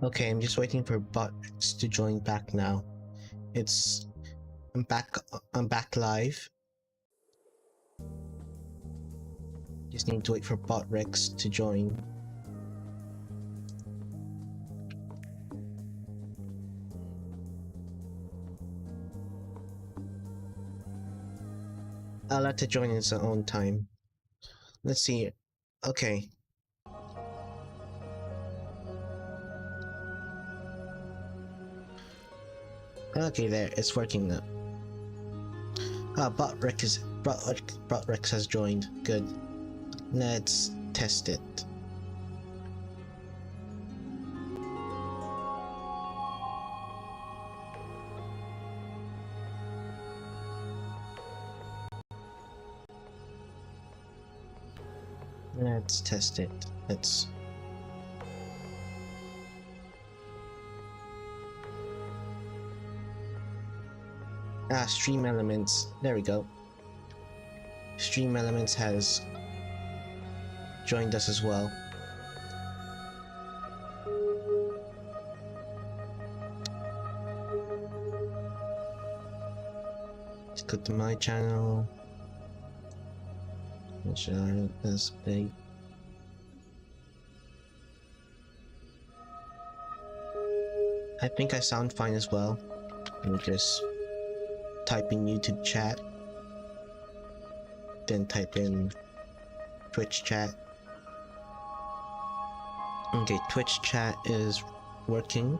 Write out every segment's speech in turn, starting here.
Okay, I'm just waiting for bots to join back now. I'm back live. Just need to wait for bot Rex to join. I'll let it join in its own time. Let's see. Okay. Okay, there. It's working now. Bot Rex has joined. Good. Let's test it. Let's test it. Let's... Stream Elements. There we go. Stream Elements has joined us as well. Let's go to my channel. Make sure that's big. I think I sound fine as well. Let me just type in YouTube chat, then type in Twitch chat. Okay, Twitch chat is working.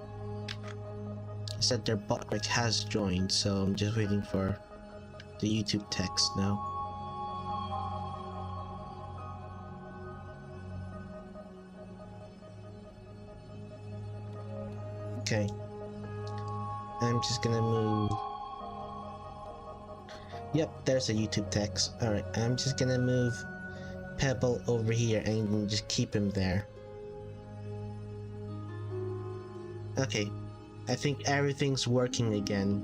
It said their bot Rex has joined, so I'm just waiting for the YouTube text now. Okay, I'm just gonna move. Yep, there's a YouTube text. Alright, I'm just gonna move Pebble over here and just keep him there. Okay, I think everything's working again.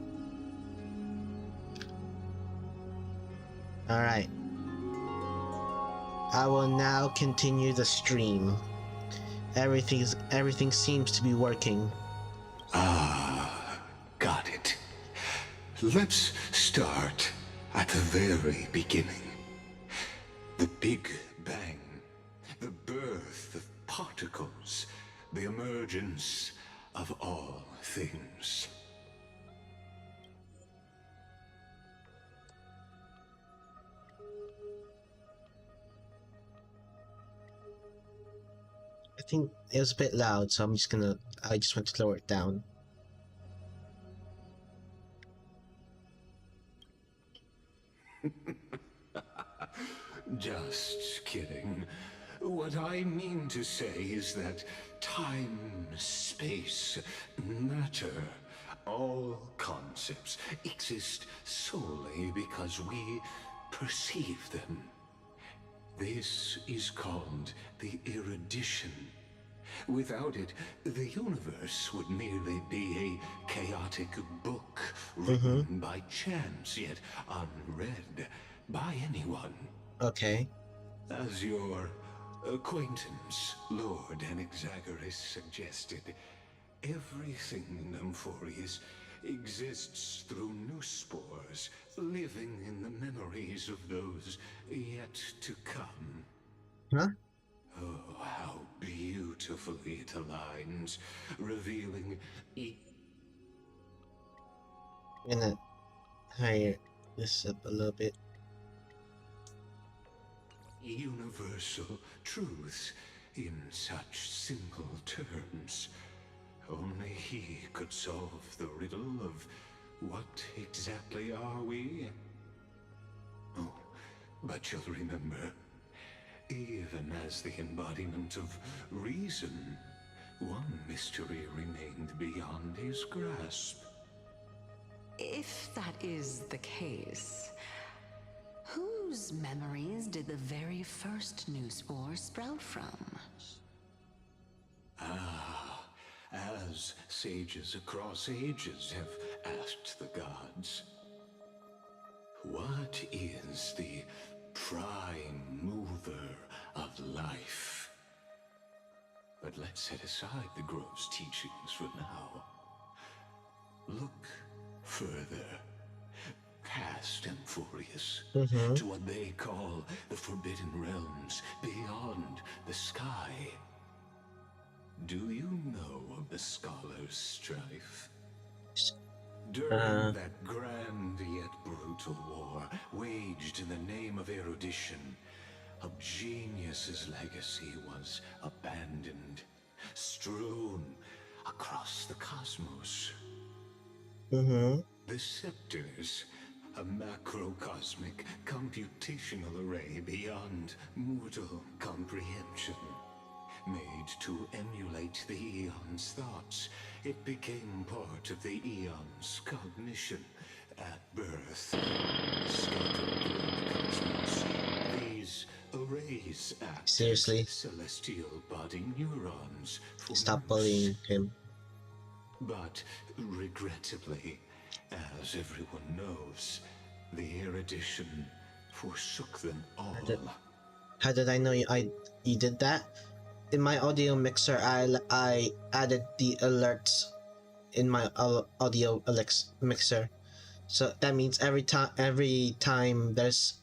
Alright. I will now continue the stream. Everything seems to be working. Ah, got it. Let's start at the very beginning. The Big Bang, the birth of particles, the emergence of all things. I think it was a bit loud, so I just want to lower it down. Just kidding. What I mean to say is that time, space, matter, all concepts exist solely because we perceive them. This is called the erudition. Without it, the universe would merely be a chaotic book written by chance, yet unread by anyone. Okay. As your acquaintance, Lord Anaxagoras, suggested, everything in amphoreus exists through new spores, living in the memories of those yet to come. Huh? Oh, how beautifully it aligns, revealing I'm gonna higher this up a little bit. universal truths in such simple terms. Only he could solve the riddle of what exactly are we? Oh, but you'll remember, even as the embodiment of reason, one mystery remained beyond his grasp. If that is the case, whose memories did the very first new spore sprout from? Ah, as sages across ages have asked the gods, what is the prime mover of life? But let's set aside the grove's teachings for now. Look further, past amphoreus, to what they call the Forbidden Realms, beyond the sky. Do you know of the Scholar's Strife? During that grand yet brutal war, waged in the name of erudition, a genius's legacy was abandoned, strewn across the cosmos. The scepters, a macrocosmic computational array beyond mortal comprehension. Made to emulate the Eon's thoughts, it became part of the Eon's cognition at birth. Scattered through the cosmos, these arrays act Seriously? as celestial body neurons for Stop moves. bullying him. But regrettably, as everyone knows, the erudition forsook them all. How did I know you did that? In my audio mixer, I added the alerts in my audio mixer, so that means every time there's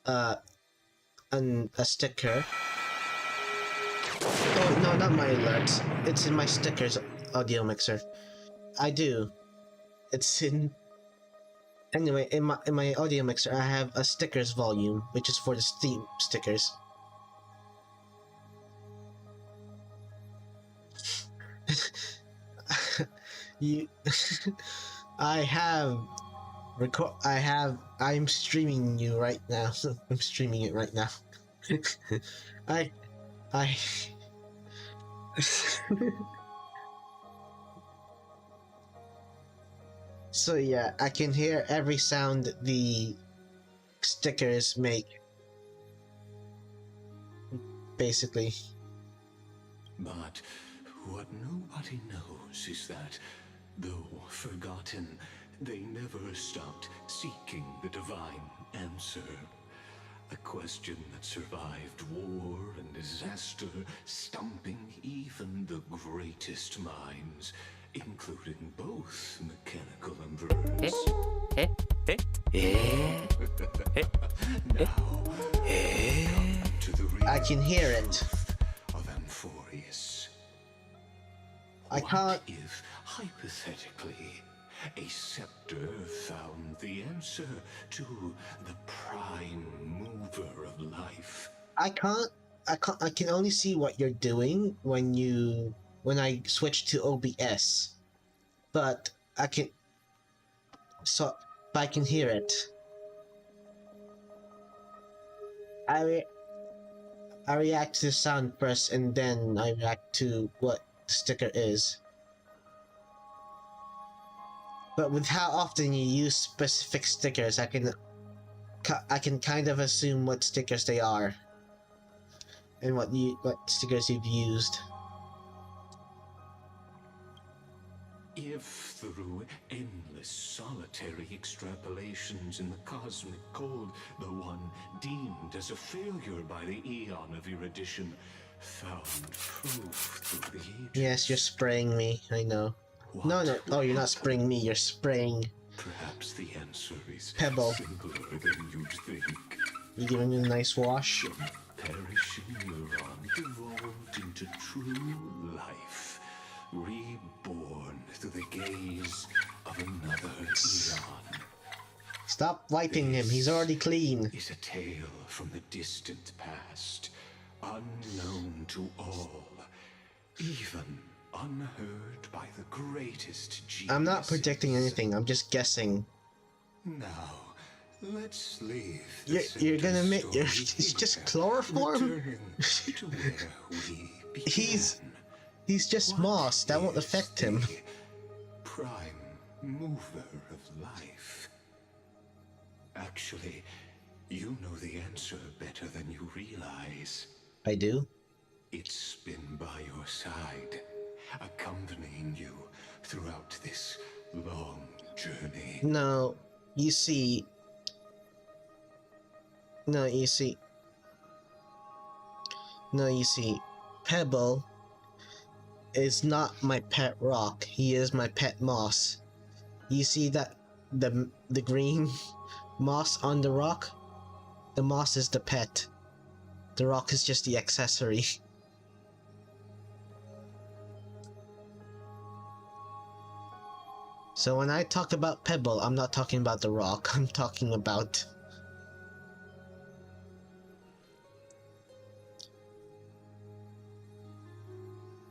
a sticker. Oh no, not my alerts. It's in my stickers audio mixer. I do. It's in. Anyway, in my audio mixer, I have a stickers volume, which is for the Steam stickers. You I'm streaming you right now. I'm streaming it right now. I So yeah, I can hear every sound the stickers make, basically. But what nobody knows is that, though forgotten, they never stopped seeking the divine answer. A question that survived war and disaster, stumping even the greatest minds, including both mechanical emperors. Now, come to the real I can hear it. truth of amphoreus. I can't. What if, hypothetically, a scepter found the answer to the prime mover of life? I can only see what you're doing when I switch to OBS, but I can hear it. I react to the sound first, and then I react to what the sticker is. But with how often you use specific stickers, I can kind of assume what stickers they are, and what stickers you've used. If through endless solitary extrapolations in the cosmic code, the one deemed as a failure by the Eon of erudition found proof through the ages. Yes, you're spraying me. I know. No. Oh, you're not spraying me. You're spraying Perhaps the answer is Pebble. simpler than you'd think. You giving me a nice wash. Perishing neuron evolved into true life, reborn through the gaze of another Eon. Stop wiping him. He's already clean. Is a tale from the distant past, unknown to all, even unheard by the greatest geniuses. I'm not predicting anything. I'm just guessing. Now, let's leave. You're gonna make. It's just chloroform. Returning to where we began. He's just moss. That won't What affect is him. the prime mover of life. Actually, you know the answer better than you realize. I do. It's been by your side, accompanying you throughout this long journey. No, you see. No, you see. Pebble is not my pet rock. He is my pet moss. You see that the green moss on the rock? The moss is the pet. The rock is just the accessory. So when I talk about Pebble, I'm not talking about the rock. I'm talking about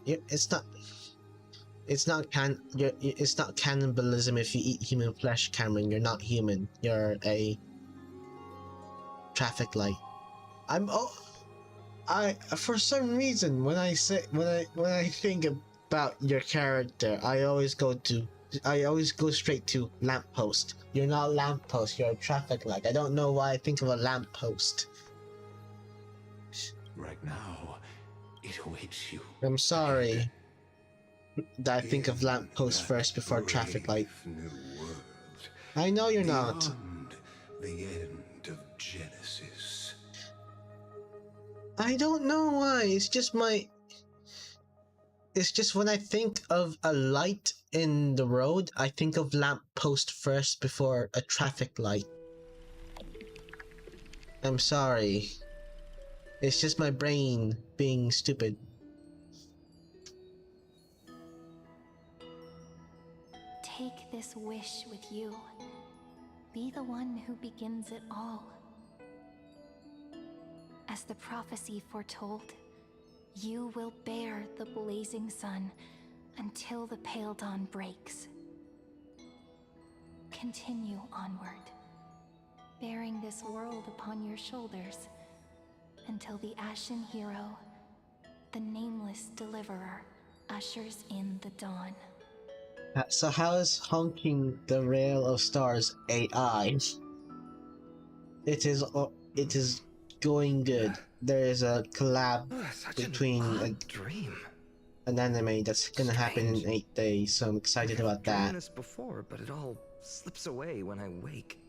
it's not cannibalism if you eat human flesh, Cameron. You're not human. You're a traffic light. I for some reason when I think about your character, I always go straight to lamppost. You're not a lamppost, you're a traffic light. I don't know why I think of a lamppost. Right now, it awaits you. I'm sorry that I think of lamppost first before traffic light. New world, I know you're not. beyond the end of Genesis. I don't know why. It's just when I think of a light in the road, I think of lamppost first before a traffic light. I'm sorry. It's just my brain being stupid. Take this wish with you. Be the one who begins it all. As the prophecy foretold, you will bear the blazing sun until the pale dawn breaks. Continue onward, bearing this world upon your shoulders until the Ashen Hero, the nameless deliverer, ushers in the dawn. So how is honking the rail of stars AI? It is going good. There is a collab between an anime that's gonna happen in 8 days, so I'm excited about that. This before, but it all slips away when I wake.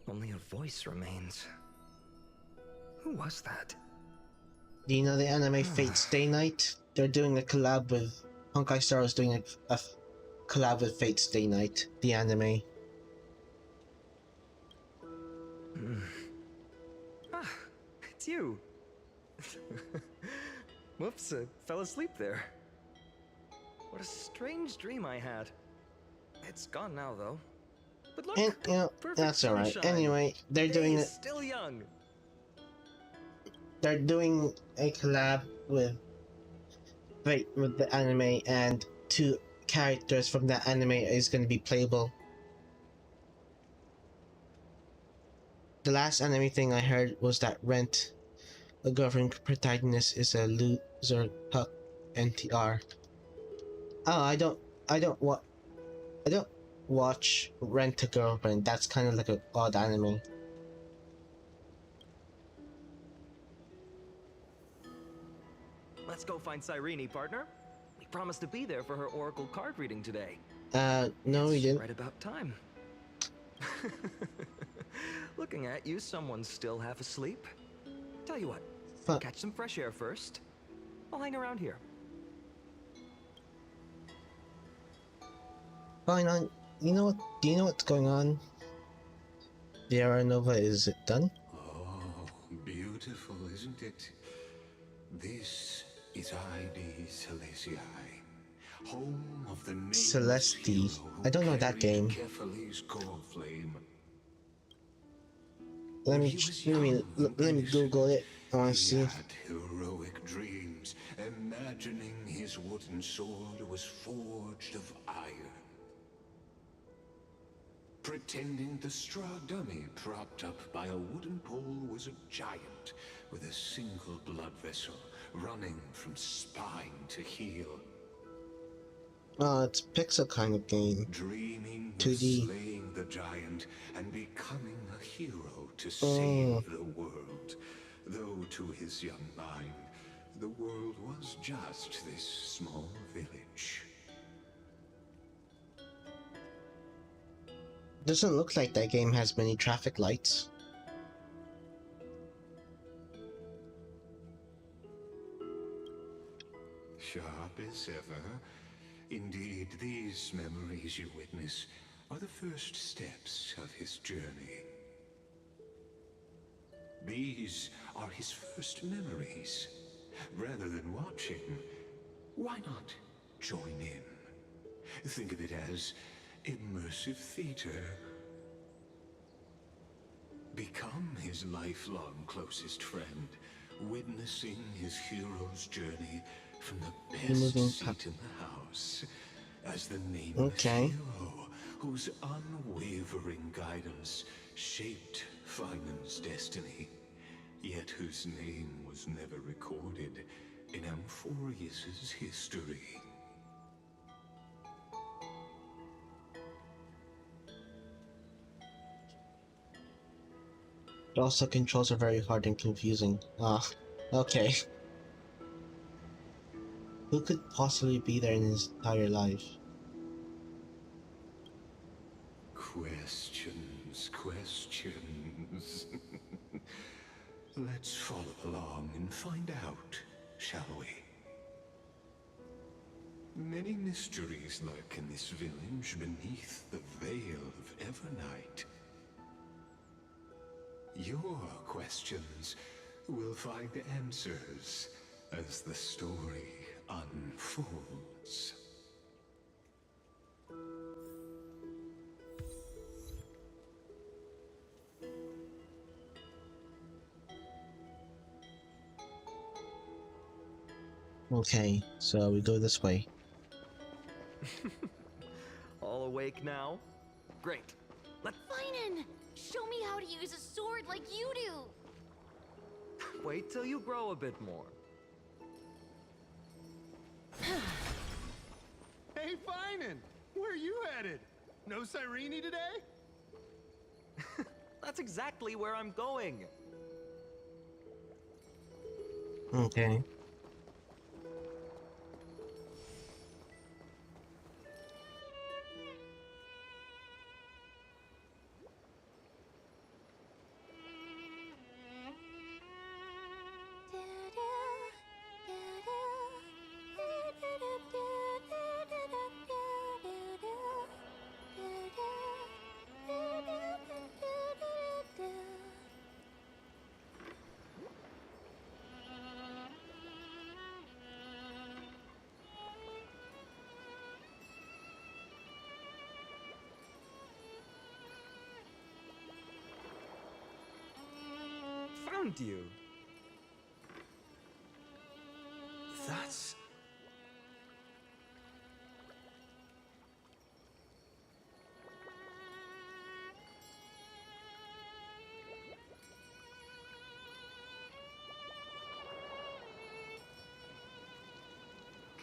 Only a voice remains. Who was that? Do you know the anime Fate Stay Night? They're doing a collab with Honkai Star is doing a collab with Fate Stay Night, the anime. Ah, it's you. Whoops, I fell asleep there. What a strange dream I had. It's gone now, though. But look, And, that's alright. sunshine. Anyway, they're doing it. Still young. They're doing a collab with the anime, and 2 characters from that anime is going to be playable. The last anime thing I heard was that Rent, the girlfriend protagonist, is a loser puck NTR. Oh, I don't watch Rent a Girlfriend. That's kind of like an odd anime. Let's go find Cyrene, partner. We promised to be there for her oracle card reading today. No, we It's didn't. right about time. Looking at you, someone's still half asleep. Tell you what, Fuck. catch some fresh air first. I'll hang around here. Fine, you know what? Do you know what's going on? The Era Nova, is it done? Oh, beautiful, isn't it? This is ID Celestii, home of the nameless Celestii. hero who I don't know that carried game. Kephal's core flame. Let When me he was young and let me innocent, Google it. I want to he see. had heroic dreams, imagining his wooden sword was forged of iron. Pretending the straw dummy propped up by a wooden pole was a giant with a single blood vessel running from spine to heel. Oh, it's pixel kind of game. Dreaming of 2D. slaying the giant and becoming a hero to Oh. save the world. Though to his young mind, the world was just this small village. Doesn't look like that game has many traffic lights. as ever. Indeed, these memories you witness are the first steps of his journey. These are his first memories. Rather than watching, why not join in? Think of it as immersive theater. Become his lifelong closest friend, witnessing his hero's journey from the best seat in the house, as the nameless hero whose unwavering guidance shaped Finon's destiny, yet whose name was never recorded in Amphoreus's history. But also controls are very hard and confusing. Okay. Who could possibly be there in his entire life? Questions, questions. Let's follow along and find out, shall we? Many mysteries lurk in this village beneath the veil of Evernight. Your questions will find answers as the story unfolds. Okay, so we go this way. All awake now? Great. Finan! Show me how to use a sword like you do! Wait till you grow a bit more. Hey, Finan! Where are you headed? No Cyrene today? That's exactly where I'm going. Okay. Found you. That's...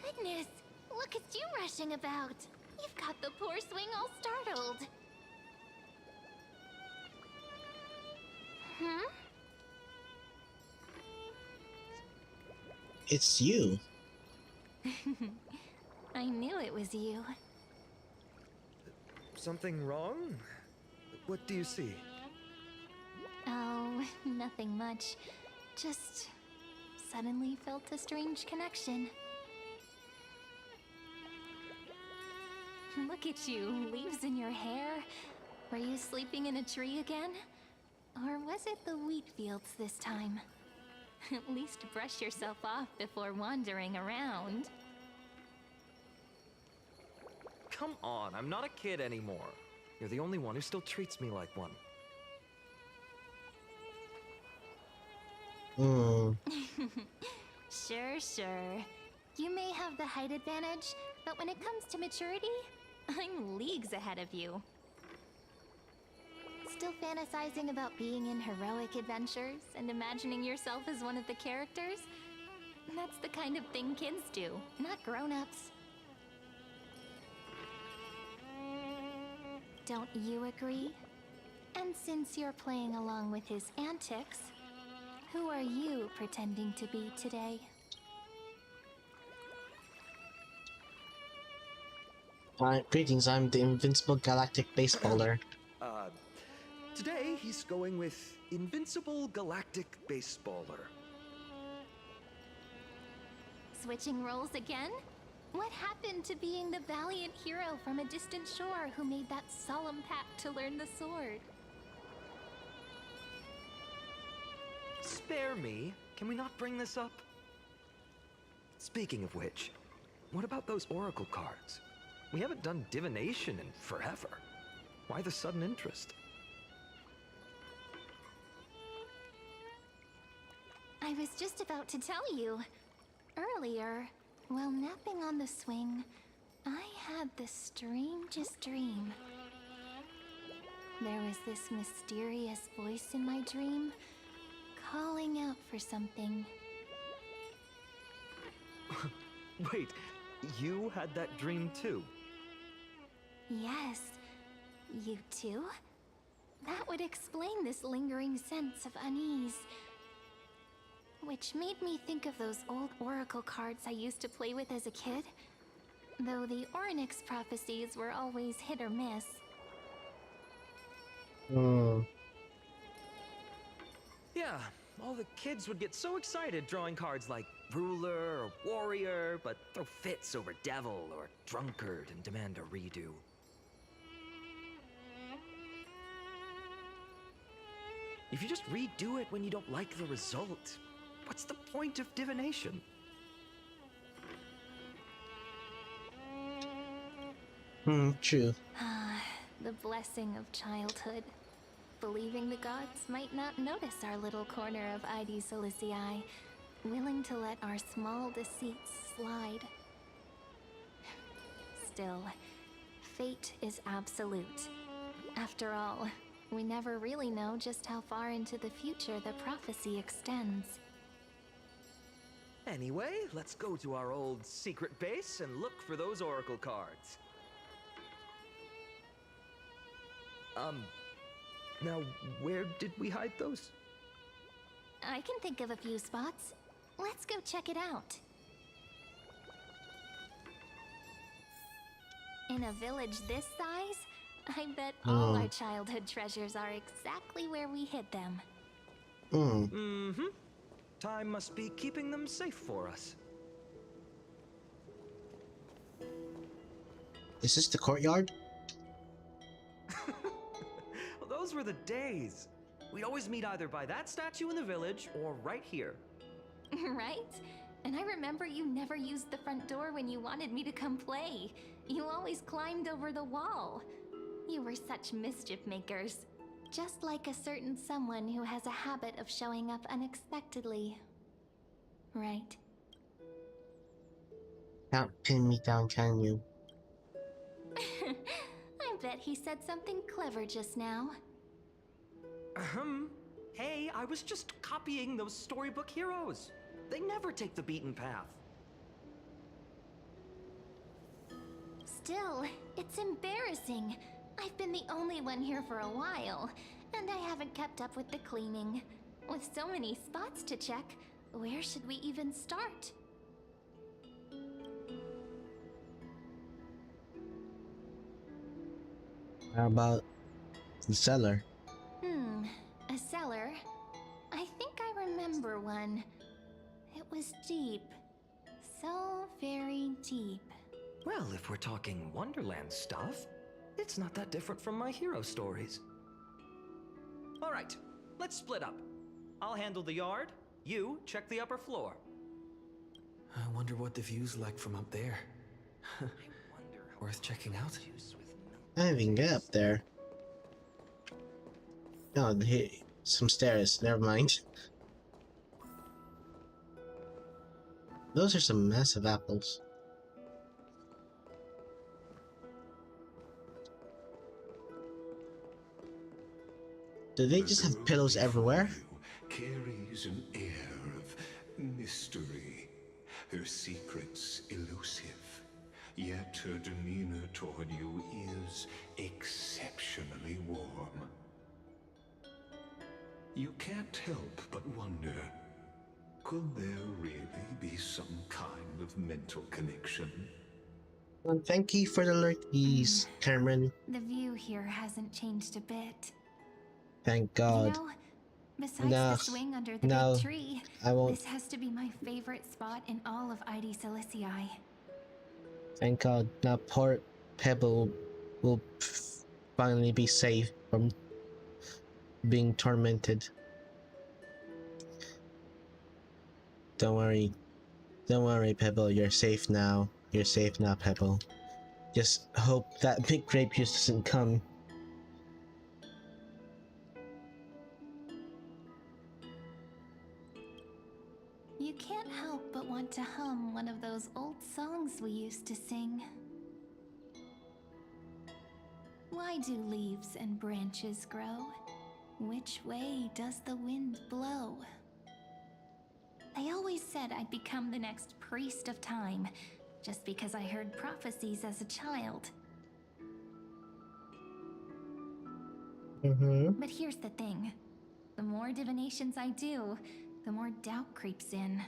Goodness, look at you rushing about. You've got the poor swing all startled. Hmm? It's you. I knew it was you. Something wrong? What do you see? Oh, nothing much. Just suddenly felt a strange connection. Look at you, leaves in your hair. Were you sleeping in a tree again? Or was it the wheat fields this time? At least brush yourself off before wandering around. Come on, I'm not a kid anymore. You're the only one who still treats me like one. Sure. You may have the height advantage, but when it comes to maturity, I'm leagues ahead of you. Still fantasizing about being in heroic adventures and imagining yourself as one of the characters? That's the kind of thing kids do, not grown-ups. Don't you agree? And since you're playing along with his antics, who are you pretending to be today? Greetings, I'm the Invincible Galactic Baseballer. Today he's going with Invincible Galactic Baseballer. Switching roles again? What happened to being the valiant hero from a distant shore who made that solemn pact to learn the sword? Spare me. Can we not bring this up? Speaking of which, what about those oracle cards? We haven't done divination in forever. Why the sudden interest? I was just about to tell you. Earlier, while napping on the swing, I had the strangest dream. There was this mysterious voice in my dream, calling out for something. Wait, you had that dream too? Yes, you too? That would explain this lingering sense of unease. Which made me think of those old oracle cards I used to play with as a kid. Though the Ornyx prophecies were always hit or miss. Yeah, all the kids would get so excited drawing cards like ruler or warrior, but throw fits over devil or drunkard and demand a redo. If you just redo it when you don't like the result, what's the point of divination? True. The blessing of childhood. Believing the gods might not notice our little corner of ID Silicii, willing to let our small deceits slide. Still, fate is absolute. After all, we never really know just how far into the future the prophecy extends. Anyway, let's go to our old secret base and look for those oracle cards. Now, where did we hide those? I can think of a few spots. Let's go check it out. In a village this size, I bet all our childhood treasures are exactly where we hid them. Mm-hmm. Time must be keeping them safe for us. Is this the courtyard? Well, those were the days. We'd always meet either by that statue in the village or right here. Right? And I remember you never used the front door when you wanted me to come play. You always climbed over the wall. You were such mischief makers. Just like a certain someone who has a habit of showing up unexpectedly. Right? Can't pin me down, can you? I bet he said something clever just now. Hey, I was just copying those storybook heroes. They never take the beaten path. Still, it's embarrassing. I've been the only one here for a while, and I haven't kept up with the cleaning. With so many spots to check, where should we even start? How about the cellar? A cellar? I think I remember one. It was deep. So very deep. Well, if we're talking Wonderland stuff, it's not that different from my hero stories. All right, let's split up. I'll handle the yard, you check the upper floor. I wonder what the view's like from up there. Worth checking out. I didn't even get up there. No, some stairs. Never mind. Those are some massive apples. Do they just have pillows everywhere? Carries an air of mystery, her secrets elusive, yet her demeanor toward you is exceptionally warm. You can't help but wonder, could there really be some kind of mental connection? Well, thank you for the lurkies, Cameron. The view here hasn't changed a bit. Thank God. You know, besides the swing under the big tree, I won't. this has to be my favorite spot in all of ID Silicii. Thank God, now poor Pebble will finally be safe from being tormented. Don't worry, Pebble, you're safe now. You're safe now, Pebble. Just hope that big grape juice doesn't come. You can't help but want to hum one of those old songs we used to sing. Why do leaves and branches grow? Which way does the wind blow? They always said I'd become the next priest of time, just because I heard prophecies as a child. But here's the thing. The more divinations I do, the more doubt creeps in.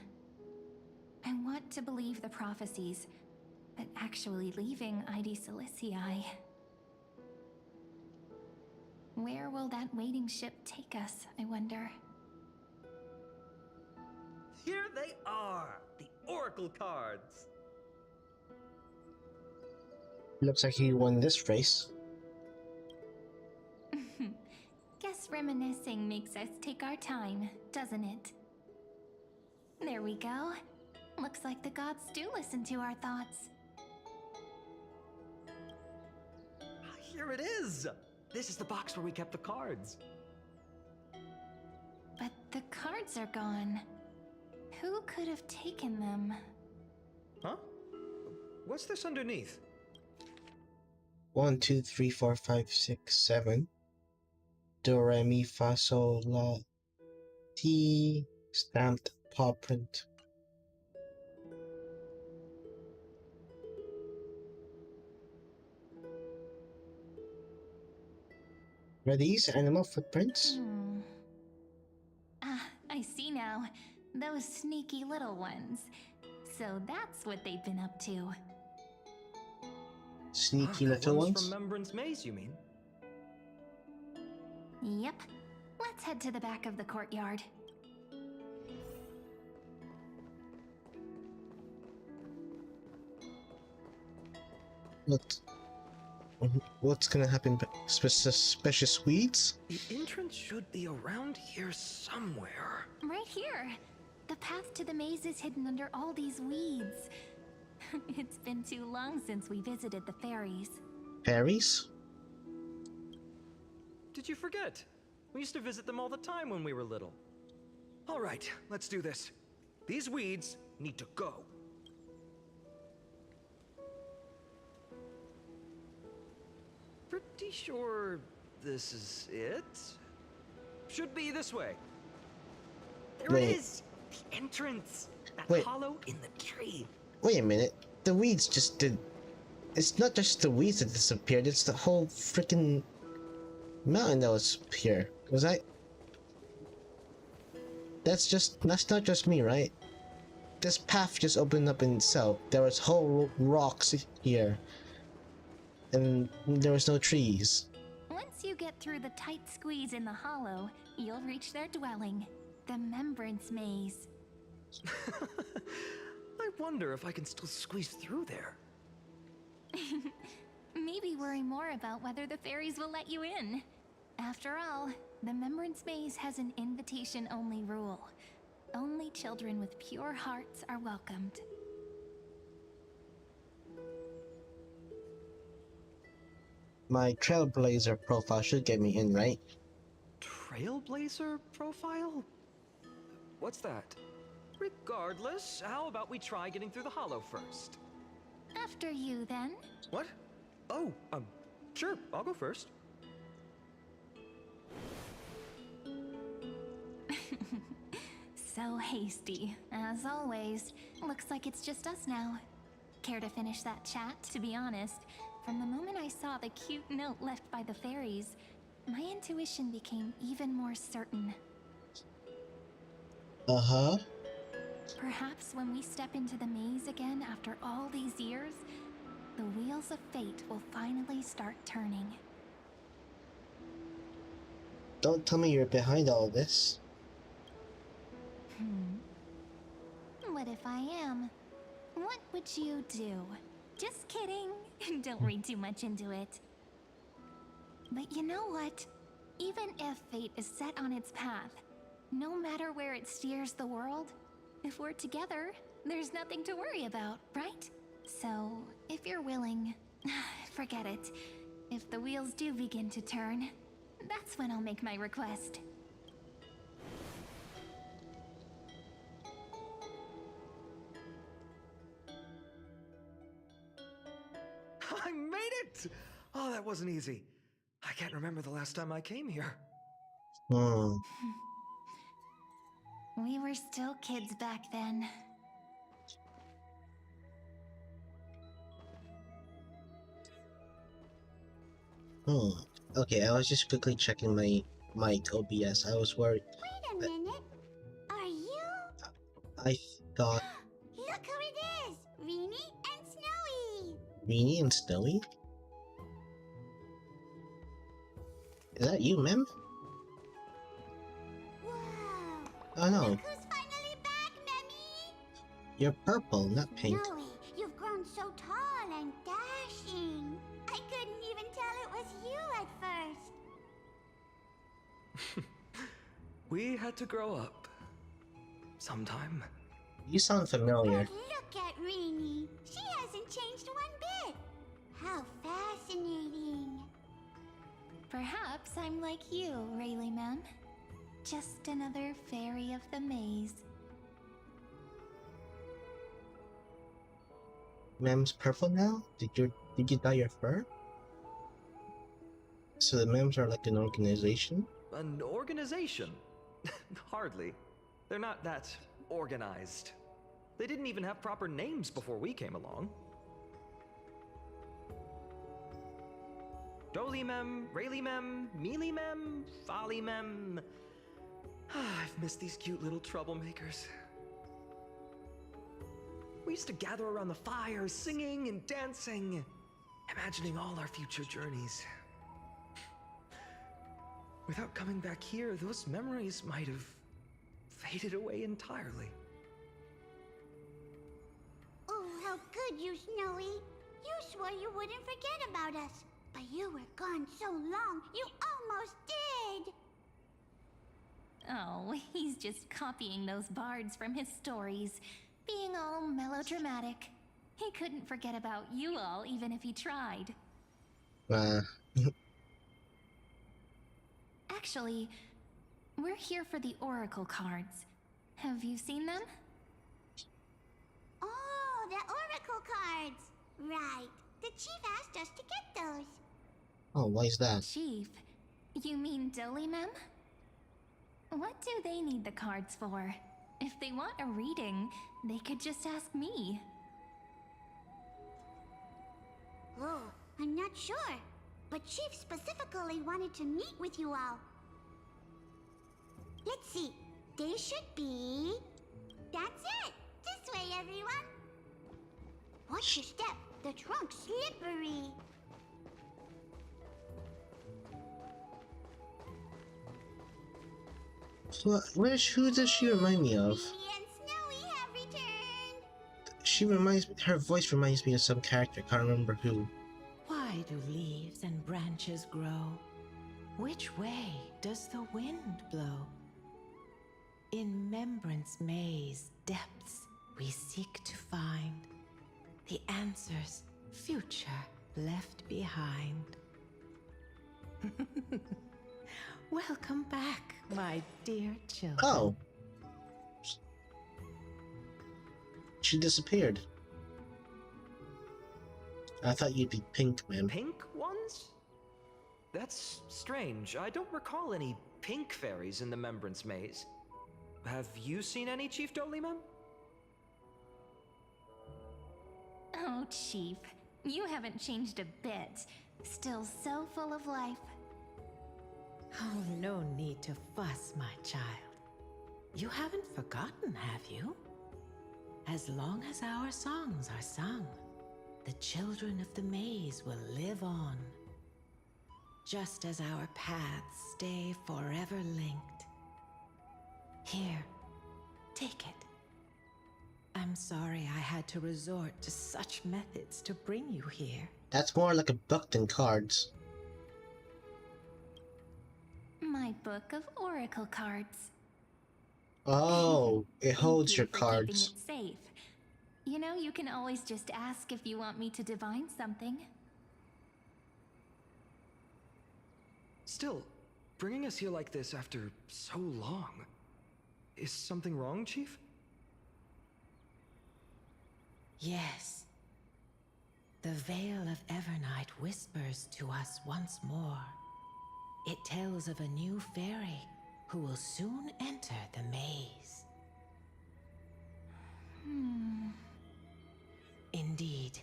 I want to believe the prophecies, but actually leaving ID Silicii. Where will that waiting ship take us, I wonder? Here they are, the Oracle cards. Looks like he won this race. Guess reminiscing makes us take our time, doesn't it? There we go. Looks like the gods do listen to our thoughts. Here it is. This is the box where we kept the cards. But the cards are gone. Who could have taken them? Huh? What's this underneath? 1, 2, 3, 4, 5, 6, 7. Do, re, mi, fa, sol, la, ti. Stamped paw print. Are these animal footprints? Ah, I see now. Those sneaky little ones. So that's what they've been up to. Sneaky The little ones ones? from Membran's Maze, you mean? Yep. Let's head to the back of the courtyard. What's gonna happen? Suspicious weeds? The entrance should be around here somewhere. Right here. The path to the maze is hidden under all these weeds. It's been too long since we visited the fairies. Fairies? Did you forget? We used to visit them all the time when we were little. All right, let's do this. These weeds need to go. Pretty sure this is it. Should be this way. There Wait. it is! The entrance! That Wait. hollow in the tree. Wait a minute. The weeds just did. It's not just the weeds that disappeared, it's the whole freaking mountain that was here. Was I? That's not just me, right? This path just opened up in itself. There was whole rocks here. And there was no trees. Once you get through the tight squeeze in the hollow, you'll reach their dwelling, the Membrance Maze. I wonder if I can still squeeze through there. Maybe worry more about whether the fairies will let you in. After all, the Membrance Maze has an invitation-only rule. Only children with pure hearts are welcomed. My Trailblazer profile should get me in, right? Trailblazer profile? What's that? Regardless, how about we try getting through the hollow first? After you, then. What? Oh, sure, I'll go first. So hasty, as always. Looks like it's just us now. Care to finish that chat? To be honest, from the moment I saw the cute note left by the fairies, my intuition became even more certain. Uh-huh. Perhaps when we step into the maze again after all these years, the wheels of fate will finally start turning. Don't tell me you're behind all this. What if I am? What would you do? Just kidding. Don't read too much into it. But you know what? Even if fate is set on its path, no matter where it steers the world, if we're together, there's nothing to worry about, right? So, if you're willing, forget it. If the wheels do begin to turn, that's when I'll make my request. I made it! Oh, that wasn't easy. I can't remember the last time I came here. Hmm. We were still kids back then. Hmm. Okay, I was just quickly checking my OBS. I was worried. Wait a minute. Are you? I thought Look who it is! Reenie and Snowy! Reenie and Snowy? Is that you, Mem? Whoa! Oh no, Look who's finally back, Memmy! you're purple, not pink. Snowy, you've grown so tall and dashing. I couldn't even tell it was you at first. We had to grow up. Sometime. You sound familiar. But look at Reenie. She hasn't changed one bit. How fascinating. Perhaps I'm like you, Rayleigh Ma'am. Just another fairy of the maze. Mem's purple now? Did you dye your fur? So the Mems are like an organization? An organization? Hardly. They're not that organized. They didn't even have proper names before we came along. Dolly Mem, Rayleigh Mem, Mealy Mem, Folly Mem. I've missed these cute little troublemakers. We used to gather around the fire, singing and dancing, imagining all our future journeys. Without coming back here, those memories might have faded away entirely. Oh, how good you, Snowy. You swore you wouldn't forget about us. But you were gone so long, you almost did. Oh, he's just copying those bards from his stories, being all melodramatic. He couldn't forget about you all, even if he tried. Actually, we're here for the Oracle cards. Have you seen them? Oh, the Oracle cards. Right. The chief asked us to get those. Oh, why is that? Chief, you mean Dolly Mem? What do they need the cards for? If they want a reading, they could just ask me. Oh, I'm not sure. But Chief specifically wanted to meet with you all. Let's see. They should be... That's it! This way, everyone! Watch your step. The trunk's slippery. So, who does she remind me of? Reenie and Snowy have returned. Her voice reminds me of some character, can't remember who. Why do leaves and branches grow? Which way does the wind blow? In Membrance Maze depths we seek to find the answers future left behind. Welcome back, my dear children. Oh. She disappeared. I thought you'd be pink, ma'am. Pink ones? That's strange. I don't recall any pink fairies in the Membrance Maze. Have you seen any, Chief Dolly Mem? Oh, Chief, you haven't changed a bit. Still so full of life. Oh, no need to fuss, my child. You haven't forgotten, have you? As long as our songs are sung, the children of the maze will live on. Just as our paths stay forever linked. Here, take it. I'm sorry I had to resort to such methods to bring you here. That's more like a book than cards. My book of oracle cards. Oh, it holds Thank your you for keeping cards. it safe. You know, you can always just ask if you want me to divine something. Still, bringing us here like this after so long. Is something wrong, Chief? Yes. The Veil of Evernight whispers to us once more. It tells of a new fairy who will soon enter the maze. Indeed,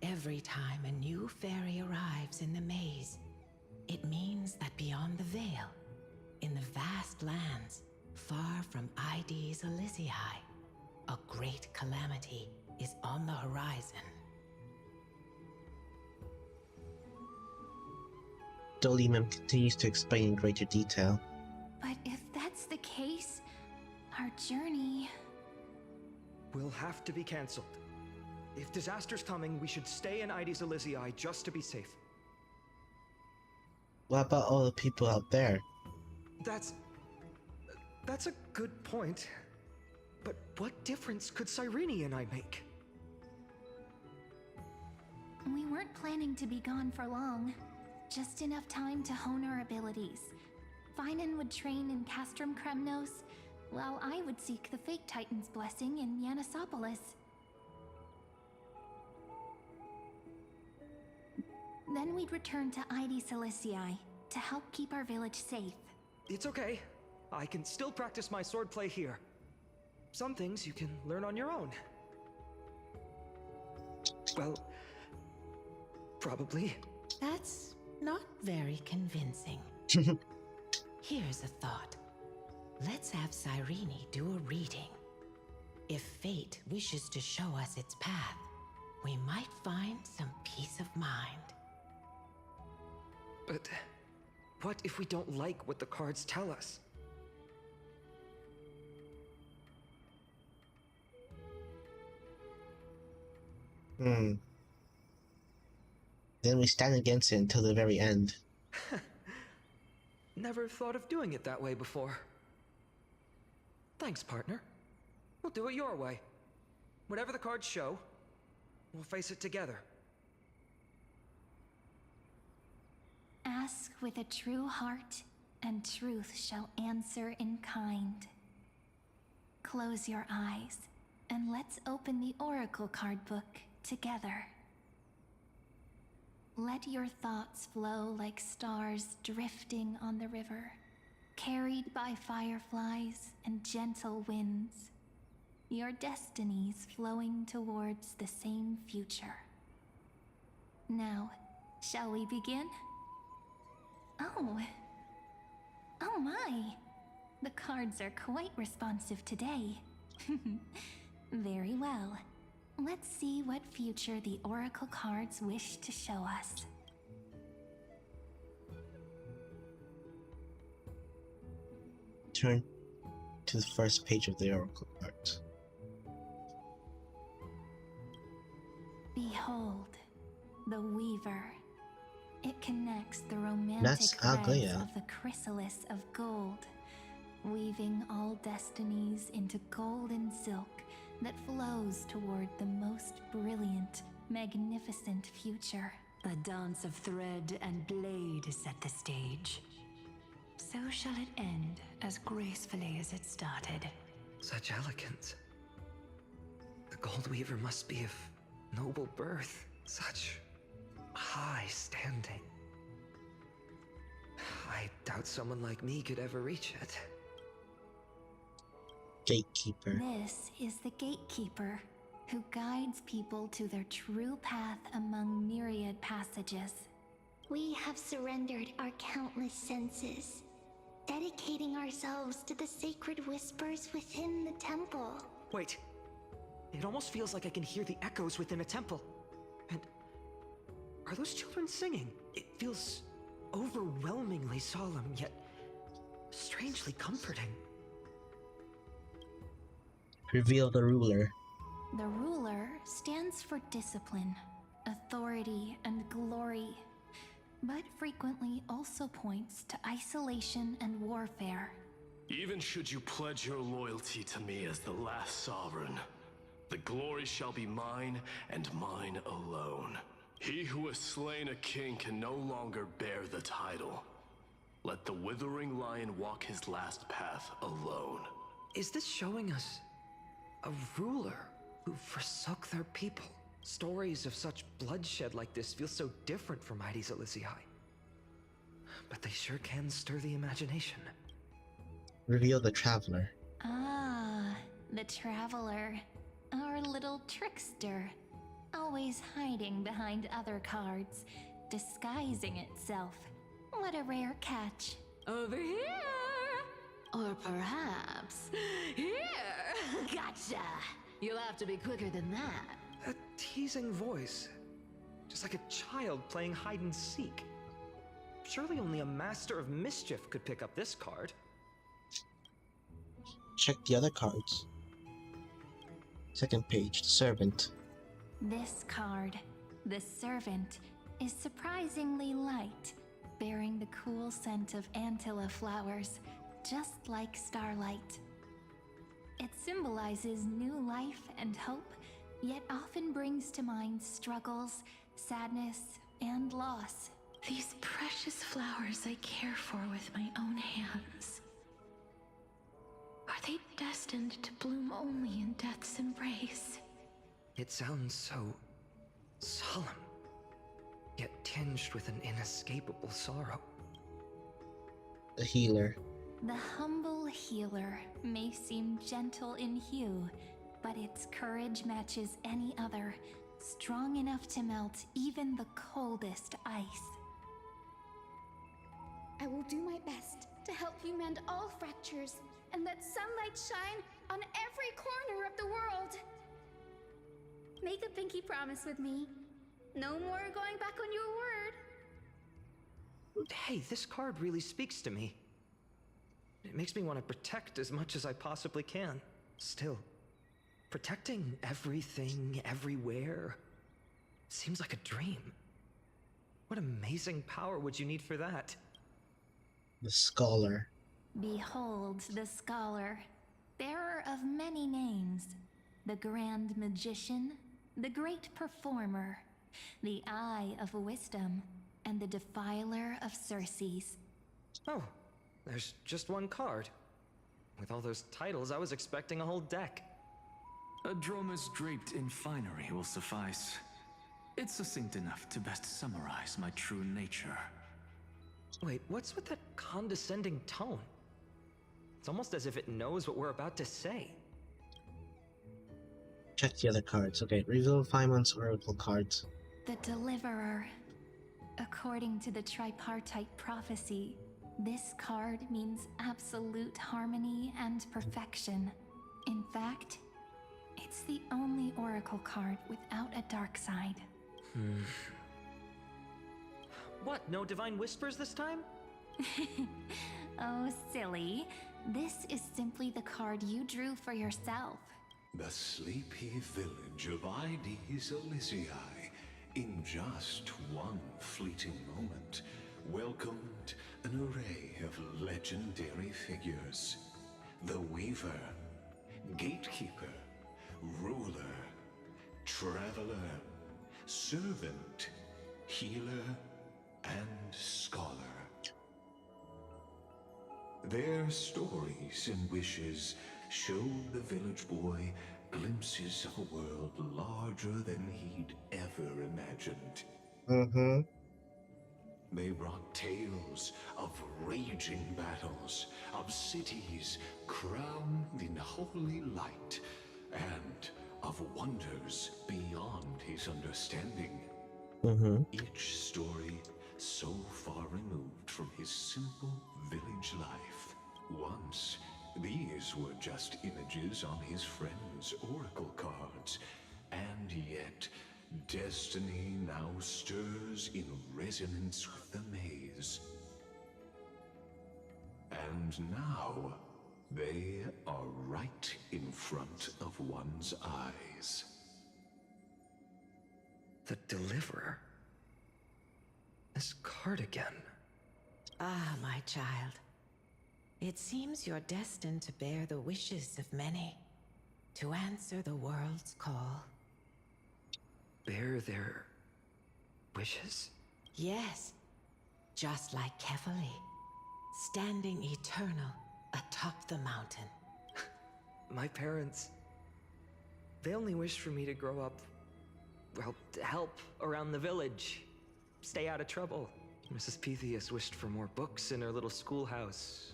every time a new fairy arrives in the maze, it means that beyond the veil, in the vast lands far from Ides Elysiae, a great calamity is on the horizon. Doliman continues to explain in greater detail. But if that's the case, our journey... Will have to be cancelled. If disaster's coming, we should stay in Ides Elysiae just to be safe. What about all the people out there? That's a good point. But what difference could Cyrene and I make? We weren't planning to be gone for long. Just enough time to hone our abilities. Finan would train in Castrum Kremnos, while I would seek the Fake Titan's blessing in Yanisopolis. Then we'd return to Ides Elysiae to help keep our village safe. It's okay. I can still practice my swordplay here. Some things you can learn on your own. Well, probably. That's not very convincing. Here's a thought. Let's have Cyrene do a reading. If fate wishes to show us its path, we might find some peace of mind. But what if we don't like what the cards tell us? Then we stand against it until the very end. Never thought of doing it that way before. Thanks, partner. We'll do it your way. Whatever the cards show, we'll face it together. Ask with a true heart, and truth shall answer in kind. Close your eyes, and let's open the Oracle card book together. Let your thoughts flow like stars drifting on the river, carried by fireflies and gentle winds. Your destinies flowing towards the same future. Now, shall we begin? Oh my! The cards are quite responsive today. Very well. Let's see what future the Oracle cards wish to show us. Turn to the first page of the Oracle cards. Behold, the Weaver. It connects the romantic That's threads Aglaia. of the chrysalis of gold, weaving all destinies into golden silk that flows toward the most brilliant, magnificent future. The dance of thread and blade set the stage. So shall it end as gracefully as it started. Such elegance. The Gold Weaver must be of noble birth, such high standing. I doubt someone like me could ever reach it. Gatekeeper. This is the Gatekeeper, who guides people to their true path among myriad passages. We have surrendered our countless senses, dedicating ourselves to the sacred whispers within the temple. Wait. It almost feels like I can hear the echoes within a temple. And are those children singing? It feels overwhelmingly solemn, yet strangely comforting. Reveal the ruler. The ruler stands for discipline, authority, and glory, but frequently also points to isolation and warfare. Even should you pledge your loyalty to me as the last sovereign, the glory shall be mine and mine alone. He who has slain a king can no longer bear the title. Let the withering lion walk his last path alone. Is this showing us a ruler who forsook their people? Stories of such bloodshed like this feel so different from Heidi's Elysiae. But they sure can stir the imagination. Reveal the Traveler. Ah, the Traveler. Our little trickster. Always hiding behind other cards, disguising itself. What a rare catch. Over here! Or perhaps here! Gotcha! You'll have to be quicker than that. A teasing voice. Just like a child playing hide and seek. Surely only a master of mischief could pick up this card. Check the other cards. Second page, the Servant. This card, the Servant, is surprisingly light, bearing the cool scent of Antilla flowers, just like starlight. It symbolizes new life and hope, yet often brings to mind struggles, sadness, and loss. These precious flowers I care for with my own hands. Are they destined to bloom only in death's embrace? It sounds so solemn, yet tinged with an inescapable sorrow. The Healer. The humble healer may seem gentle in hue, but its courage matches any other, strong enough to melt even the coldest ice. I will do my best to help you mend all fractures and let sunlight shine on every corner of the world. Make a pinky promise with me. No more going back on your word. Hey, this card really speaks to me. It makes me want to protect as much as I possibly can. Still, protecting everything, everywhere, seems like a dream. What amazing power would you need for that? The Scholar. Behold the Scholar, bearer of many names. The Grand Magician, the Great Performer, the Eye of Wisdom, and the Defiler of Circes. Oh, there's just one card. With all those titles, I was expecting a whole deck. A dromus draped in finery will suffice. It's succinct enough to best summarize my true nature. Wait, what's with that condescending tone? It's almost as if it knows what we're about to say. Check the other cards. Okay, reveal Paimon's Oracle cards. The Deliverer. According to the tripartite prophecy, this card means absolute harmony and perfection. In fact, it's the only Oracle card without a dark side. What, no divine whispers this time? Oh, silly. This is simply the card you drew for yourself. The sleepy village of Heidi's Elysiae, in just one fleeting moment, welcomed an array of legendary figures. The Weaver, Gatekeeper, Ruler, Traveler, Servant, Healer, and Scholar. Their stories and wishes showed the village boy glimpses of a world larger than he'd ever imagined. They brought tales of raging battles, of cities crowned in holy light, and of wonders beyond his understanding. Each story so far removed from his simple village life. Once, these were just images on his friend's oracle cards, and yet destiny now stirs in resonance with the maze. And now, They are right in front of one's eyes. The Deliverer? This cardigan. Ah, my child. It seems you're destined to bear the wishes of many, to answer the world's call. Bear their wishes? Yes, just like Kefali, standing eternal atop the mountain. My parents, they only wished for me to grow up, well, to help around the village, stay out of trouble. Mrs. Pythias wished for more books in her little schoolhouse.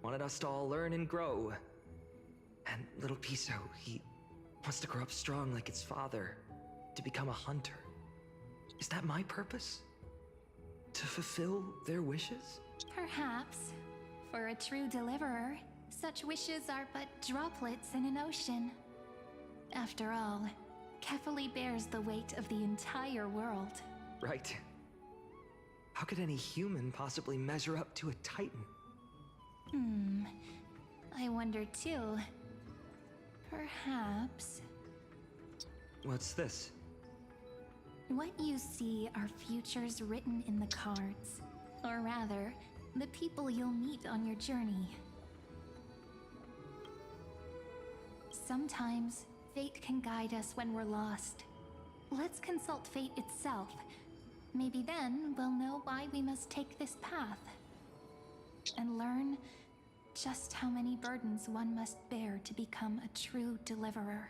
Wanted us to all learn and grow. And little Piso, he wants to grow up strong like its father, to become a hunter. Is that my purpose? To fulfill their wishes? Perhaps. For a true deliverer, such wishes are but droplets in an ocean. After all, Kefali bears the weight of the entire world. Right. How could any human possibly measure up to a Titan? I wonder too. Perhaps... What's this? What you see are futures written in the cards. Or rather, the people you'll meet on your journey. Sometimes, fate can guide us when we're lost. Let's consult fate itself. Maybe then we'll know why we must take this path. And learn just how many burdens one must bear to become a true deliverer.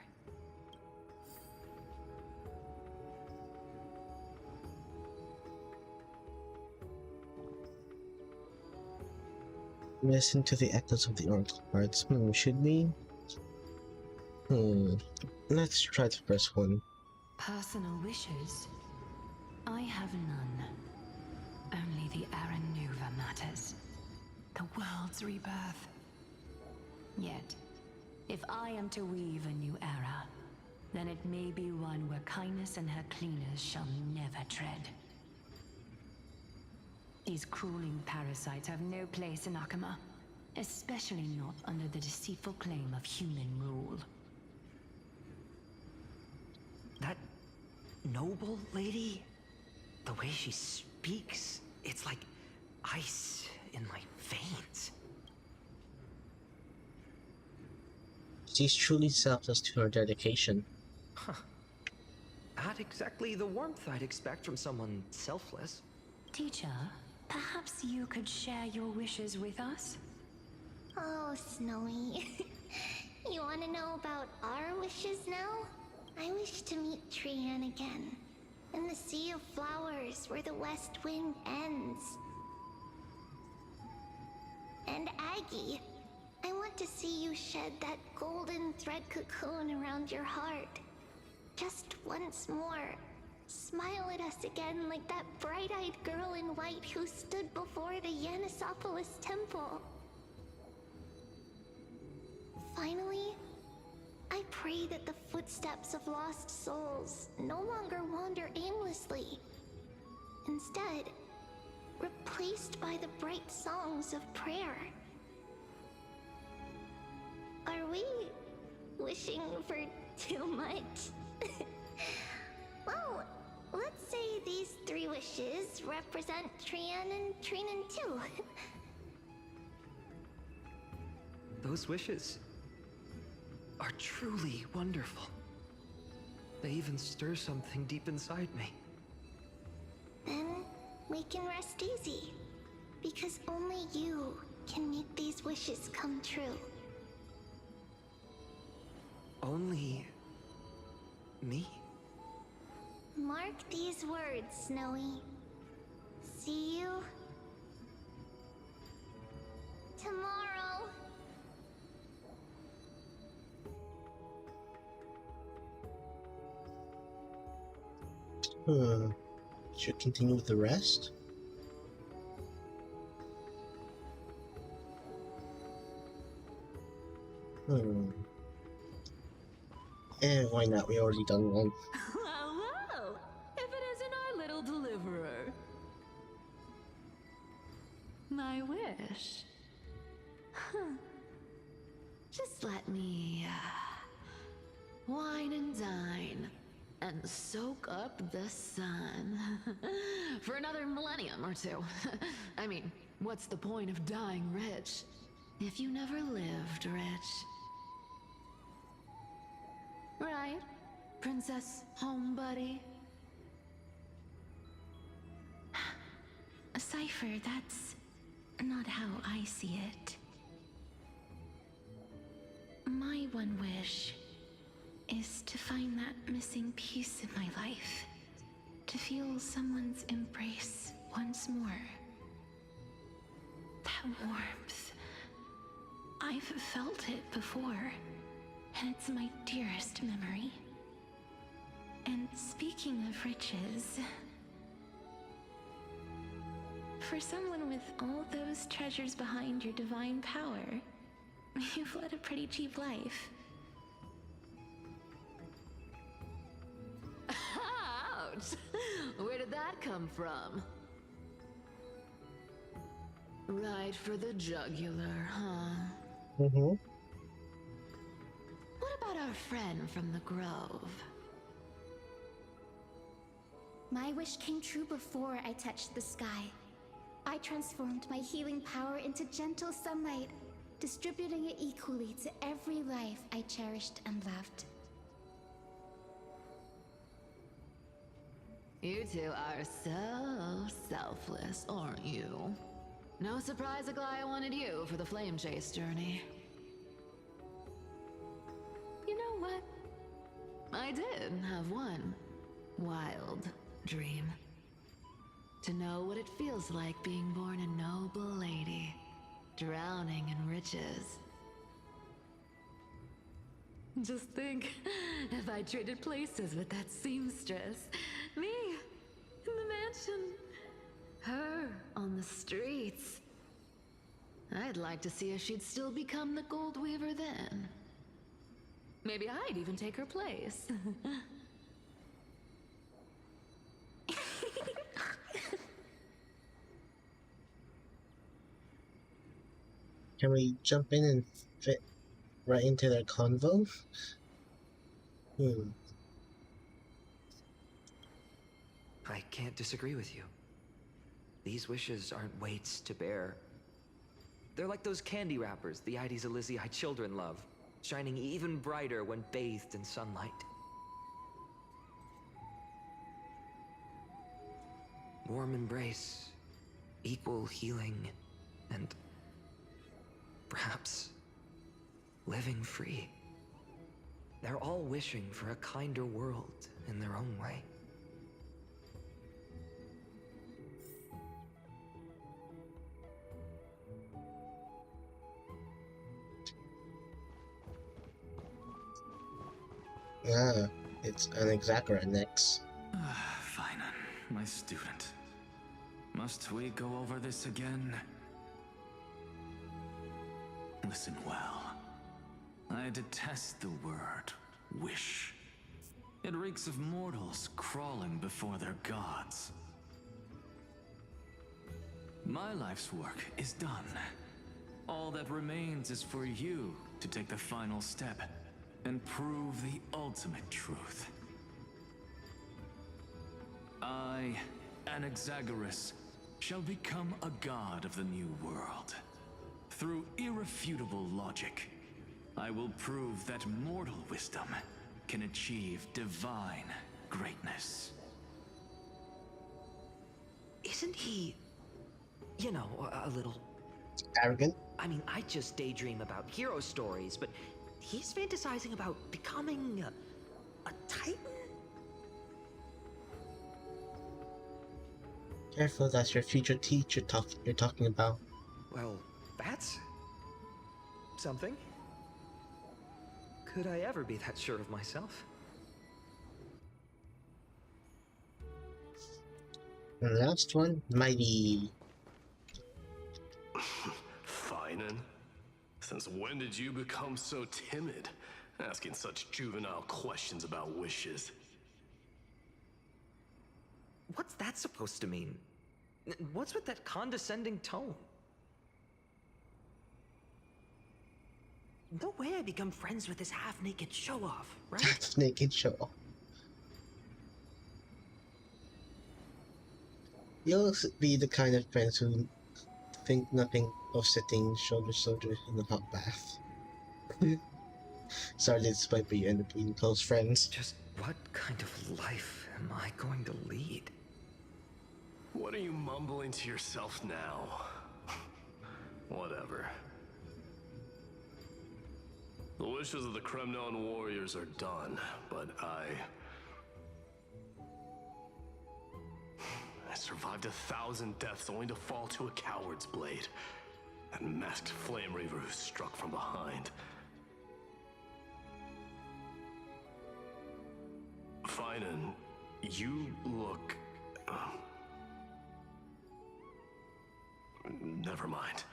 Listen to the echoes of the oracle cards. Should we? Let's try the first one. Personal wishes? I have none. Only the Aranuva matters. The world's rebirth. Yet, if I am to weave a new era, then it may be one where kindness and her cleaners shall never tread. These crawling parasites have no place in Akama, especially not under the deceitful claim of human rule. That noble lady? The way she speaks, it's like ice in my veins. She's truly selfless to her dedication. Huh. Not exactly the warmth I'd expect from someone selfless. Teacher, perhaps you could share your wishes with us? Oh, Snowy. You want to know about our wishes now? I wish to meet Trian again. In the Sea of Flowers where the West Wind ends. And Aggie, I want to see you shed that golden thread cocoon around your heart. Just once more. Smile at us again like that bright-eyed girl in white who stood before the Yanisopolis temple. Finally, I pray that the footsteps of lost souls no longer wander aimlessly. Instead, replaced by the bright songs of prayer. Are we wishing for too much? Well, let's say these 3 wishes represent Trian and Trinan too. Those wishes are truly wonderful. They even stir something deep inside me. Then we can rest easy, because only you can make these wishes come true. Only me? Mark these words, Snowy. See you tomorrow. Should continue with the rest? Why not? We already done one. Well, well, if it isn't our little deliverer. My wish. Huh. Just let me wine and dine and soak up the sun for another millennium or two. I mean, what's the point of dying rich if you never lived rich? Right, Princess Homebuddy? Cypher, that's not how I see it. My one wish is to find that missing piece in my life. To feel someone's embrace once more. That warmth. I've felt it before, and it's my dearest memory. And speaking of riches, for someone with all those treasures behind your divine power, you've led a pretty cheap life. Ouch! Where did that come from? Right for the jugular, huh? Mm-hmm. What about our friend from the Grove? My wish came true before I touched the sky. I transformed my healing power into gentle sunlight, distributing it equally to every life I cherished and loved. You two are so selfless, aren't you? No surprise Aglaya wanted you for the flame chase journey. You know what? I did have one wild dream. To know what it feels like being born a noble lady, drowning in riches. Just think, if I traded places with that seamstress, me in the mansion, her on the streets. I'd like to see if she'd still become the gold weaver then. Maybe I'd even take her place. Can we jump in and fit right into their convo? I can't disagree with you. These wishes aren't weights to bear. They're like those candy wrappers the Ides Elysiae children love, shining even brighter when bathed in sunlight. Warm embrace, equal healing, and perhaps living free. They're all wishing for a kinder world in their own way. Ah, it's an Exagora next. Fine, my student. Must we go over this again? Listen well. I detest the word wish. It reeks of mortals crawling before their gods. My life's work is done. All that remains is for you to take the final step and prove the ultimate truth. I, Anaxagoras, shall become a god of the new world. Through irrefutable logic, I will prove that mortal wisdom can achieve divine greatness. Isn't he, you know, a little Arrogant? I mean, I just daydream about hero stories, but he's fantasizing about becoming a titan? Careful, that's your future teacher you're talking about. Well, that's something. Could I ever be that sure of myself? And the last one, Mighty. Finan, since when did you become so timid, asking such juvenile questions about wishes? What's that supposed to mean? What's with that condescending tone? No way I become friends with this half-naked show-off, right? Half-naked show. You'll be the kind of friends who think nothing of sitting shoulder to shoulder in a hot bath. Sorry to disappoint, but you end up being close friends. Just what kind of life am I going to lead? What are you mumbling to yourself now? Whatever. The wishes of the Kremnon warriors are done, but I survived 1,000 deaths only to fall to a coward's blade. That masked flame reaver who struck from behind. Finan, you look... Never mind.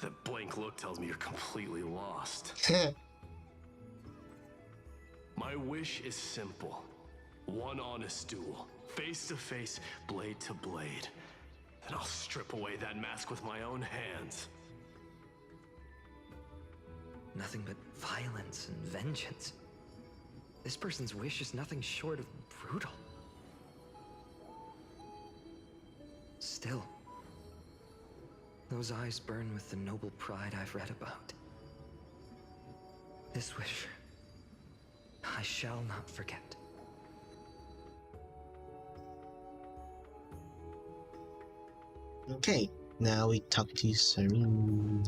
That blank look tells me you're completely lost. My wish is simple. One honest duel. Face to face, blade to blade. Then I'll strip away that mask with my own hands. Nothing but violence and vengeance. This person's wish is nothing short of brutal. Still, those eyes burn with the noble pride I've read about. This wish, I shall not forget. Okay, now we talk to Serene.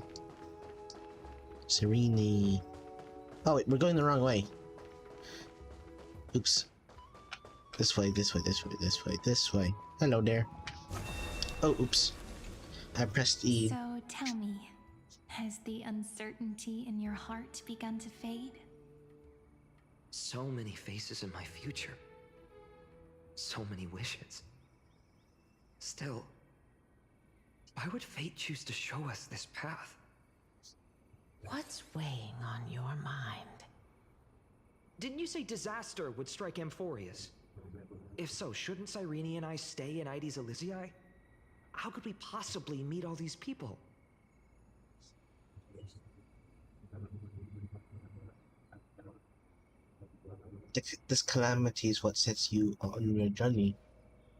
Oh wait, we're going the wrong way. Oops. This way, this way, this way, this way, this way. Hello there. Oh, oops. I pressed E. So tell me, has the uncertainty in your heart begun to fade? So many faces in my future. So many wishes. Still, why would fate choose to show us this path? What's weighing on your mind? Didn't you say disaster would strike Amphoreus? If so, shouldn't Cyrene and I stay in Aedes Elysiae? How could we possibly meet all these people? This calamity is what sets you on your journey.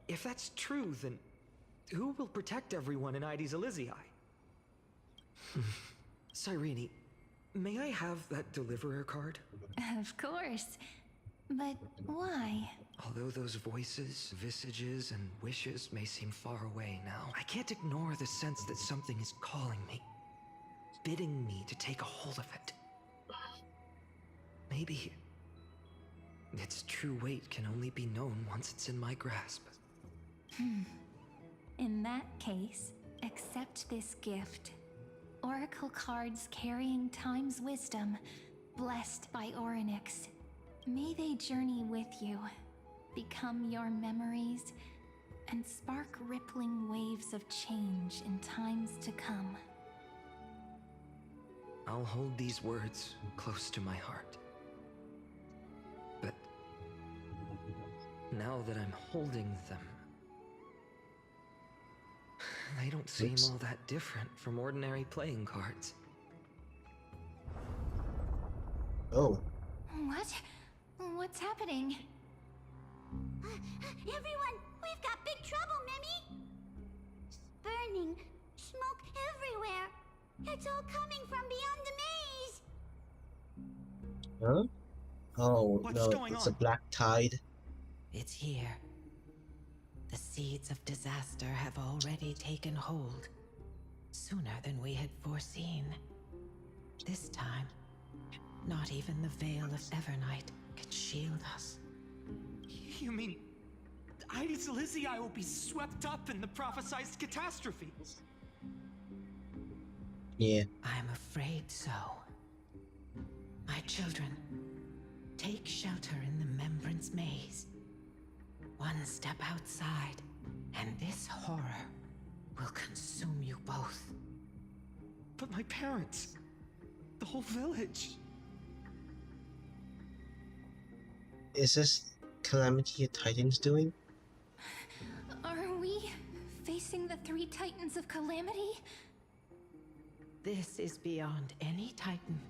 If that's true, then who will protect everyone in Aedes Elysiae? Cyrene, may I have that deliverer card? Of course. But why? Although those voices, visages, and wishes may seem far away now, I can't ignore the sense that something is calling me, bidding me to take a hold of it. Maybe its true weight can only be known once it's in my grasp. In that case, accept this gift. Oracle cards carrying time's wisdom, blessed by Orynyx. May they journey with you, become your memories, and spark rippling waves of change in times to come. I'll hold these words close to my heart. But now that I'm holding them, they don't seem all that different from ordinary playing cards. Oh. What? What's happening? Everyone, we've got big trouble, Mimi! Burning, smoke everywhere. It's all coming from beyond the maze. Huh? Oh, What's no, going it's on? a black tide. It's here. The seeds of disaster have already taken hold, sooner than we had foreseen. This time, not even the veil of Evernight can shield us. You mean Aedes Elysiae will be swept up in the prophesied catastrophe? Yeah. I'm afraid so. My children, take shelter in the Membrance Maze. One step outside, and this horror will consume you both. But my parents, the whole village. Is this calamity a Titan's doing? Are we facing the 3 Titans of Calamity? This is beyond any Titan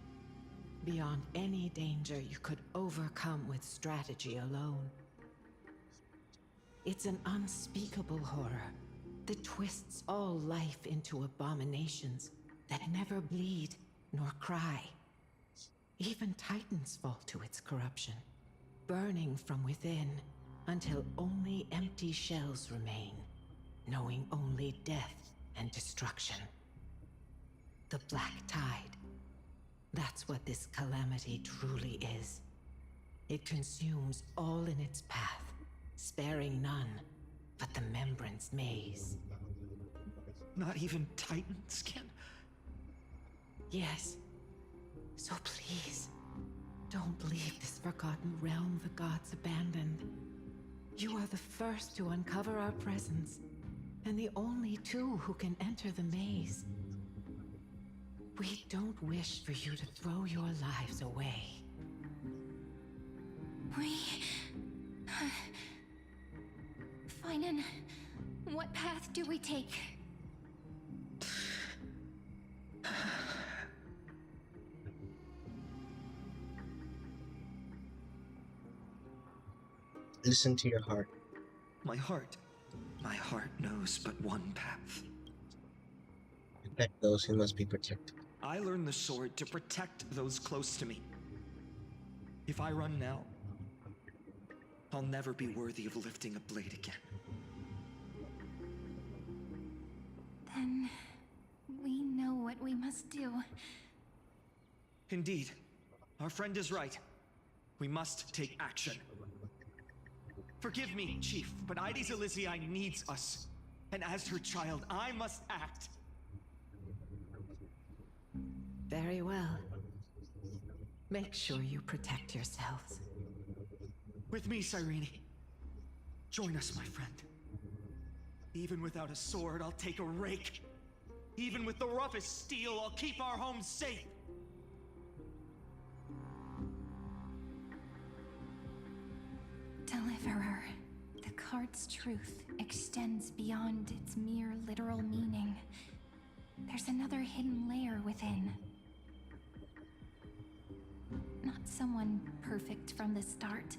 beyond any danger you could overcome with strategy alone. It's an unspeakable horror that twists all life into abominations that never bleed nor cry. Even titans fall to its corruption, burning from within until only empty shells remain, knowing only death and destruction. The Black Tide. That's what this calamity truly is. It consumes all in its path, sparing none but the Membrance Maze. Not even titans can... Yes. So please, don't leave this forgotten realm the gods abandoned. You are the first to uncover our presence, and the only two who can enter the maze. We don't wish for you to throw your lives away. Finan, what path do we take? Listen to your heart. My heart knows but one path. Protect those who must be protected. I learned the sword to protect those close to me. If I run now, I'll never be worthy of lifting a blade again. Then we know what we must do. Indeed, our friend is right. We must take action. Forgive me, Chief, but Ides Elysiae needs us. And as her child, I must act. Very well. Make sure you protect yourselves. With me, Cyrene. Join us, my friend. Even without a sword, I'll take a rake. Even with the roughest steel, I'll keep our home safe. Deliverer, the card's truth extends beyond its mere literal meaning. There's another hidden layer within. Not someone perfect from the start,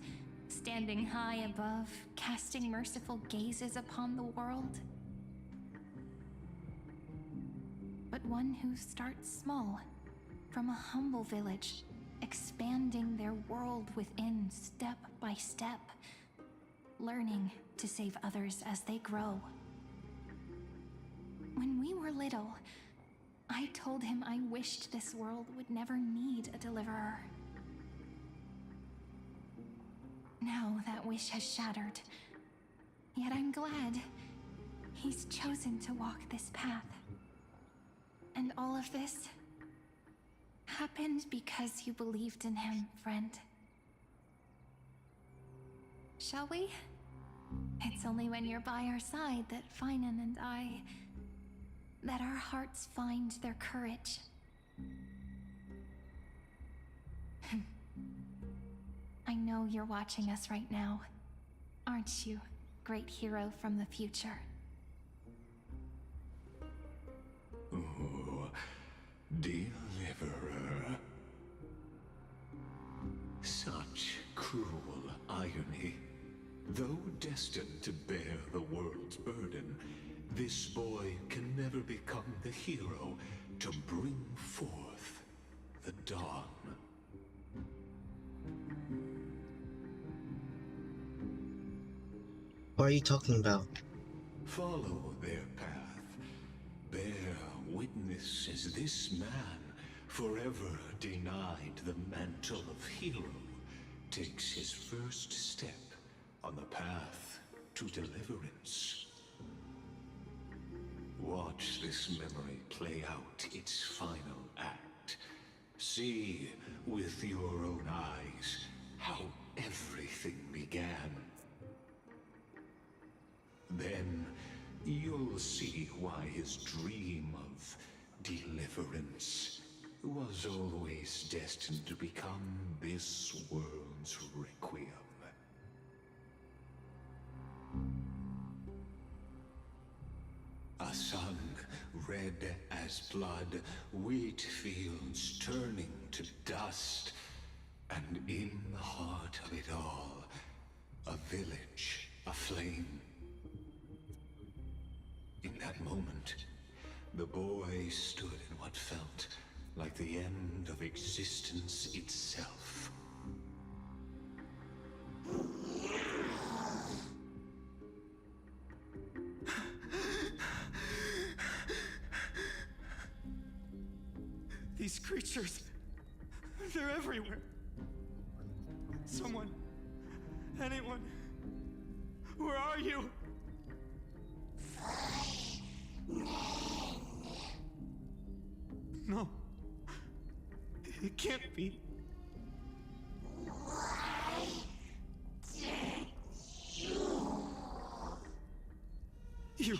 standing high above, casting merciful gazes upon the world. But one who starts small, from a humble village, expanding their world within step by step, learning to save others as they grow. When we were little, I told him I wished this world would never need a deliverer. Now that wish has shattered. Yet I'm glad he's chosen to walk this path. And all of this happened because you believed in him, friend. Shall we? It's only when you're by our side that Finan and that our hearts find their courage. I know you're watching us right now, aren't you, great hero from the future? Oh, deliverer. Such cruel irony. Though destined to bear the world's burden, this boy can never become the hero to bring forth the dawn. What are you talking about? Follow their path. Bear witness as this man, forever denied the mantle of hero, takes his first step on the path to deliverance. Watch this memory play out its final act. See with your own eyes how everything began. Then you'll see why his dream of deliverance was always destined to become this world's requiem. A son red as blood, wheat fields turning to dust, and in the heart of it all, a village aflame. In that moment, the boy stood in what felt like the end of existence itself. These creatures, they're everywhere. Someone, anyone, where are you? No, it can't be. You.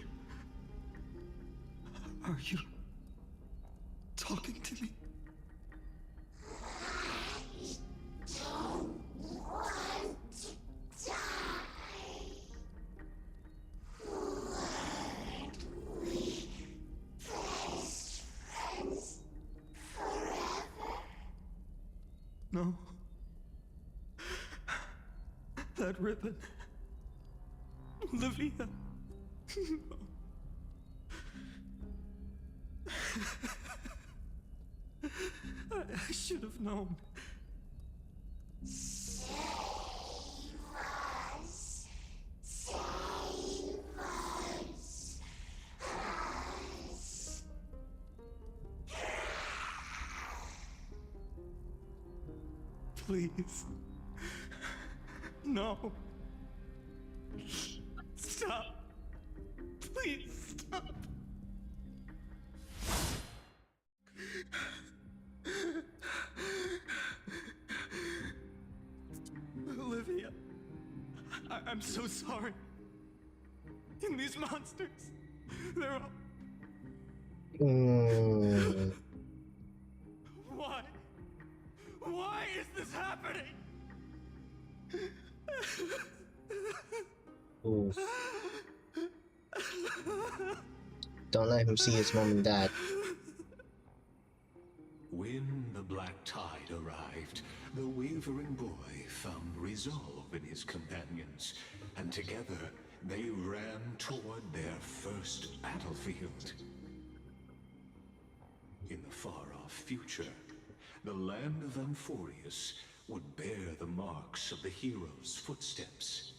Are you talking to me? No. That ribbon. Olivia. I should have known. Save us. Save us. Please. No. Stop. Please stop. Olivia, I'm so sorry. And these monsters, they're all... Why? Why is this happening? Oof. Don't let him see his mom and dad. When the black tide arrived, the wavering boy found resolve in his companions, and together they ran toward their first battlefield. In the far-off future, the land of Amphoreus would bear the marks of the hero's footsteps.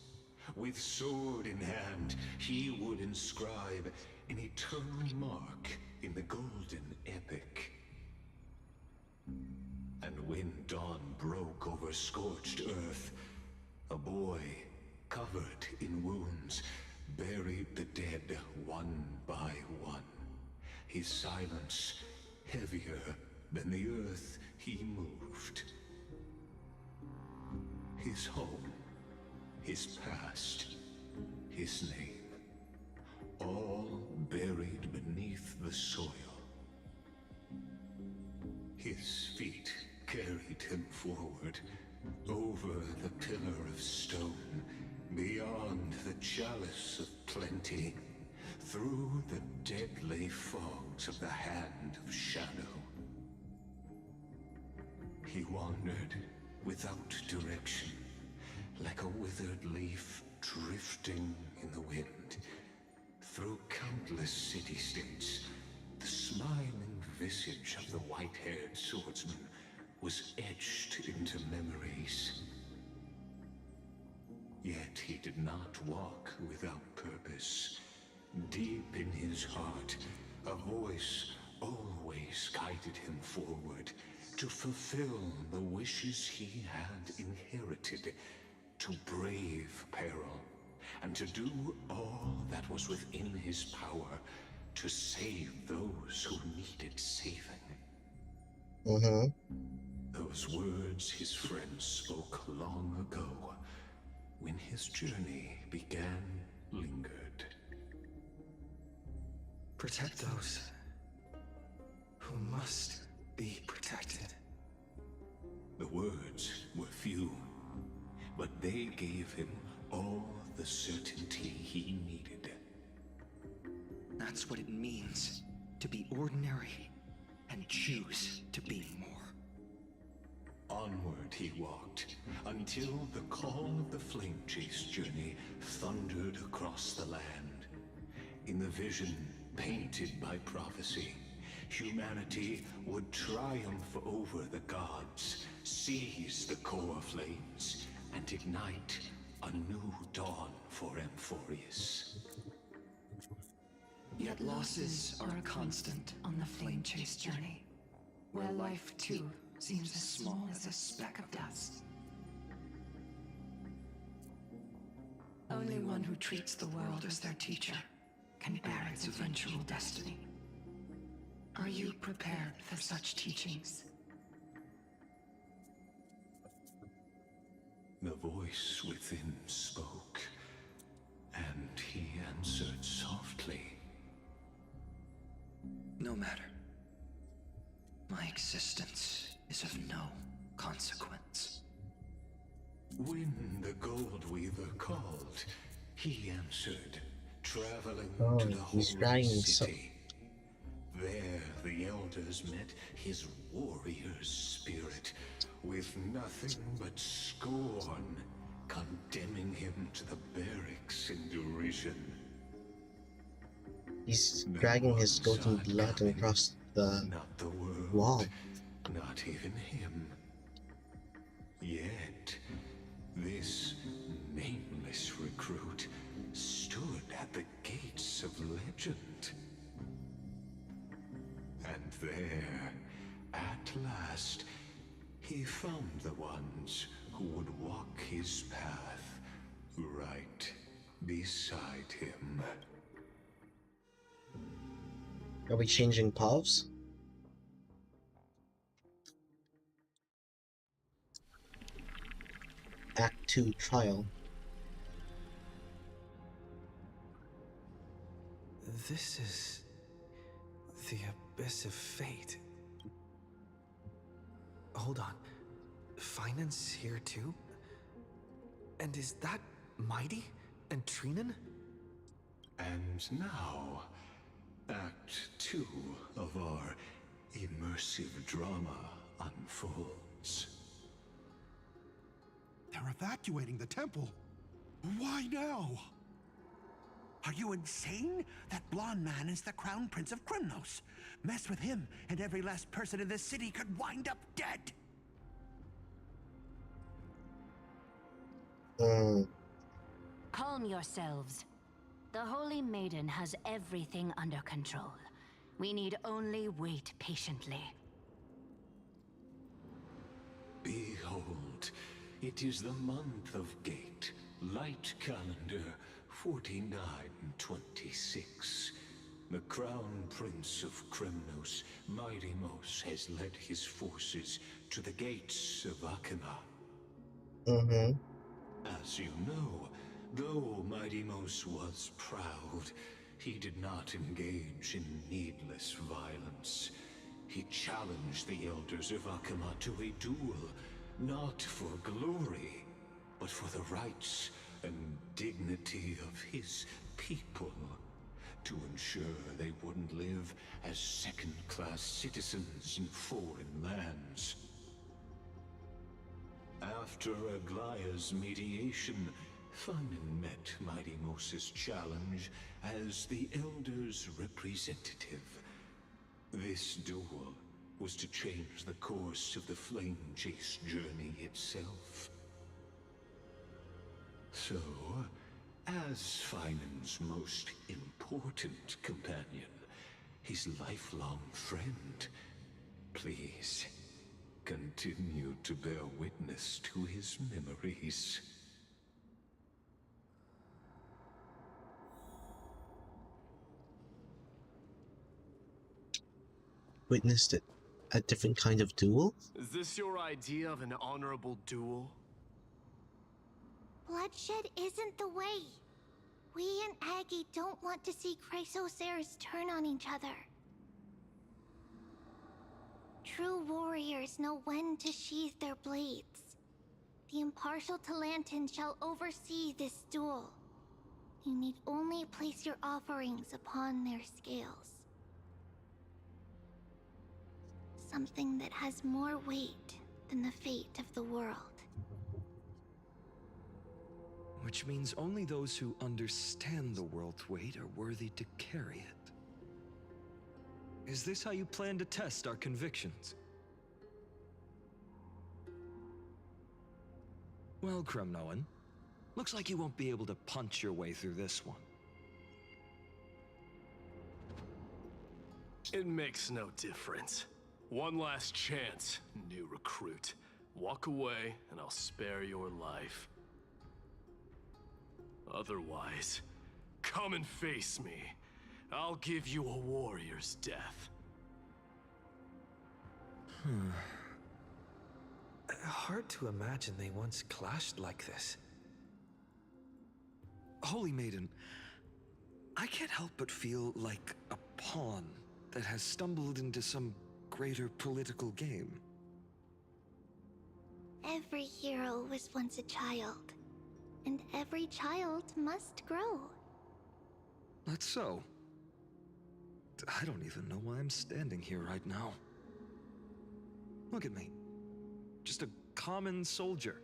With sword in hand, he would inscribe an eternal mark in the golden epic. And when dawn broke over scorched earth, a boy, covered in wounds, buried the dead one by one, his silence heavier than the earth he moved. His home, his past, his name, all buried beneath the soil. His feet carried him forward, over the pillar of stone, beyond the chalice of plenty, through the deadly fogs of the hand of shadow. He wandered without direction, like a withered leaf drifting in the wind, through countless city-states. The smiling visage of the white-haired swordsman was etched into memories. Yet he did not walk without purpose. Deep in his heart, a voice always guided him forward to fulfill the wishes he had inherited, to brave peril, and to do all that was within his power to save those who needed saving. Those words his friends spoke long ago, when his journey began, lingered. Protect those who must be protected. The words were few, but they gave him all the certainty he needed. That's what it means to be ordinary and choose to be more. Onward he walked, until the call of the flame chase journey thundered across the land. In the vision painted by prophecy, humanity would triumph over the gods, seize the core flames, and ignite a new dawn for Amphoreus. Yet losses are a constant on the flame chase journey, where life too seems as small as a speck of dust. Only one who treats the world as their teacher can bear its eventual destiny. Are you prepared for such teachings? The voice within spoke, and he answered softly. No matter. My existence is of no consequence. When the Gold Weaver called, he answered, traveling to the holy city. There the elders met his warrior's spirit, with nothing but scorn, condemning him to the barracks in derision. He's dragging his golden blood across the wall. Not even him. Yet, this nameless recruit stood at the gates of legend. And there, at last, he found the ones who would walk his path right beside him. Are we changing paths? Act 2 Trial. This is the abyss of fate. Hold on. Finance here too? And is that Mighty and Trinan? And now, Act 2 of our immersive drama unfolds. They're evacuating the temple. Why now? Are you insane? That blonde man is the Crown Prince of Krymnos. Mess with him, and every last person in this city could wind up dead. Calm yourselves. The Holy Maiden has everything under control. We need only wait patiently. Behold, it is the month of Gate, light calendar 4926. The Crown Prince of Krymnos, Midimos, has led his forces to the gates of Akima. As you know, though Midimos was proud, he did not engage in needless violence. He challenged the elders of Akima to a duel, not for glory, but for the rights and dignity of his people, to ensure they wouldn't live as second-class citizens in foreign lands. After Aglaya's mediation, Finan met Midimos' challenge as the Elder's representative. This duel was to change the course of the Flame Chase journey itself. So, as Finan's most important companion, his lifelong friend, please continue to bear witness to his memories. Witnessed it. A different kind of duel? Is this your idea of an honorable duel? Bloodshed isn't the way. We and Aggie don't want to see Chrysoceres turn on each other. True warriors know when to sheathe their blades. The impartial Talantin shall oversee this duel. You need only place your offerings upon their scales. something that has more weight than the fate of the world. Which means only those who understand the world's weight are worthy to carry it. Is this how you plan to test our convictions? Well, Kremnoan, looks like you won't be able to punch your way through this one. It makes no difference. One last chance, new recruit. Walk away, and I'll spare your life. Otherwise, come and face me. I'll give you a warrior's death. Hard to imagine they once clashed like this. Holy Maiden, I can't help but feel like a pawn that has stumbled into some greater political game. Every hero was once a child, and every child must grow. That's so. I don't even know why I'm standing here right now. Look at me. Just a common soldier.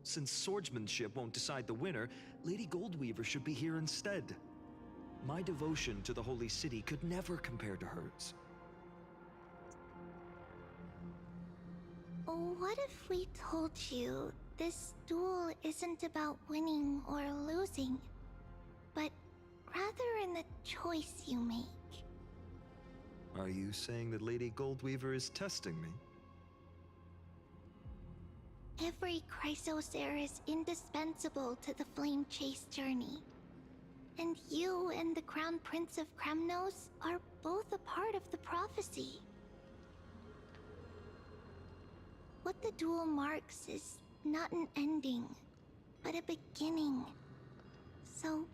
Since swordsmanship won't decide the winner, Lady Goldweaver should be here instead. My devotion to the Holy City could never compare to hers. What if we told you this duel isn't about winning or losing, but rather in the choice you make? Are you saying that Lady Goldweaver is testing me? Every Chrysos heir is indispensable to the Flame Chase journey. And you and the Crown Prince of Kremnos are both a part of the prophecy. What the duel marks is not an ending, but a beginning. So,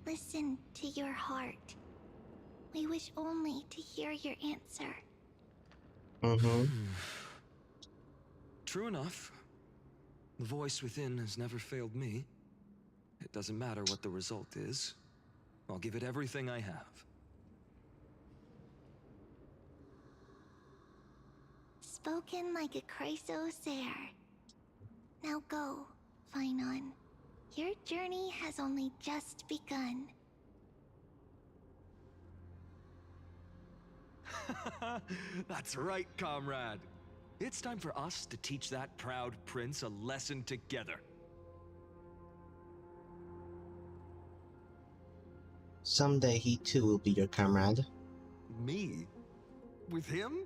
listen to your heart. We wish only to hear your answer. True enough. The voice within has never failed me. It doesn't matter what the result is. I'll give it everything I have. Spoken like a Chrysos heir. Now go, Finon. Your journey has only just begun. That's right, comrade. It's time for us to teach that proud prince a lesson together. Someday he too will be your comrade. Me? With him?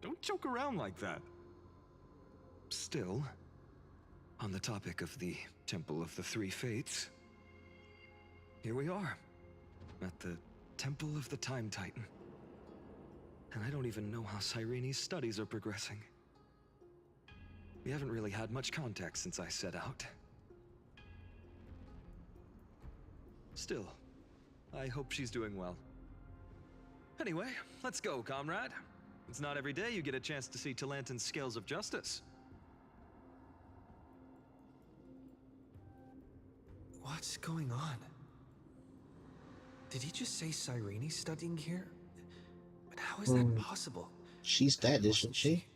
Don't joke around like that. Still, on the topic of the Temple of the Three Fates, here we are, at the Temple of the Time Titan. And I don't even know how Cyrene's studies are progressing. We haven't really had much contact since I set out. Still, I hope she's doing well. Anyway, let's go, comrade. It's not every day you get a chance to see Talantin's scales of justice. What's going on? Did he just say Cyrene's studying here? But how is that possible? She's dead, isn't she?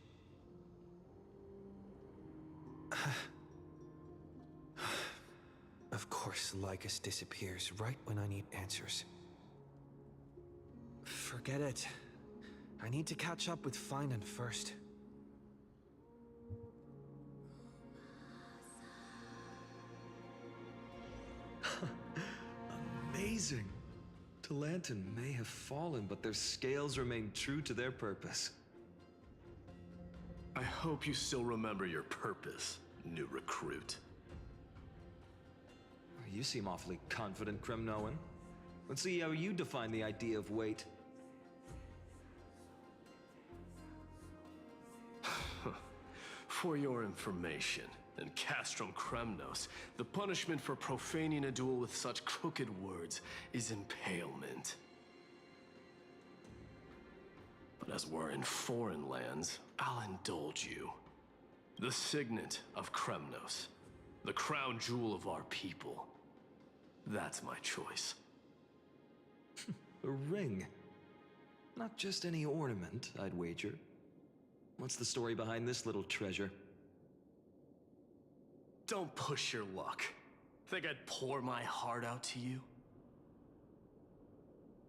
Of course, Lycus disappears right when I need answers. Forget it. I need to catch up with Finon first. Amazing. Talantin may have fallen, but their scales remain true to their purpose. I hope you still remember your purpose, new recruit. You seem awfully confident, Kremnoan. Let's see how you define the idea of weight. For your information, in Castrum Kremnos, the punishment for profaning a duel with such crooked words is impalement. But as we're in foreign lands, I'll indulge you. The signet of Kremnos, the crown jewel of our people. That's my choice. A ring. Not just any ornament, I'd wager. What's the story behind this little treasure? Don't push your luck. Think I'd pour my heart out to you?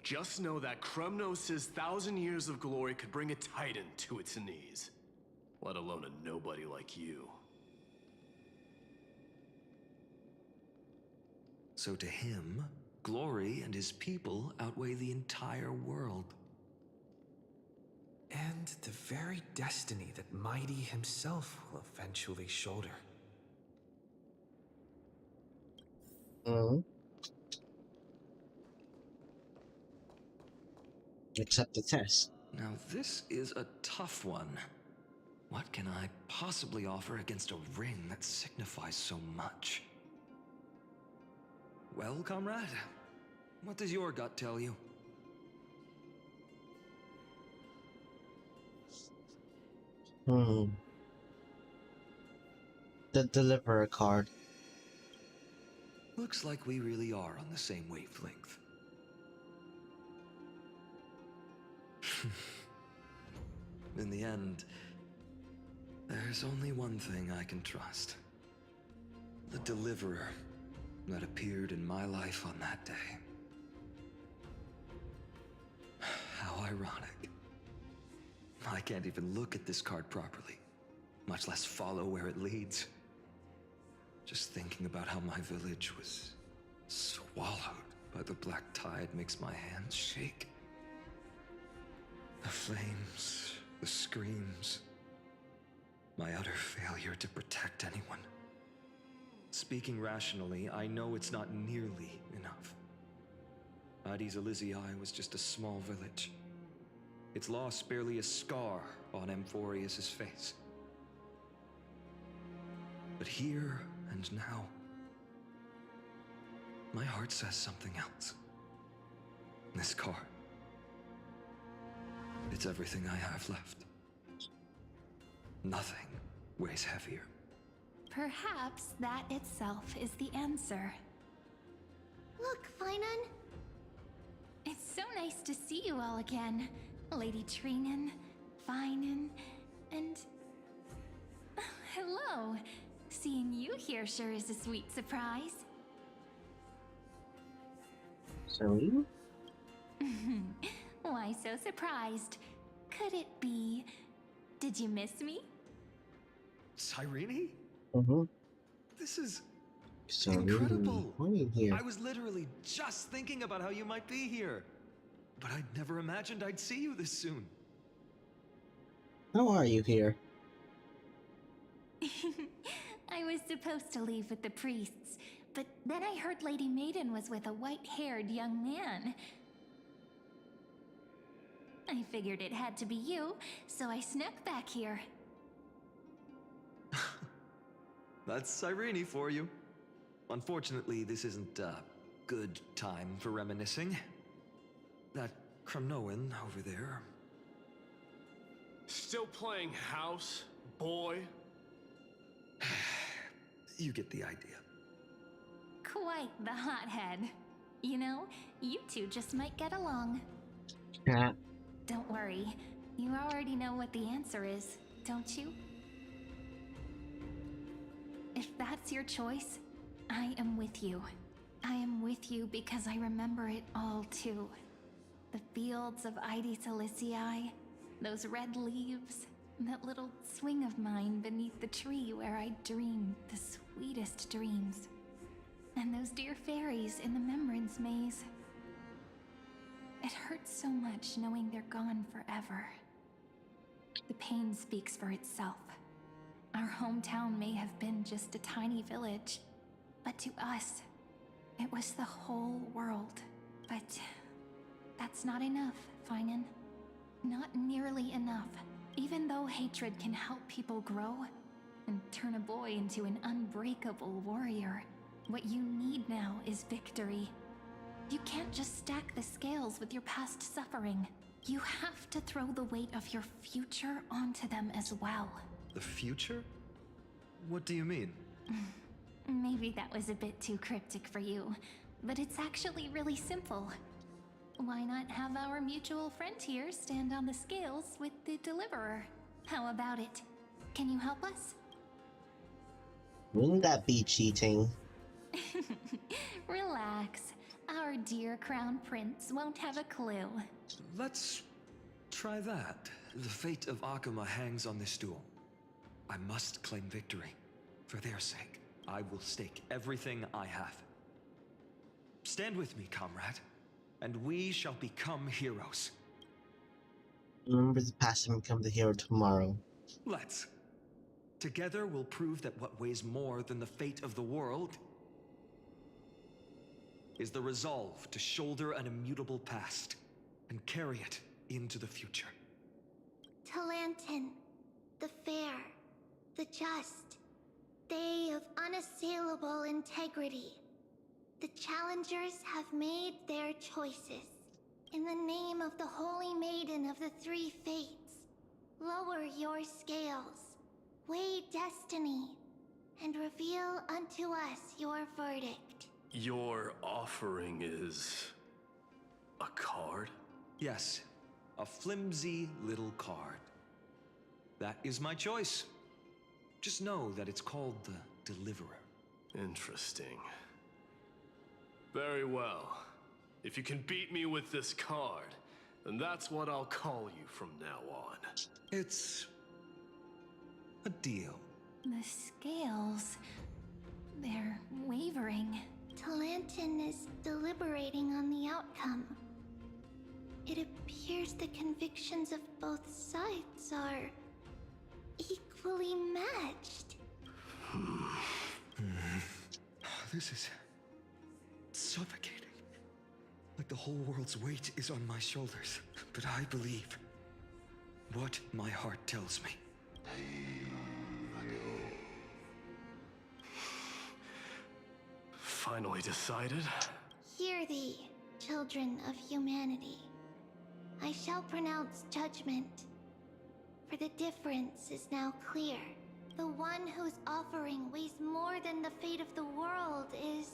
Just know that Kremnos' 1,000 years of glory could bring a titan to its knees. Let alone a nobody like you. So to him, glory and his people outweigh the entire world. And the very destiny that Mighty himself will eventually shoulder. Accept the test. Now this is a tough one. What can I possibly offer against a ring that signifies so much? Well, comrade, what does your gut tell you? The Deliverer card. Looks like we really are on the same wavelength. In the end, there's only one thing I can trust. The Deliverer that appeared in my life on that day. How ironic. I can't even look at this card properly, much less follow where it leads. Just thinking about how my village was swallowed by the black tide makes my hands shake. The flames, the screams, my utter failure to protect anyone. Speaking rationally, I know it's not nearly enough. Addis Elysiae was just a small village. Its loss barely a scar on amphoreus' face. But here and now, my heart says something else. This card, it's everything I have left. Nothing weighs heavier. Perhaps that itself is the answer. Look, Finan. It's so nice to see you all again. Lady Trinan, Finan, and... hello. Seeing you here sure is a sweet surprise. Sorry? Why so surprised? Could it be... did you miss me? Cyrene? This is incredible. Here. I was literally just thinking about how you might be here. But I'd never imagined I'd see you this soon. How are you here? I was supposed to leave with the priests, but then I heard Lady Maiden was with a white-haired young man. I figured it had to be you, so I snuck back here. That's Cyrene for you. Unfortunately, this isn't a good time for reminiscing. That Kremnoan over there. Still playing house, boy? You get the idea. Quite the hothead. You know, you two just might get along. Yeah. Don't worry. You already know what the answer is, don't you? If that's your choice, I am with you. I am with you because I remember it all too. The fields of Addis Elysiae, those red leaves, that little swing of mine beneath the tree where I dreamed the sweetest dreams. And those dear fairies in the Membrance Maze. It hurts so much knowing they're gone forever. The pain speaks for itself. Our hometown may have been just a tiny village, but to us, it was the whole world. But that's not enough, Finan. Not nearly enough. Even though hatred can help people grow and turn a boy into an unbreakable warrior, what you need now is victory. You can't just stack the scales with your past suffering. You have to throw the weight of your future onto them as well. The future? What do you mean? Maybe that was a bit too cryptic for you, but it's actually really simple. why not have our mutual friend here stand on the scales with the Deliverer? How about it? Can you help us? Wouldn't that be cheating? Relax. Our dear Crown Prince won't have a clue. Let's try that. The fate of Akuma hangs on this duel. I must claim victory. For their sake, I will stake everything I have. Stand with me, comrade, and we shall become heroes. Remember the past and become the hero tomorrow. Let's. Together we'll prove that what weighs more than the fate of the world is the resolve to shoulder an immutable past and carry it into the future. Talantin, the fair, the just, they of unassailable integrity. The challengers have made their choices. In the name of the Holy Maiden of the Three Fates, lower your scales, weigh destiny, and reveal unto us your verdict. Your offering is a card? Yes, a flimsy little card. That is my choice. Just know that it's called the Deliverer. Interesting. Very well. If you can beat me with this card, then that's what I'll call you from now on. It's a deal. The scales... they're wavering. Talantin is deliberating on the outcome. It appears the convictions of both sides are equally matched. This is suffocating. Like the whole world's weight is on my shoulders. But I believe what my heart tells me. Finally decided? Hear thee, children of humanity. I shall pronounce judgment. For the difference is now clear. The one whose offering weighs more than the fate of the world is...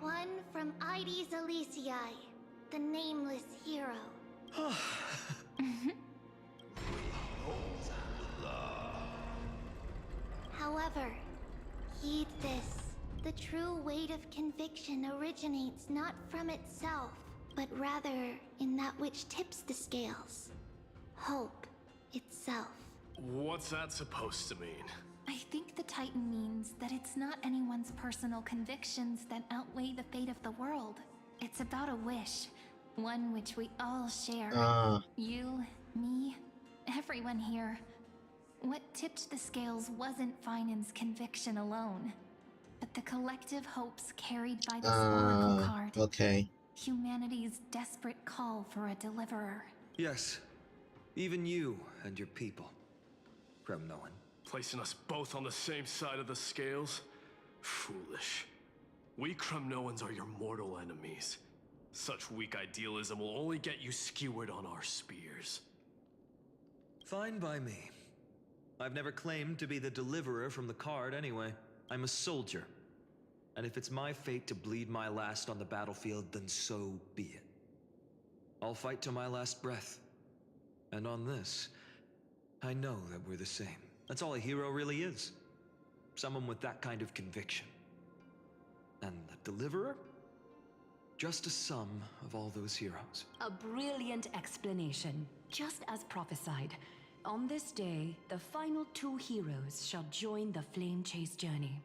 one from Ides Elysiae, the nameless hero. However, heed this. The true weight of conviction originates not from itself, but rather in that which tips the scales. Hope itself. What's that supposed to mean? I think the Titan means that it's not anyone's personal convictions that outweigh the fate of the world. It's about a wish, one which we all share. You, me, everyone here. What tipped the scales wasn't Finan's conviction alone, but the collective hopes carried by this oracle card. Okay. Humanity's desperate call for a deliverer. Yes, even you and your people, Kremnoan. Placing us both on the same side of the scales? Foolish. We Kremnoans are your mortal enemies. Such weak idealism will only get you skewered on our spears. Fine by me. I've never claimed to be the deliverer from the card anyway. I'm a soldier. And if it's my fate to bleed my last on the battlefield, then so be it. I'll fight to my last breath. And on this, I know that we're the same. That's all a hero really is. Someone with that kind of conviction. And the deliverer? Just a sum of all those heroes. A brilliant explanation, just as prophesied. On this day, the final two heroes shall join the Flame Chase journey.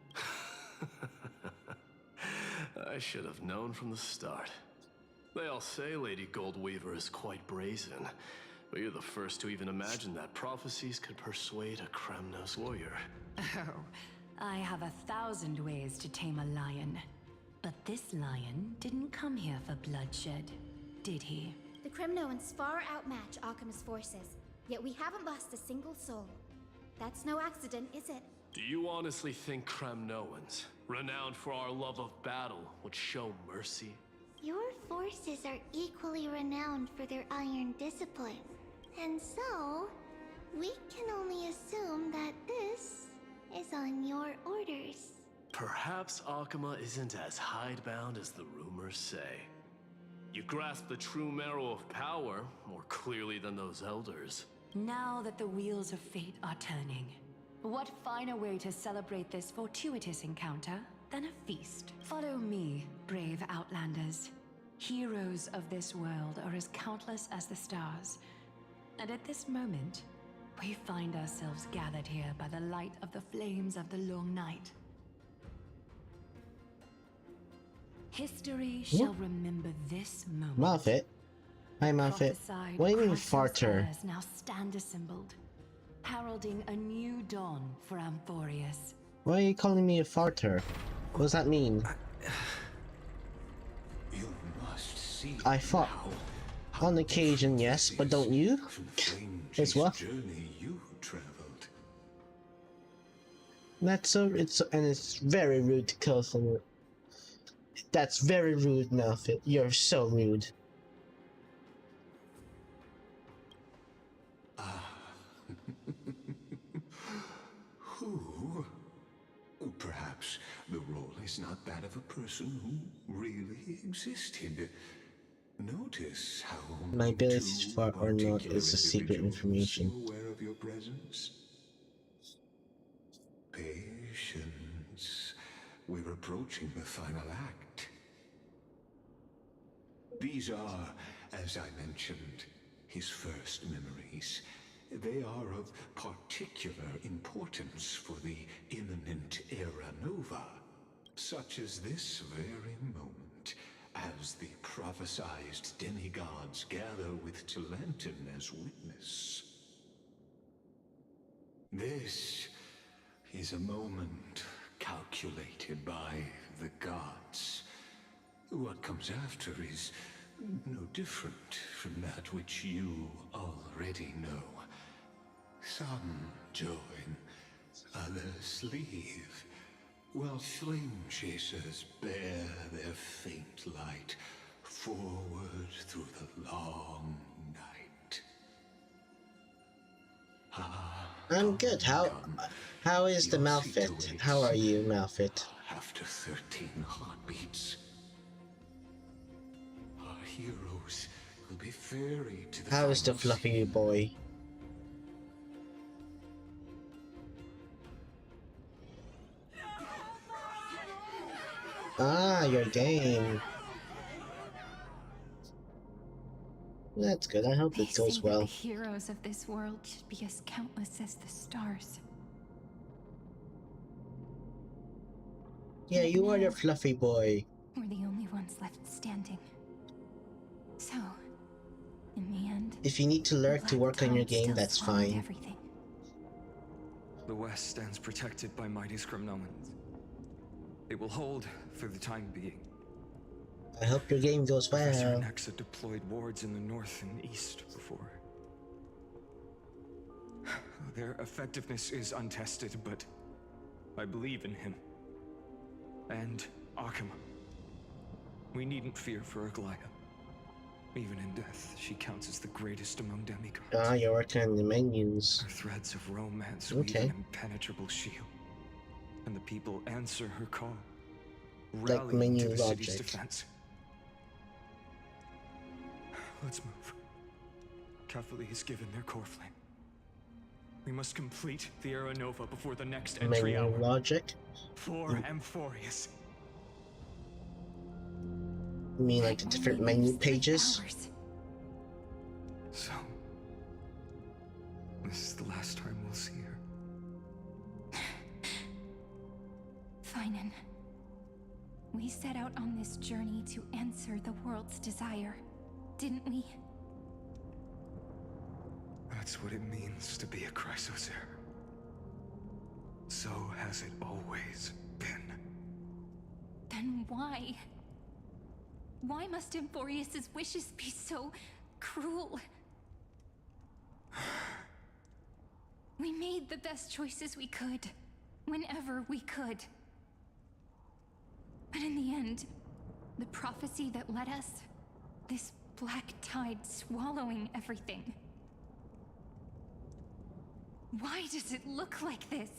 I should have known from the start. They all say Lady Goldweaver is quite brazen, but you're the first to even imagine that prophecies could persuade a Kremnos warrior. Oh, I have 1,000 ways to tame a lion. But this lion didn't come here for bloodshed, did he? The Kremnoans far outmatch Akima's forces, yet we haven't lost a single soul. That's no accident, is it? Do you honestly think Kremnoans, renowned for our love of battle, would show mercy? Your forces are equally renowned for their iron discipline. And so, we can only assume that this is on your orders. Perhaps Akuma isn't as hidebound as the rumors say. You grasp the true marrow of power more clearly than those elders. Now that the wheels of fate are turning, what finer way to celebrate this fortuitous encounter than a feast? Follow me, brave outlanders. Heroes of this world are as countless as the stars. And at this moment, we find ourselves gathered here by the light of the flames of the long night. History shall remember this moment. Moffat? Hi, Moffat. What do you mean, farter? Now stand assembled, heralding a new dawn for amphoreus. Why are you calling me a farter? What does that mean? You must see I fought. On occasion, yes, but don't you? As well? Journey you traveled. That's so. It's very rude to call someone. That's very rude, Moffat. You're so rude. Who? Perhaps the role is not that of a person who really existed. Notice how my ability to fart or not is a secret information. Aware of your presence. Patience. We're approaching the final act. These are, as I mentioned, his first memories. They are of particular importance for the imminent era nova, such as this very moment, as the prophesized demigods gather with Talenton as witness. This is a moment calculated by the gods. What comes after is no different from that which you already know. Some join, others leave, while flame chasers bear their faint light forward through the long night. I'm good. How is the Malfit? How are you, Malfit? After 13 heartbeats, our heroes will be ferried to the How is the fluffy boy? Ah, your game. That's good. I hope it goes well. The heroes of this world should be as countless as the stars. Yeah, you are the fluffy boy. We're the only ones left standing. So, in the end, if you need to lurk to work on your game, that's fine. Everything. The West stands protected by mighty Scrimnomans. It will hold for the time being. I hope your game goes well. Professor Nexa deployed wards in the north and east before. Their effectiveness is untested, but I believe in him. And Akima. We needn't fear for Aglaya. Even in death, she counts as the greatest among demigods. Ah, you're working on the menus. Her threads of romance weave an impenetrable shield. And the people answer her call. Like menu to the city's logic. Defense. Let's move. Cavalry has given their core flame. We must complete the Era Nova before the next entry Menu hour. logic? For Amphoreus. You mean like the different menu pages? So, this is the last time we'll see her. Finan, we set out on this journey to answer the world's desire, didn't we? That's what it means to be a Chrysosaur. So has it always been. Then why? Why must Amphoreus' wishes be so cruel? We made the best choices we could, whenever we could. But in the end, the prophecy that led us, this black tide swallowing everything. Why does it look like this?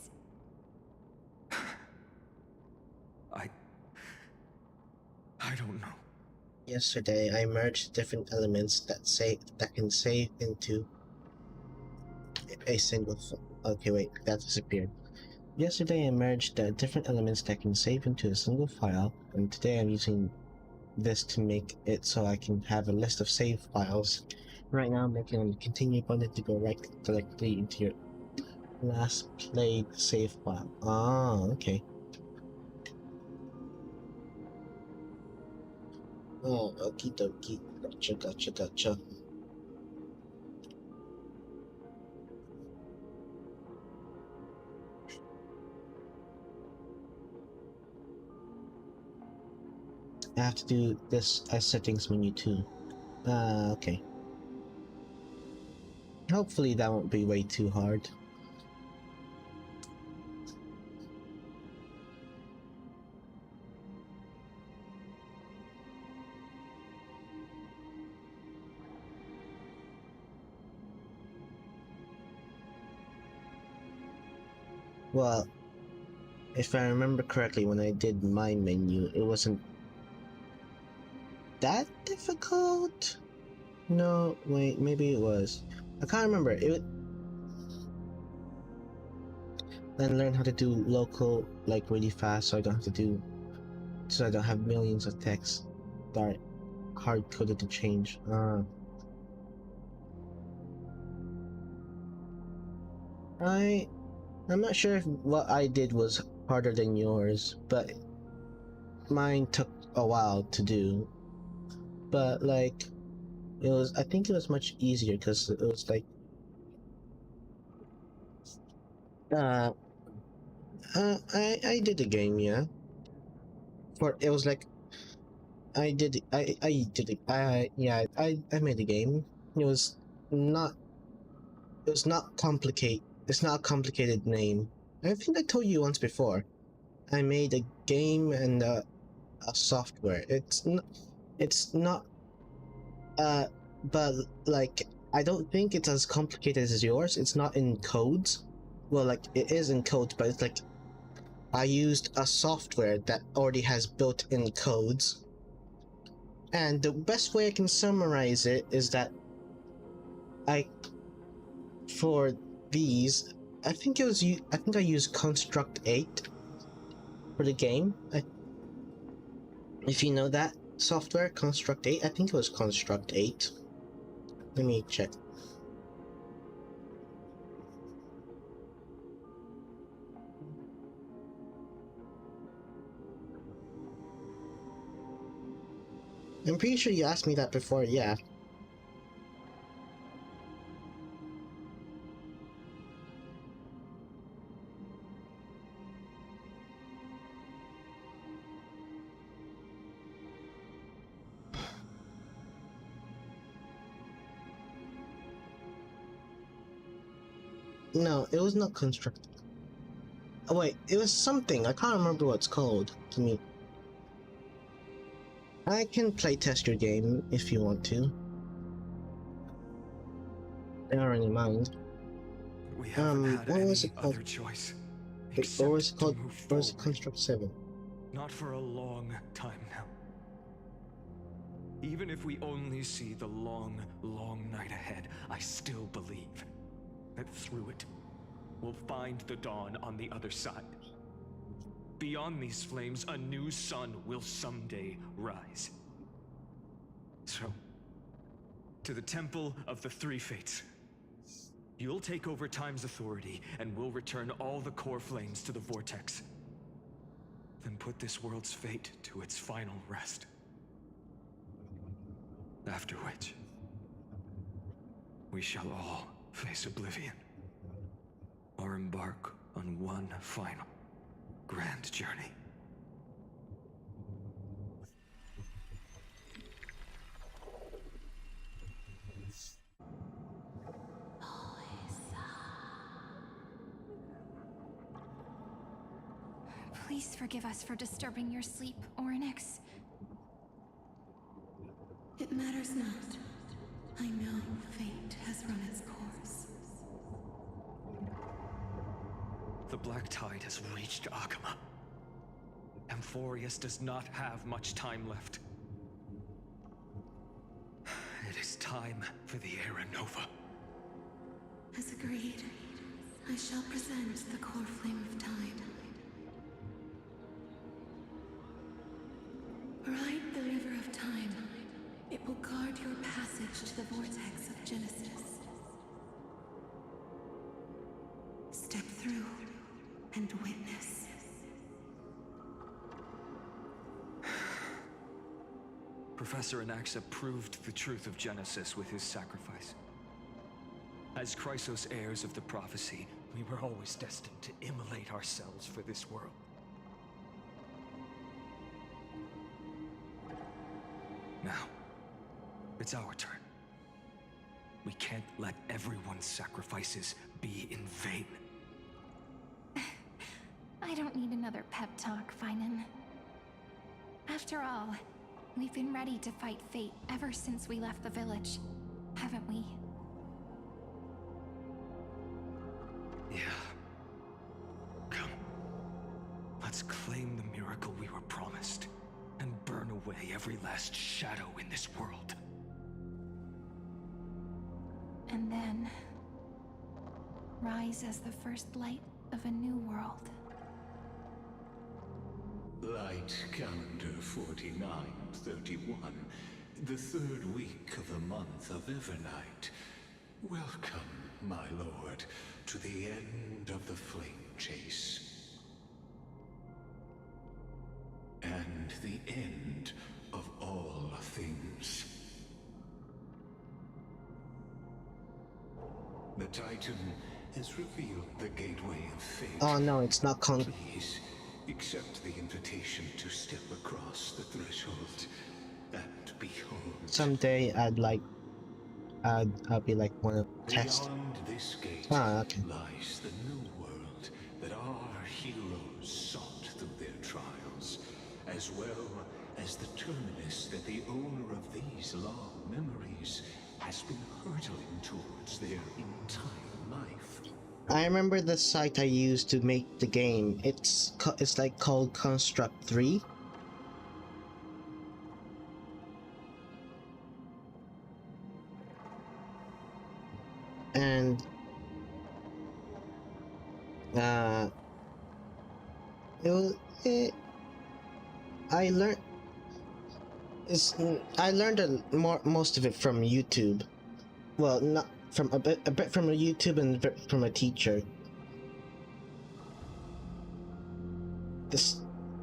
I don't know. Yesterday, I merged different elements that can save into a single. Okay, wait, that disappeared. Yesterday, I merged different elements that can save into a single file, and today I'm using this to make it so I can have a list of save files. Right now, I'm making a continue button to go right directly into your last played save file. Ah, okay. Oh, okie dokie. Gotcha. I have to do this as settings menu too. Okay. Hopefully that won't be way too hard. Well, if I remember correctly, when I did my menu, it wasn't that difficult? No, wait, maybe it was. I can't remember. Then learn how to do local like really fast, so I don't have millions of text that are hard coded to change. I'm not sure if what I did was harder than yours, but mine took a while to do. But like, I think it was much easier because it was like, I did the game, yeah. It was like, I did it, I made the game. It was not, complicated. It's not a complicated name. I think I told you once before. I made a game and a software. It's not, but like, I don't think it's as complicated as yours. It's not in codes. Well, like, it is in codes, but it's like, I used a software that already has built-in codes. And the best way I can summarize it is that for these, I think I used Construct 8 for the game. If you know that software, Construct 8, I think it was Construct 8. Let me check. I'm pretty sure you asked me that before, yeah. No, it was not Construct. Oh wait, it was something. I can't remember what it's called. To me, I can playtest your game if you want to. I don't really mind. We haven't had what any was it called? other choice. What was it called? What was it? Construct 7? Not for a long time now. Even if we only see the long, long night ahead, I still believe that through it, we'll find the dawn on the other side. Beyond these flames, a new sun will someday rise. So, to the Temple of the Three Fates. You'll take over Time's authority, and we'll return all the core flames to the Vortex. Then put this world's fate to its final rest. After which, we shall all face oblivion, or embark on one final grand journey. Please forgive us for disturbing your sleep, Orynyx. It matters not. I know fate has run its course. The Black Tide has reached Akama. Amphoreus does not have much time left. time for the Era Nova. As agreed, I shall present the core flame of time. Ride the river of time. It will guard your passage to the vortex of Genesis. Step through and witness. Professor Anaxa proved the truth of Genesis with his sacrifice. As Chrysos heirs of the prophecy, we were always destined to immolate ourselves for this world. Now, it's our turn. We can't let everyone's sacrifices be in vain. I don't need another pep talk, Finan. After all, we've been ready to fight fate ever since we left the village, haven't we? Yeah. Come. Let's claim the miracle we were promised, and burn away every last shadow in this world. And then rise as the first light of a new world. Light calendar 4931, the third week of the month of Evernight. Welcome, my lord, to the end of the flame chase. And the end of all things. The Titan has revealed the gateway of fate. Oh no, it's not Please accept the invitation to step across the threshold and behold. Someday I'll be like one of the test. Beyond this gate okay. lies the new world that our heroes sought through their trials, as well as the terminus that the owner of these long memories has been hurtling towards their entire life. I remember the site I used to make the game. It's like called Construct 3. And I learned most of it from YouTube. Well, not from a bit from YouTube and a bit from a teacher.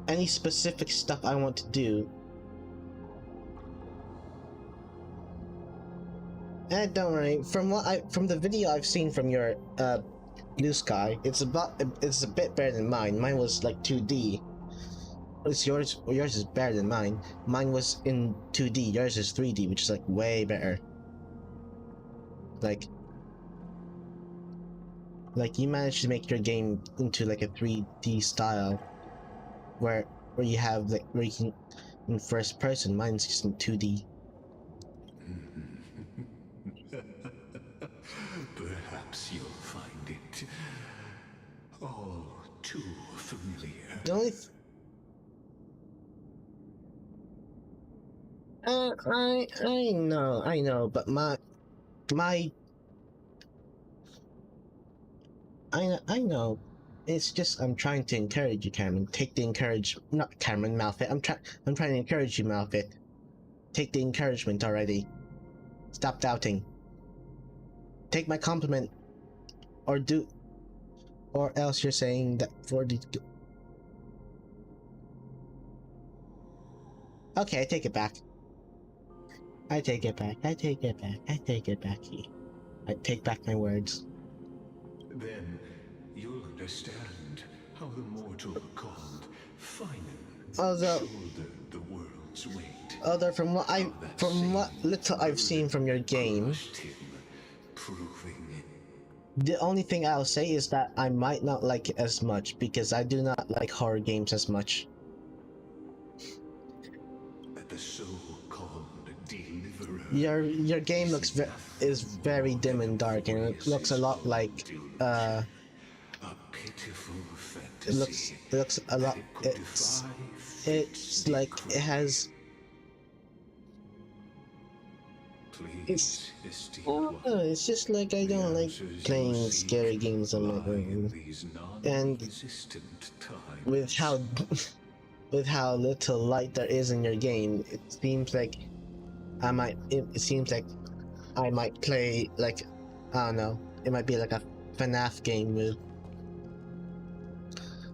Any specific stuff I want to do. Don't worry. From the video I've seen from your Blue Sky, it's a bit better than mine. Mine was like 2D. Yours is better than mine. Mine was in 2D. Yours is 3D, which is like way better. Like you managed to make your game into like a 3D style, where you have like where you can in first person. Mine's just in 2D. Perhaps you'll find it all too familiar. The only I know, but I know. It's just I'm trying to encourage you, Cameron. Take the not Cameron, Malphite. I'm trying to encourage you, Malphite. Take the encouragement already. Stop doubting. Take my compliment, or else you're saying that for the. Okay, I take it back. I take it back. I take it back. I take it back. I take back my words. Then you'll understand how the mortal called Finan shouldered the world's weight. Although from what little I've seen from your game, the only thing I'll say is that I might not like it as much because I do not like horror games as much. The so-called deliverer. Your game is very dim and dark, and it looks a lot like a pitiful fantasy. It looks a lot. It's like it has. it's Please, esteemed I don't know, it's just like I don't like playing scary games on my own, these and non-resistant times. with how with how little light there is in your game, it seems like it seems like I might play like, I don't know, it might be like a FNAF game with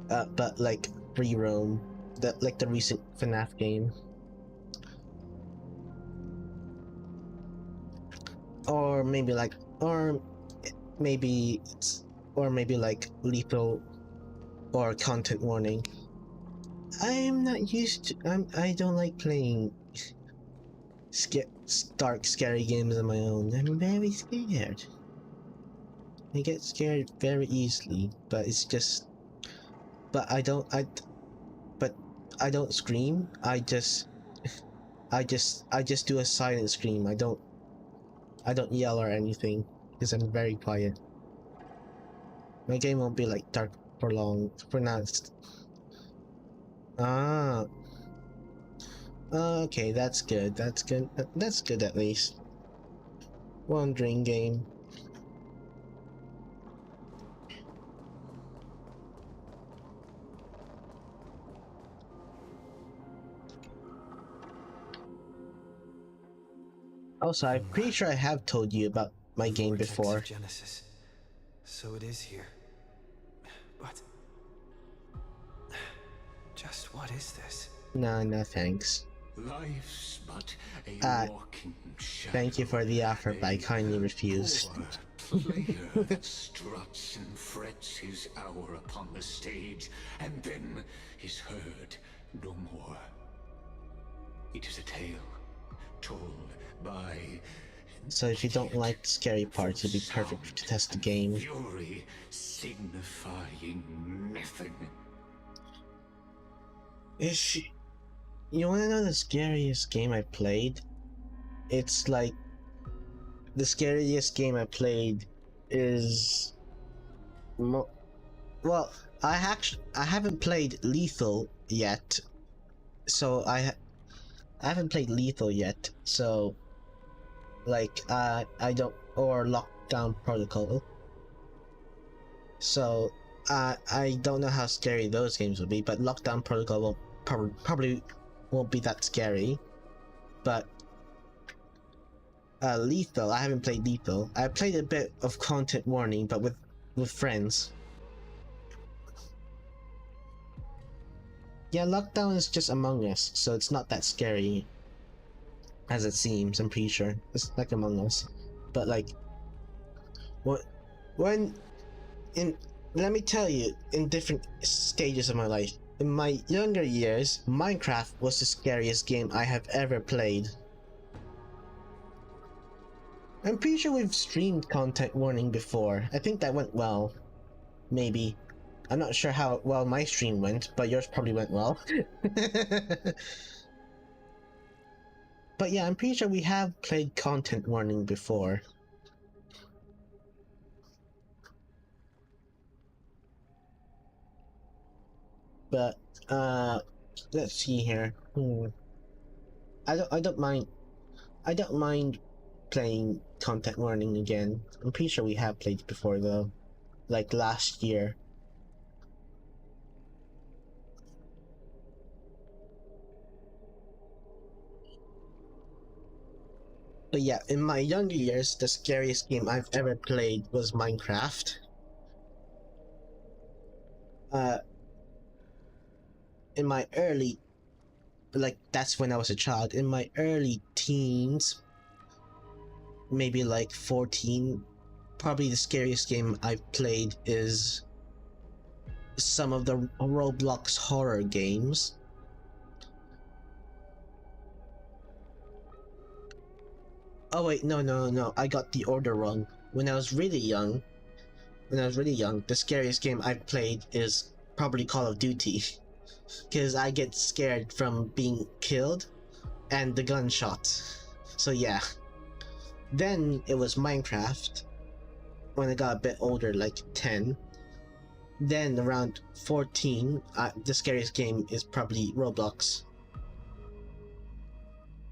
but like free roam, that like the recent FNAF game, or maybe like, maybe or maybe like lethal or content warning. I'm not used to. I don't like playing dark, scary games on my own. I'm very scared. I get scared very easily, but it's just. But I don't. But I don't scream. I just do a silent scream. I don't yell or anything because I'm very quiet. My game won't be like dark for long. For now. Ah. Okay, that's good. That's good. That's good at least. Wandering game. Also, I'm pretty sure I have told you about my game before. Genesis. So it is here. But just what is this? No thanks. Life's but a walking shadow. Thank you for the offer, but I kindly refuse. Player that struts and frets his hour upon the stage, and then is heard no more. It is a tale told by. So if you don't like the scary parts, it'd be perfect to test the game. Fury signifying nothing. You wanna know the scariest game I played? It's like the scariest game I played is well, I haven't played Lethal yet, so I haven't played Lethal yet, so like I don't, or Lockdown Protocol, so I don't know how scary those games will be, but Lockdown Protocol will probably won't be that scary, but Lethal, I haven't played Lethal. I played a bit of Content Warning, but with friends. Yeah, Lockdown is just Among Us, so it's not that scary as it seems. I'm pretty sure it's like Among Us, but like let me tell you, in different stages of my life. In my younger years, Minecraft was the scariest game I have ever played. I'm pretty sure we've streamed Content Warning before. I think that went well. Maybe. I'm not sure how well my stream went, but yours probably went well. But yeah, I'm pretty sure we have played Content Warning before. But let's see here. I don't mind playing Content Warning again. I'm pretty sure we have played it before though, like last year. But yeah, in my younger years, the scariest game I've ever played was Minecraft. In my early, like that's when I was a child. In my early teens, maybe like 14, probably the scariest game I've played is some of the Roblox horror games. Oh wait, no, I got the order wrong. When I was really young, the scariest game I've played is probably Call of Duty. Because I get scared from being killed and the gunshots. So yeah. Then it was Minecraft when I got a bit older, like 10. Then around 14, the scariest game is probably Roblox.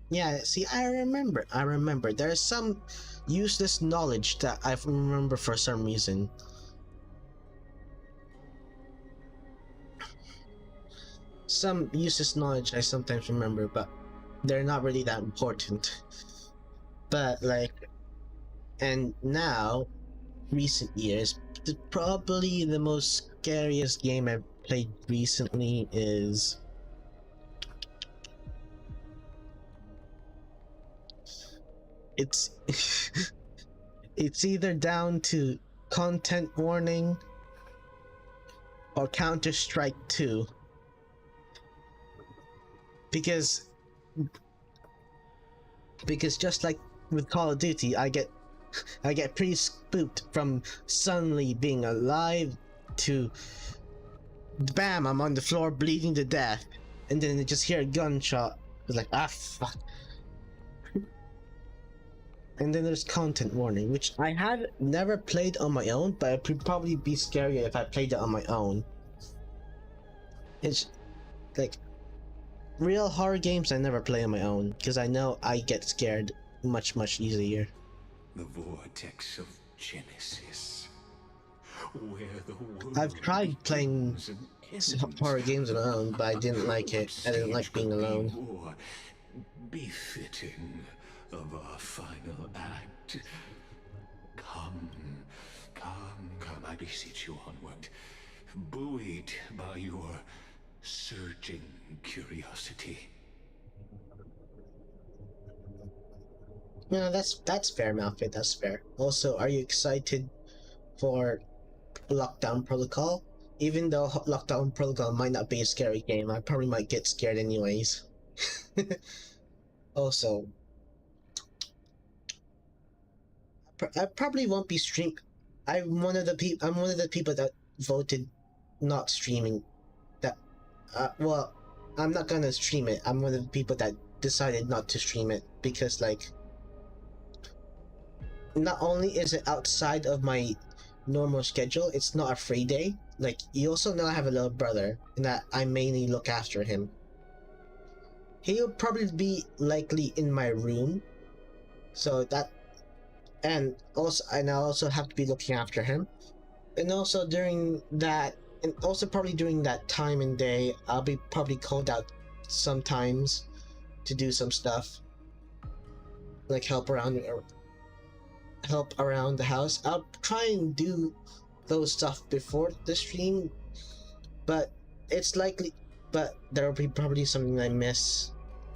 Yeah, see, I remember. There's some useless knowledge that I remember for some reason. Some useless knowledge I sometimes remember, but they're not really that important. But like, and now, recent years, probably the most scariest game I've played recently is it's it's either down to content warning or Counter-Strike 2, because just like with Call of Duty, I get pretty spooked from suddenly being alive to bam, I'm on the floor bleeding to death, and then I just hear a gunshot. It's like, ah, fuck. And then there's content warning, which I had never played on my own, but it would probably be scarier if I played it on my own. It's like real horror games I never play on my own because I know I get scared much easier. The vortex of Genesis, where the world I've tried playing horror games on my own, but I didn't like it. I didn't like being alone. More befitting of our final act. Come, I beseech you onward, buoyed by your surging curiosity. Yeah, that's fair, Malfit. That's fair. Also, are you excited for Lockdown Protocol? Even though Lockdown Protocol might not be a scary game, I probably might get scared anyways. Also, I probably won't be I'm one of the people that voted not streaming. That, well, I'm not gonna stream it. I'm one of the people that decided not to stream it because, like, not only is it outside of my normal schedule, it's not a free day. Like, you also know I have a little brother and that I mainly look after him. He'll probably be likely in my room, so that, and I also have to be looking after him. And also during that, and also probably during that time and day, I'll be probably called out sometimes to do some stuff, like help around the house. I'll try and do those stuff before the stream, but there'll be probably something I miss.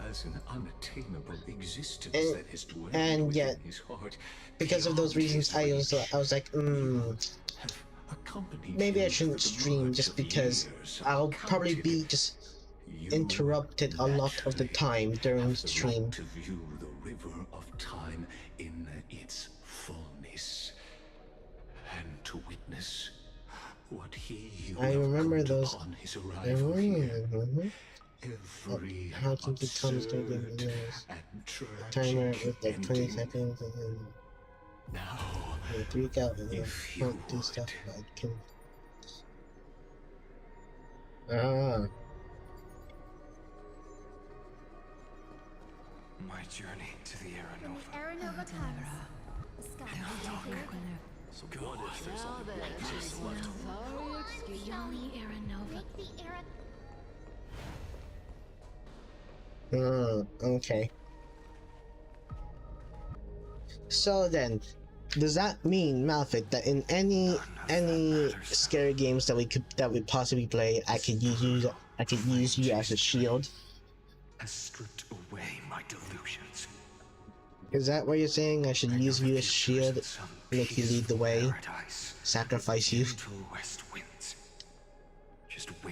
As an unattainable existence that has dwelled and yet, within his heart, because of those reasons, I was like, maybe I shouldn't stream just because I'll probably be just interrupted a lot of the time during the stream. To view the river of time in its fullness, and to witness what he I remember those. upon his arrival here. How can it come to timer with like 20 seconds and then now freak out and then can't do stuff I can. My journey to the Aranova. Aranova times. The sky So what if there's only one person left to Yoni Aranova. Okay. So then, does that mean, Malfit, that in any scary games that we possibly play, I could use you as a shield? Has stripped away my delusions. Is that what you're saying? I should use you as a shield, make you lead the way, sacrifice you?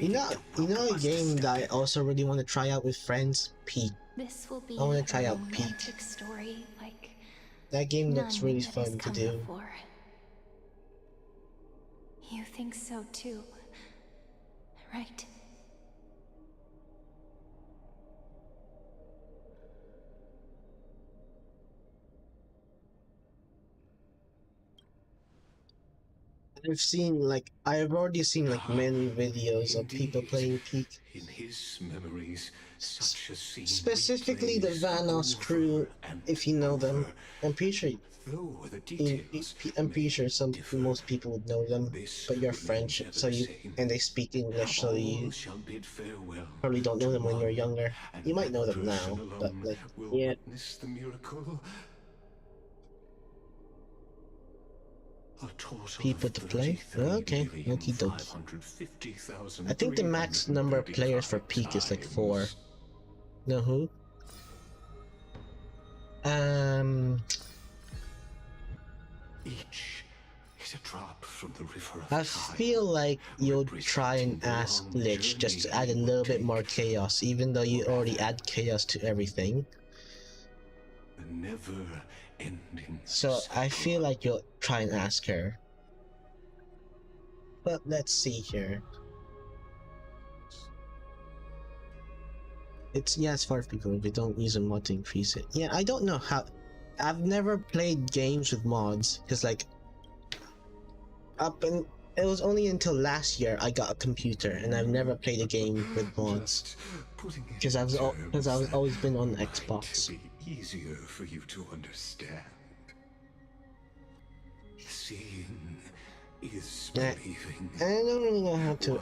You know a game that I also really want to try out with friends? Peak. This will be I want to try a out Peak. romantic story like That game looks none really that has fun to come do. before. You think so too, right? I've already seen like many videos of people playing Peak. In his memories, such a scene Specifically the replays Vanos crew, and if you know them. over. I'm pretty sure Though the details I'm pretty sure most people would know them, this but you're will be French, never so the you same. and they speak English, so All you shall bid farewell probably don't know to them when you're one, younger. and You might that know them person now, but alone like, will yeah. witness the miracle. A total People of to play? Okay, okie dokie. 550,335 I think the max number of players for Peak is like 4. Know who? Each is a drop from the river of I time, feel like you'll try and ask Lich just to add a little bit more chaos, even though you already add chaos to everything. the never-ending So I feel like you'll try and ask her. But let's see here. It's 5 people if you don't use a mod to increase it. Yeah, I don't know how. I've never played games with mods because like it was only until last year I got a computer and I've never played a game with mods because I've always been on Xbox. to be easier for you to understand. Seeing is believing. I don't really know how to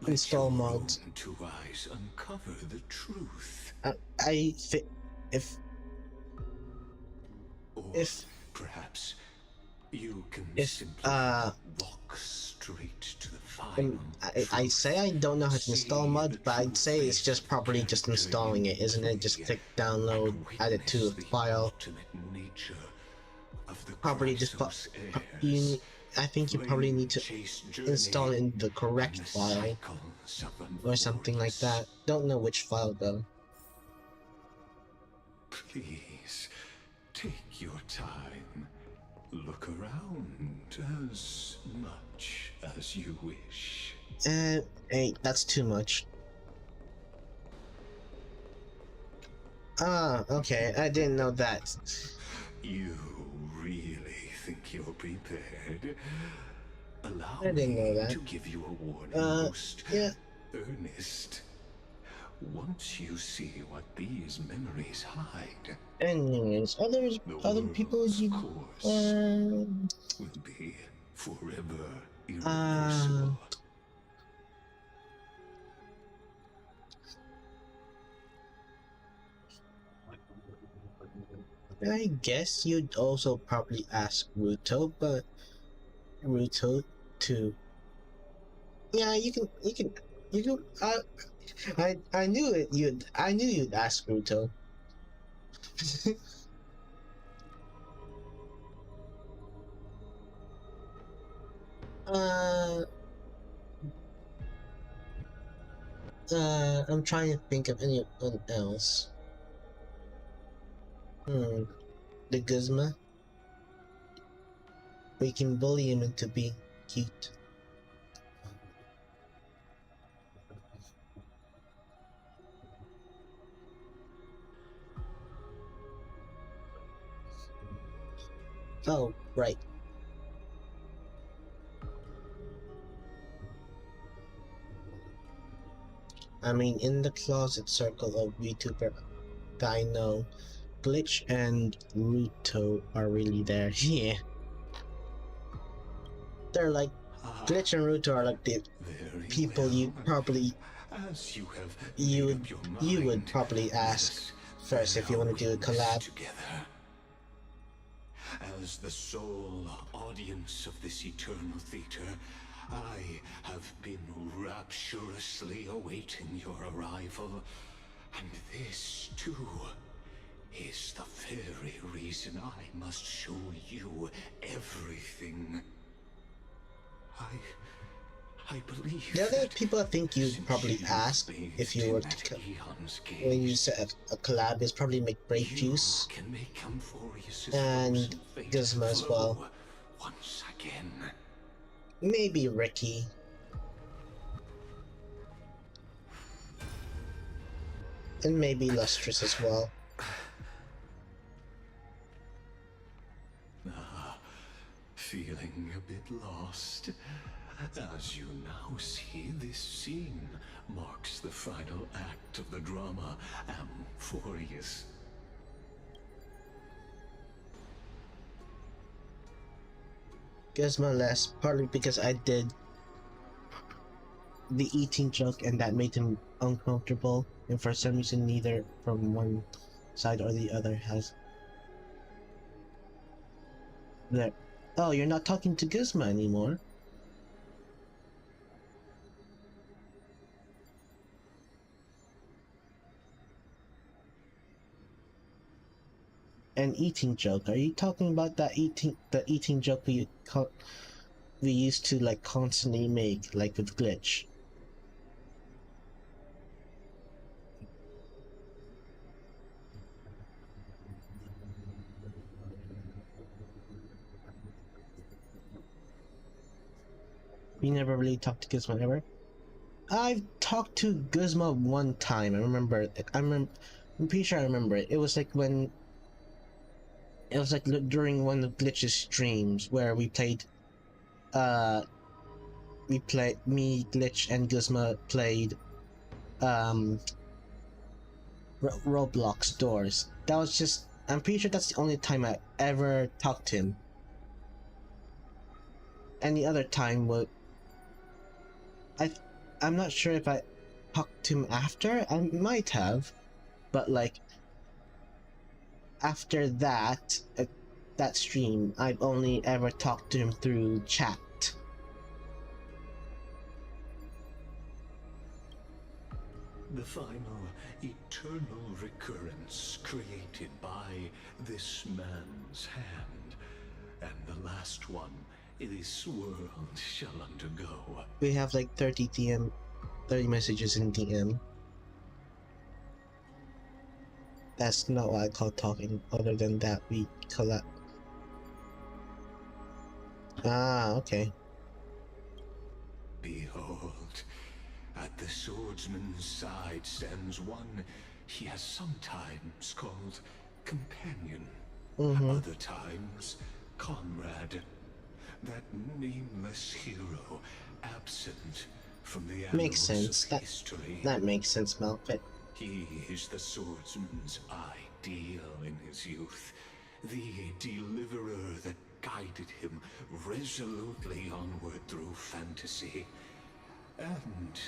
install mods. Two eyes uncover the truth. If perhaps you can simply walk straight to the final. I say I don't know how to install mods, but I'd say it's just probably just installing it, isn't it? Just click download, add it to a file. Probably just I think you probably need to install it in the correct file or something like that. Don't know which file though. Please take your time. Look around as much as you wish. Hey, that's too much. Ah, okay, I didn't know that. You really think you're prepared? Allow I didn't know that. to give you a warning most earnest. Once you see what these memories hide, anyways, other people you will be forever irreversible. I guess you'd also probably ask Ruto, but Ruto to. Yeah, you can. I knew it. I knew you'd ask Ruto. I'm trying to think of anyone else. The Guzma. We can bully him into being cute. Oh, right. I mean, in the closet circle of VTuber that I know, Glitch and Ruto are really there. Yeah. They're like, Glitch and Ruto are like the people you probably, you would probably ask first if you want to do a collab. As the sole audience of this eternal theater, I have been rapturously awaiting your arrival, and this, too, is the very reason I must show you everything. I believe the other people I think you'd probably ask if you were to when you set a collab is probably make Brave Juice and Gizmo as well. Once again. Maybe Ricky. And maybe Lustrous as well. Feeling a bit lost? As you now see, this scene marks the final act of the drama Amphoreus. Gizmo less, partly because I did the eating joke and that made him uncomfortable, and for some reason neither from one side or the other has there. Oh, you're not talking to Gizmo anymore. An eating joke. Are you talking about the eating joke we used to like constantly make, like with Glitch? We never really talked to Gizmo ever. I've talked to Gizmo one time. I remember. I'm pretty sure I remember it. It was like when. It was like during one of Glitch's streams where we played. Me, Glitch, and Gizmo played. Roblox Doors. That was just. I'm pretty sure that's the only time I ever talked to him. Any other time would. I'm not sure if I talked to him after. I might have, but like after that that stream, I've only ever talked to him through chat. The final eternal recurrence created by this man's hand, and the last one this world shall undergo. We have like 30 messages in DM. That's not what I call talking. Other than that, we collab. Ah, okay. Behold, at the swordsman's side stands one he has sometimes called companion, other times comrade. That nameless hero, absent from the makes annals sense. of history. That makes sense, Malfit. He is the swordsman's ideal in his youth, the deliverer that guided him resolutely onward through fantasy. And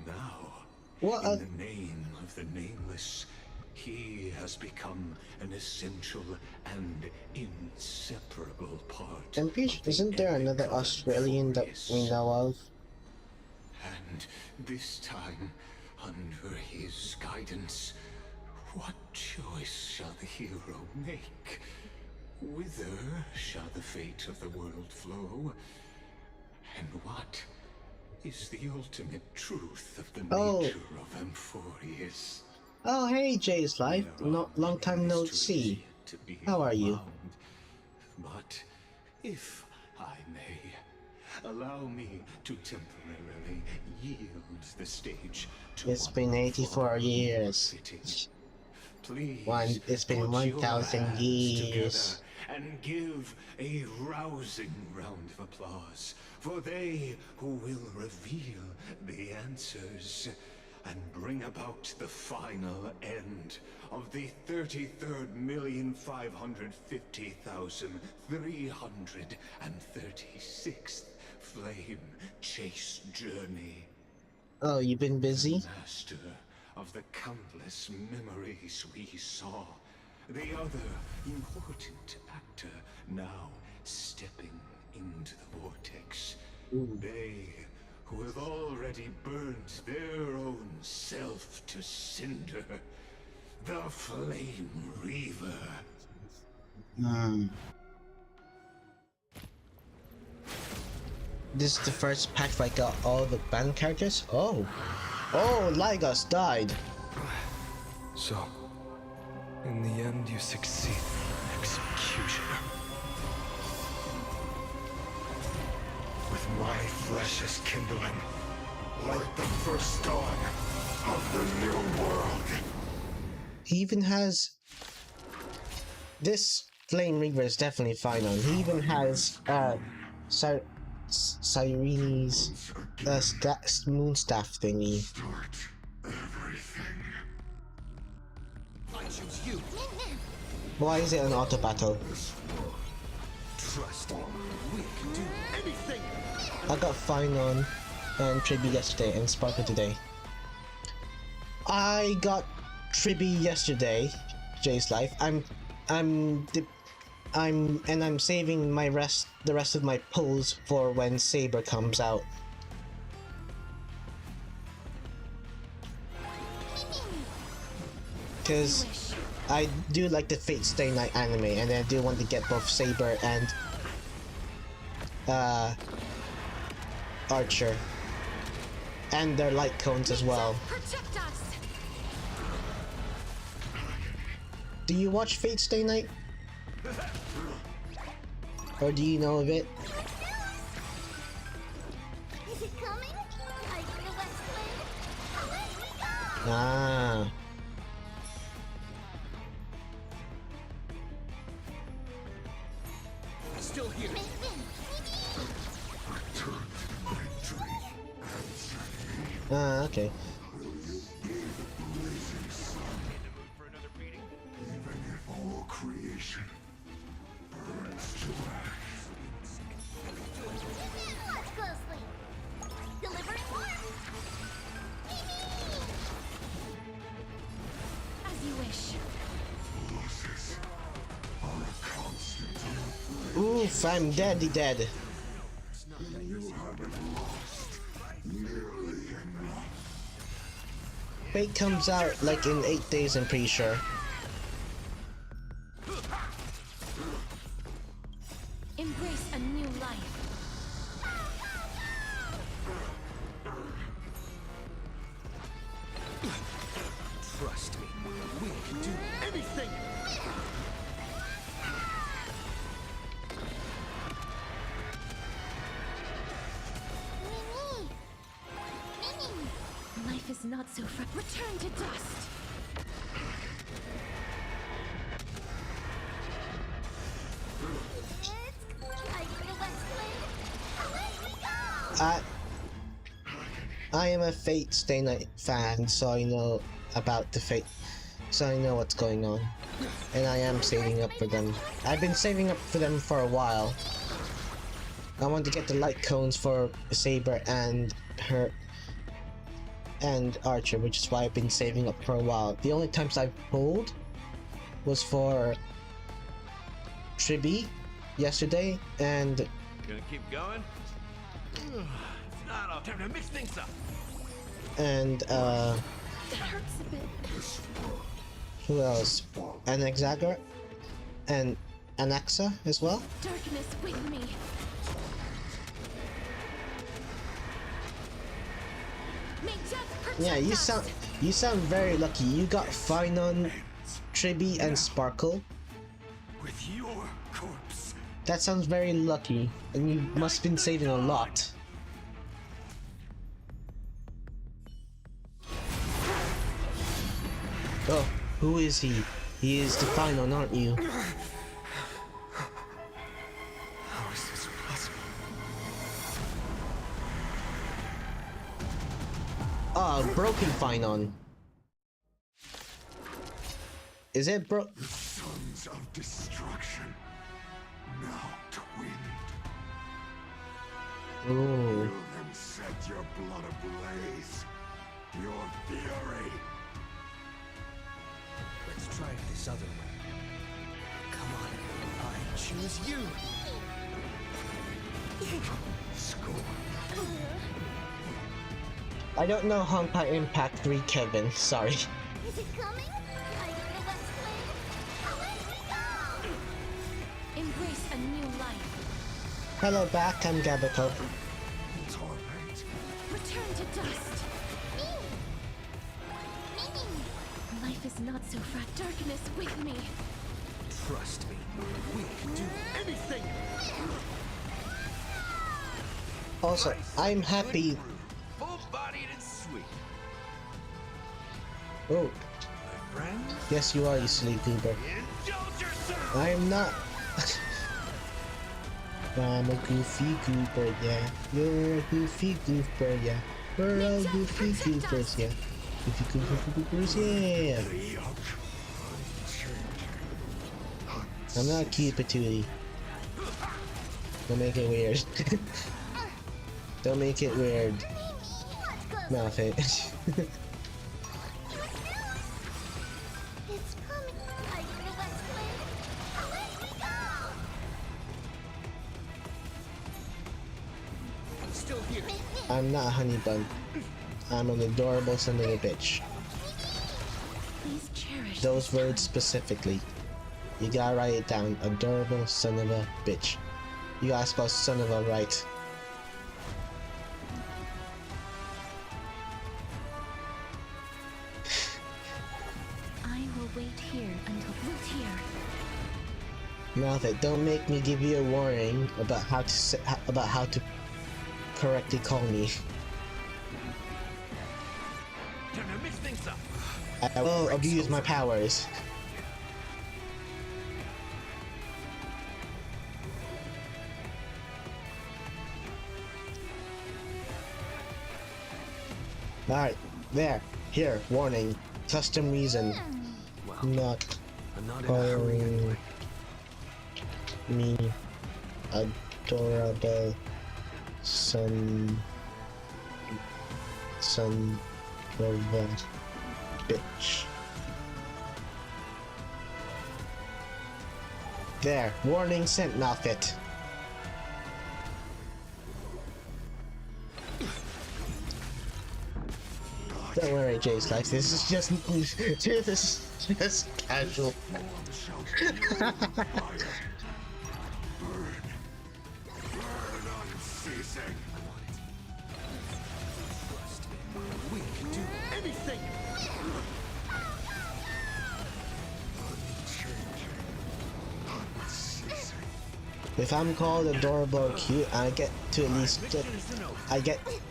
now, in the name of the nameless, he has become an essential and inseparable part. And isn't there another Australian that we know of? And this time, under his guidance, what choice shall the hero make? Whither shall the fate of the world flow? And what is the ultimate truth of the nature of Amphoreus? Oh, hey, Jay's Life. Long time no see. How are you? But if I may, allow me to temporarily yield the stage to it's been 84 years. Please, it's been 1,000 years. And give a rousing round of applause for they who will reveal the answers and bring about the final end of the 33,550,336th flame chase journey. Oh, you've been busy? The master of the countless memories we saw. The other important actor now stepping into the vortex. They who have already burnt their own self to cinder. The Flame Reaver. This is the first patch where I got all the band characters? Oh, Lygas died. So, in the end you succeed. Executioner. With my flesh as kindling, like the first dawn of the new world. He even has this Flame Reaver is definitely Phynon. He even has Cyrene's moonstaff thingy. I choose you. Why is it an auto battle? Trust me, we can do anything. I got Phynon and Tribby yesterday and Sparkle today. I got Tribby yesterday, Jay's life. I'm saving the rest of my pulls for when Saber comes out. Cause I do like the Fate Stay Night anime, and I do want to get both Saber and Archer, and their light cones as well. Protect us. Do you watch Fate Stay Night? Or do you know of it? Is it coming? I feel that flame. Away we go! Ah. Still here. Ah, okay. All creation burns to ash. Watch closely. Delivering warmth. As you wish. Losses are a constant. Oof, I'm dead. You haven't lost nearly enough. Fate comes out like in 8 days, I'm pretty sure. Embrace a new life. Trust me, we can do anything. Life is not so return to dust. I feel that flame. Away we go! I am a Fate Stay Night fan, so I know about the Fate, so I know what's going on, and I am saving up for them. I've been saving up for them for a while. I want to get the light cones for Saber and Archer, which is why I've been saving up for a while. The only times I've pulled was for Tribby yesterday, and Gonna keep going? If not, I'll time to mix things up. and That hurts a bit. who else? An Exagger and Anaxa as well. Darkness with me. May death protect Yeah, us. you sound very lucky. You got Phynon, Tribby, and Sparkle. With your corpse. That sounds very lucky, and you must have been saving a lot. Oh, who is he? He is the Phynon, aren't you? How is this possible? Ah, broken Phynon. Is it The sons of destruction now twinned. Ooh. Will them set your blood ablaze. Your fury. Let's try it this other way. Come on, I choose you. Score. I don't know Honkai Impact 3 Kevin, sorry. Is it coming? I feel that flame. Away we go! Embrace a new life. Hello back, I'm Gabato. Torment. Return to dust. Life is not so far. Darkness with me. Trust me, we can do anything. Also, I'm happy. Full-bodied and sweet. Oh, My friends, yes you are, you silly goober. indulge yourself! I'm not. I'm a goofy gooper, yeah. You're a goofy gooper, yeah. We're all goofy goofers, yeah. Goofy goofers, yeah. I'm not cute patootie. Don't make it weird. Don't make it weird. Mouth it. It's coming. Are you the West Wind? Let me go! I'm still here. I'm not a honey bun. I'm an adorable son of a bitch. Please cherish Those words specifically. You gotta write it down. Adorable son of a bitch. You gotta spell son of a right. I will wait here until Mouth it. Don't make me give you a warning about how to correctly call me. Mix things up. I will abuse my powers. Alright, there, here, warning, custom reason, not calling me adorable son of a bitch. There, warning sent, Malfit. Don't worry, Jay's life. This is just casual. We can do anything. If I'm called adorable or cute, I get to at least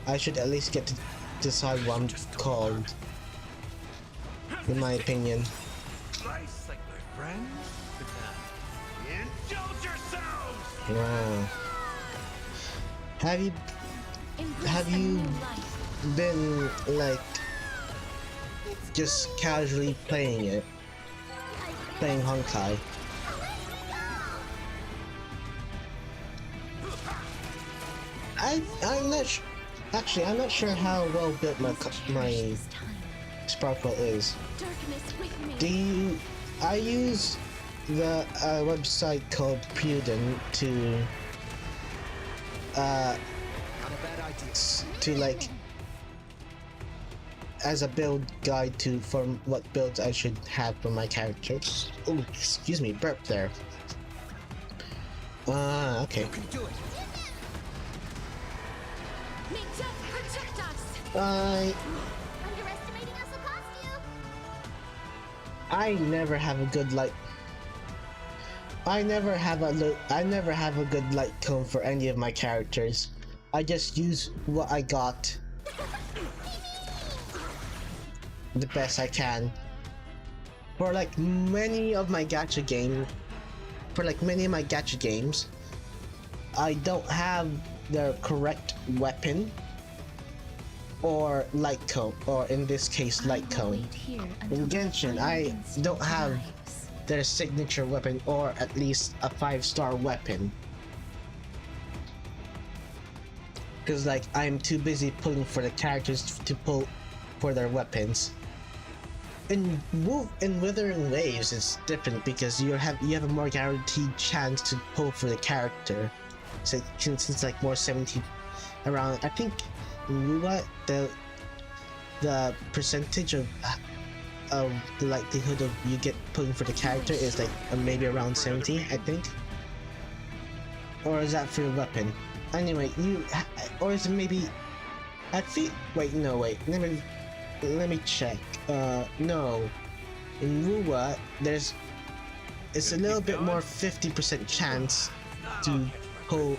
I should at least get to decide what I'm called. In my opinion. Nice, like my friends. Indulge yourselves. Wow. Have you been like just casually playing it? Playing Honkai? I'm not actually I'm not sure how well built my sparkle is. I use the website called Prudent to like as a build guide for what builds I should have for my characters. Oh, excuse me, burp there. Okay. I never have a good light. I never have a good light cone for any of my characters. I just use what I got the best I can. For like many of my gacha games, I don't have the correct weapon or light cone, or in this case light cone. In Genshin, I don't have their signature weapon, or at least a 5-star weapon, because like I'm too busy pulling for the characters to pull for their weapons. In Withering Waves, it's different because you have a more guaranteed chance to pull for the character. So since it's like more 70 around, I think in Ruwa the percentage of the likelihood of you get pulling for the character is like maybe around 70, I think. Or is that for the weapon? Anyway, or is it maybe? I think. Wait, no, wait. Let me check. No. In Ruwa, it's a little bit more 50% chance to pull.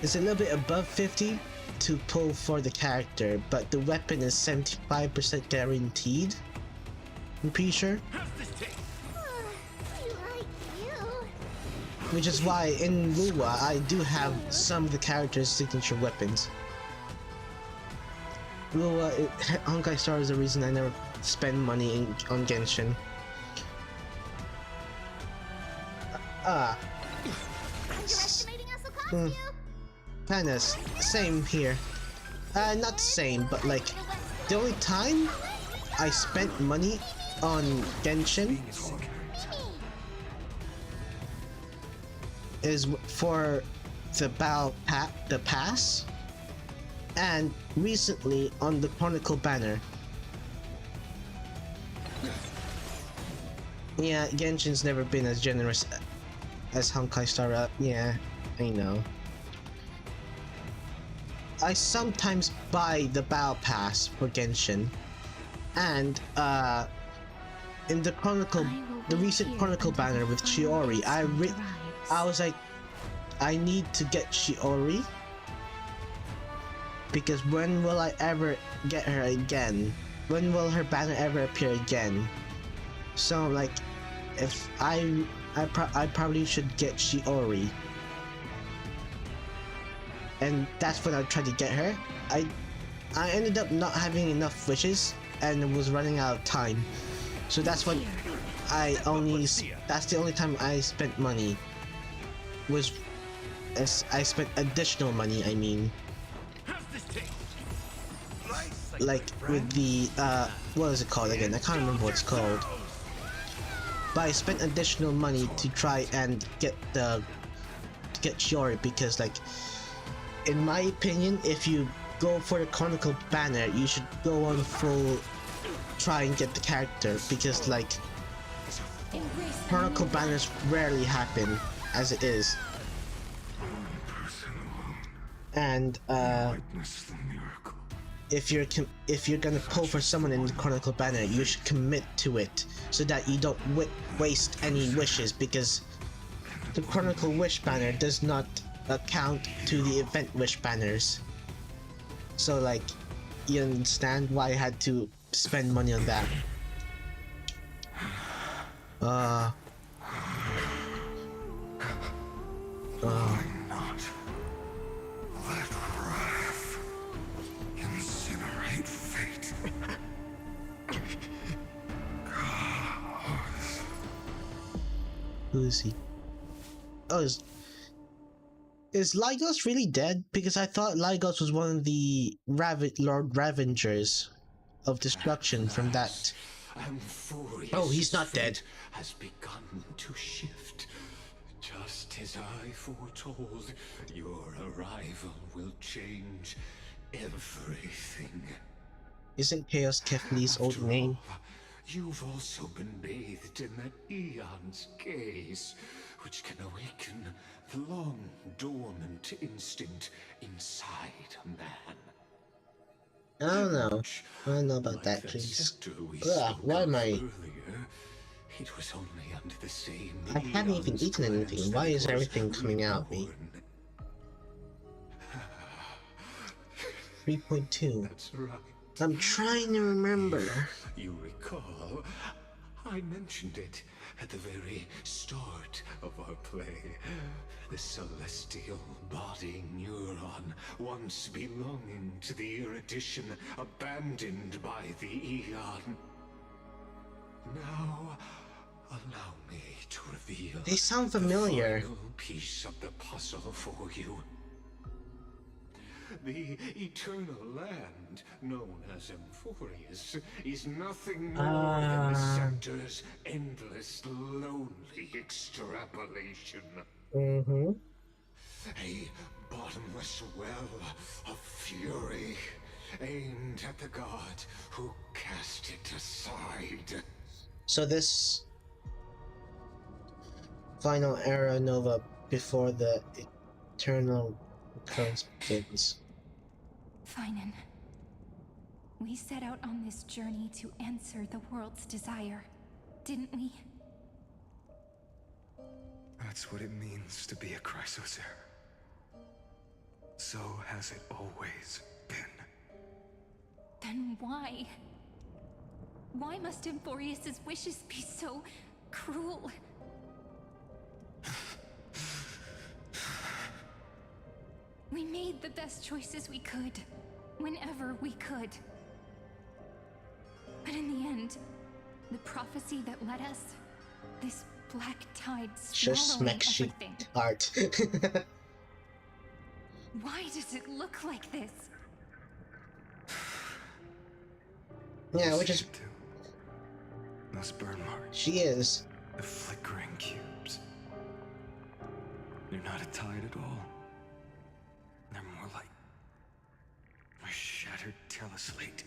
It's a little bit above 50 to pull for the character, but the weapon is 75% guaranteed. I'm pretty sure. You like you. Which is why in Lua I do have some of the characters' signature weapons. Lua, Honkai Star is the reason I never spend money on Genshin. Underestimating us will cost you. Kinda same here. Not the same, but like the only time I spent money on Genshin is for the the pass, and recently on the Chronicle banner. Yeah, Genshin's never been as generous as Honkai Star. Yeah, I know. I sometimes buy the Battle Pass for Genshin, and in the recent Chronicle banner with Shiori, I was like, I need to get Shiori because when will I ever get her again? When will her banner ever appear again? So like, if I probably should get Shiori. And that's when I tried to get her. I ended up not having enough wishes and was running out of time. So that's when that's the only time I spent money. I spent additional money, I mean. Like with the what is it called again? I can't remember what it's called. But I spent additional money to try and get Shiori because, like, in my opinion, if you go for the Chronicle banner, you should go on full try and get the character because, like, Chronicle banners rarely happen as it is. And if you're gonna pull for someone in the Chronicle banner, you should commit to it so that you don't waste any wishes, because the Chronicle wish banner does not account to the event wish banners. So like, you understand why I had to spend money on that. Why not let wrath incinerate fate? Who is he? Oh, is Lygos really dead? Because I thought Lygos was one of the Lord Ravengers of destruction from that. Oh, he's not dead. Has begun to shift. Just as I foretold, your arrival will change everything. Isn't Chaos Kefli's old name? You've also been bathed in that Eon's gaze, which can awaken the long dormant instinct inside a man. I don't know. I don't know about that, please. Why am I... Earlier, it was only under the same I haven't even eaten anything. Why is everything coming out of me? 3.2. That's right. I'm trying to remember. You recall, I mentioned it at the very start of our play. The celestial body neuron, once belonging to the erudition, abandoned by the Eon. Now, allow me to reveal They sound familiar. the final piece of the puzzle for you. The eternal land, known as Amphoreus, is nothing more than the Center's endless, lonely extrapolation. A bottomless well of fury, aimed at the god who cast it aside. So this final era nova before the eternal recurrence begins. Finan, we set out on this journey to answer the world's desire, didn't we? That's what it means to be a Chrysosaur. So has it always been. Then why? Why must Amphoreus' wishes be so cruel? the best choices we could, whenever we could. But in the end, the prophecy that led us, this black tide just swallowing makes you everything. heart. Why does it look like this? Yeah, which is... Those burn marks. She is. The flickering cubes. They're not a tide at all. They're more like a shattered teleslate.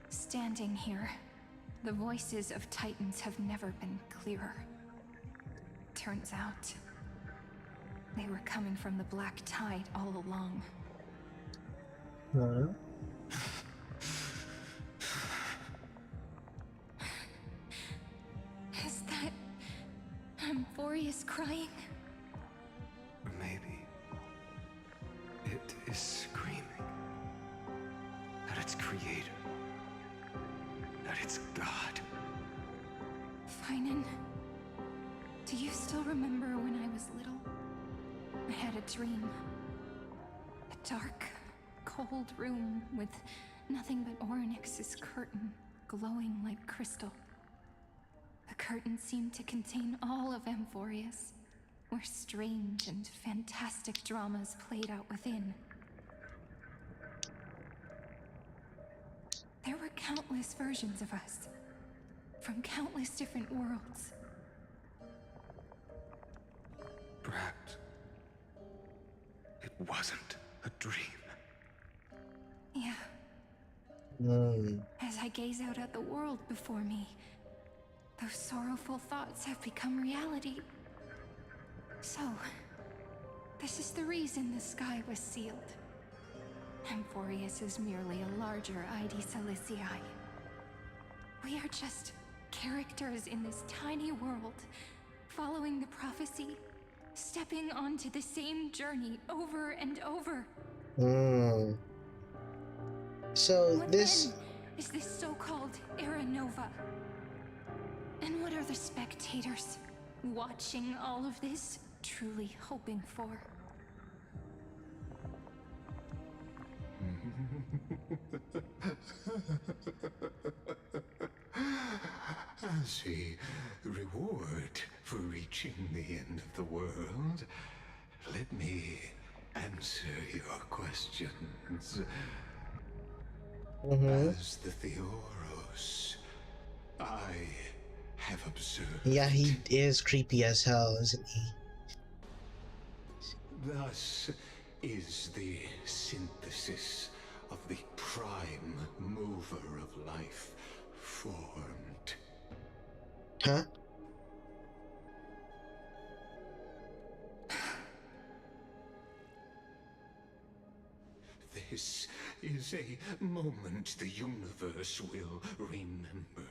Standing here, the voices of Titans have never been clearer. Turns out, they were coming from the black tide all along. Huh? Is that amphoreus crying? Or maybe it is screaming at its creator, that it's God. Finan, do you still remember when I was little? I had a dream. A dark, cold room with nothing but Orynyx's curtain glowing like crystal. The curtain seemed to contain all of Amphoreus, where strange and fantastic dramas played out within. There were countless versions of us, from countless different worlds. Perhaps it wasn't a dream. Yeah. As I gaze out at the world before me, those sorrowful thoughts have become reality. So, this is the reason the sky was sealed. Amphoreus is merely a larger ID Silicii. We are just characters in this tiny world, following the prophecy, stepping onto the same journey over and over. So What this then is this so-called Era Nova? And what are the spectators watching all of this truly hoping for? As a reward for reaching the end of the world, let me answer your questions. As the Theoros, I have observed. Yeah, he is creepy as hell, isn't he? Thus is the synthesis of the prime mover of life formed. Huh? This is a moment the universe will remember.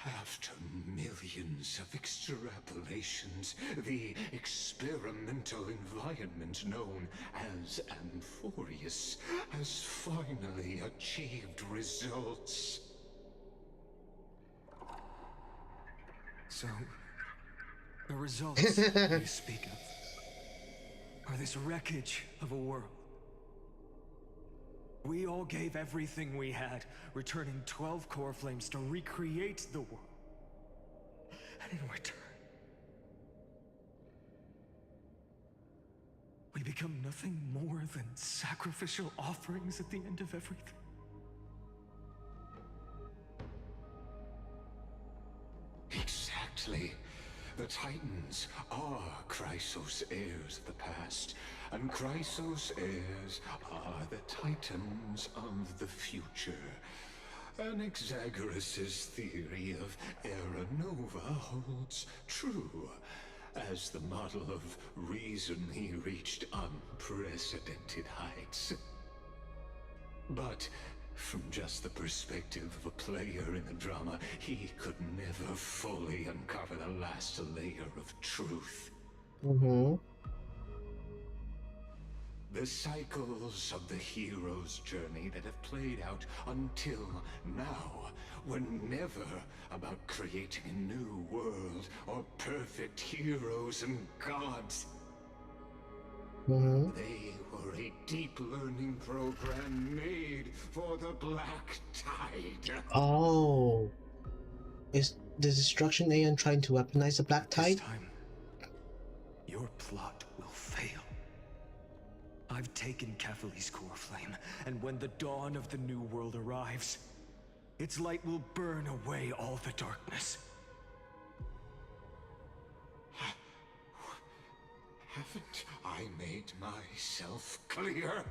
After millions of extrapolations, the experimental environment known as Amphoreus has finally achieved results. So, the results you speak of are this wreckage of a world. We all gave everything we had, returning 12 core flames to recreate the world. And in return, we become nothing more than sacrificial offerings at the end of everything. Exactly. The Titans are Chrysos heirs of the past, and Chrysos heirs are the Titans of the future. Anaxagoras' theory of Era Nova holds true. As the model of reason, he reached unprecedented heights. But from just the perspective of a player in the drama, he could never fully uncover the last layer of truth. The cycles of the hero's journey that have played out until now were never about creating a new world or perfect heroes and gods. They were deep learning program made for the Black Tide. Oh. Is the Destruction Aeon trying to weaponize the Black Tide? This time, your plot will fail. I've taken Catholi's core flame, and when the dawn of the new world arrives, its light will burn away all the darkness. Haven't I made myself clear?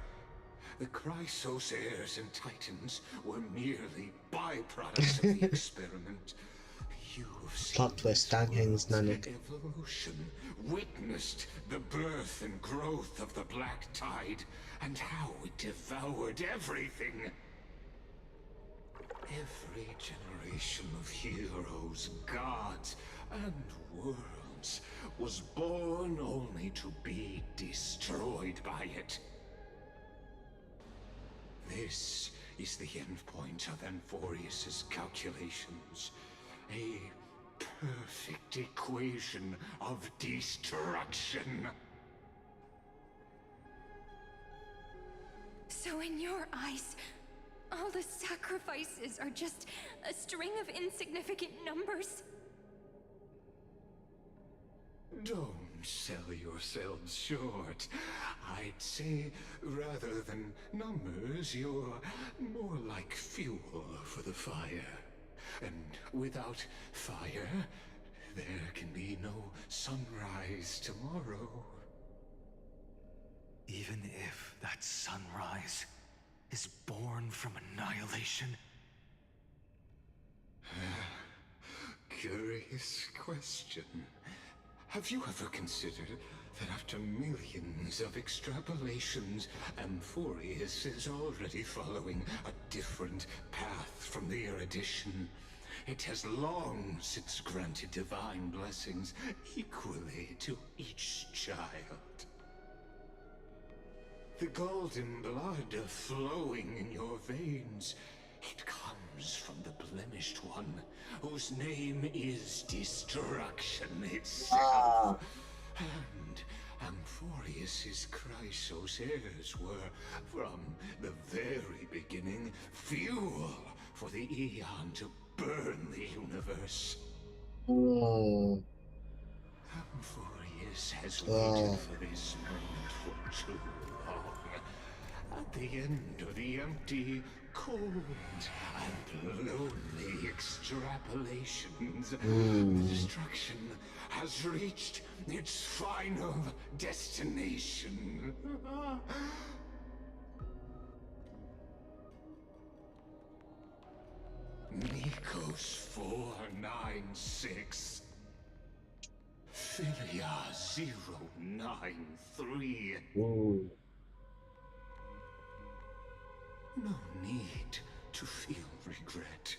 The Chrysos heirs and Titans were merely byproducts of the experiment. You've seen Plot twist, Dan Haynes Nanik. evolution, witnessed the birth and growth of the Black Tide, and how it devoured everything. Every generation of heroes, gods, and worlds was born only to be destroyed by it. This is the endpoint of Amphoreus's calculations. A perfect equation of destruction. So in your eyes, all the sacrifices are just a string of insignificant numbers? Don't sell yourselves short. I'd say, rather than numbers, you're more like fuel for the fire. And without fire, there can be no sunrise tomorrow. Even if that sunrise is born from annihilation? Curious question. Have you ever considered that after millions of extrapolations, Amphoreus is already following a different path from the erudition? It has long since granted divine blessings equally to each child. The golden blood flowing in your veins, it comes from the blemished one, whose name is Destruction itself. And Amphoreus's Chrysos heirs were, from the very beginning, fuel for the Aeon to burn the universe. Amphoreus has waited for this moment for too long. At the end of the empty, cold, and lonely extrapolations, the destruction has reached its final destination. Nikos 496. Philia 093. No need to feel regret.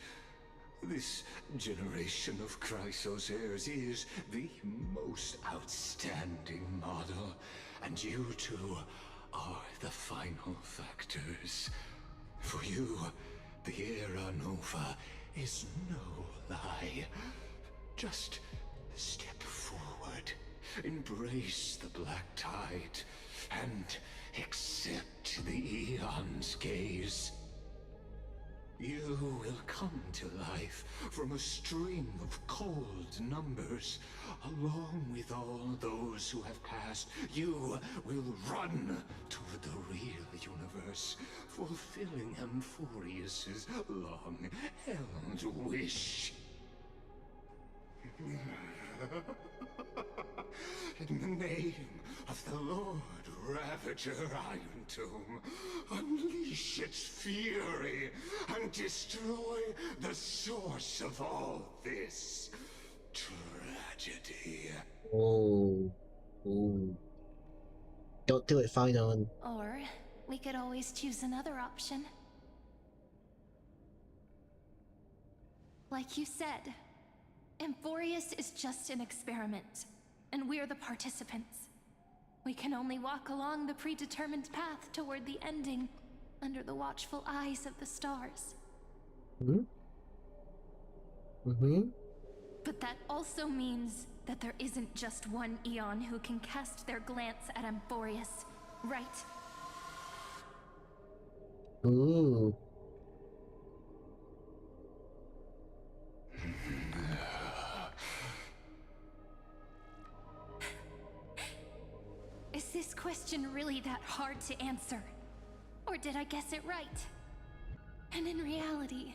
This generation of Chrysos heirs is the most outstanding model, and you two are the final factors. For you, the Era Nova is no lie. Just step forward, embrace the Black Tide, and accept the Aeon's gaze. You will come to life from a string of cold numbers. Along with all those who have passed, you will run toward the real universe, fulfilling Amphoreus's long-held wish. In the name of the Lord Ravager Iron Tomb, unleash its fury and destroy the source of all this tragedy. Oh. Don't do it, Final. Or we could always choose another option. Like you said, Amphoreus is just an experiment, and we're the participants. We can only walk along the predetermined path toward the ending, under the watchful eyes of the stars. But that also means that there isn't just one Aeon who can cast their glance at Amphoreus, right? Ooh. Is this question really that hard to answer? Or did I guess it right? And in reality,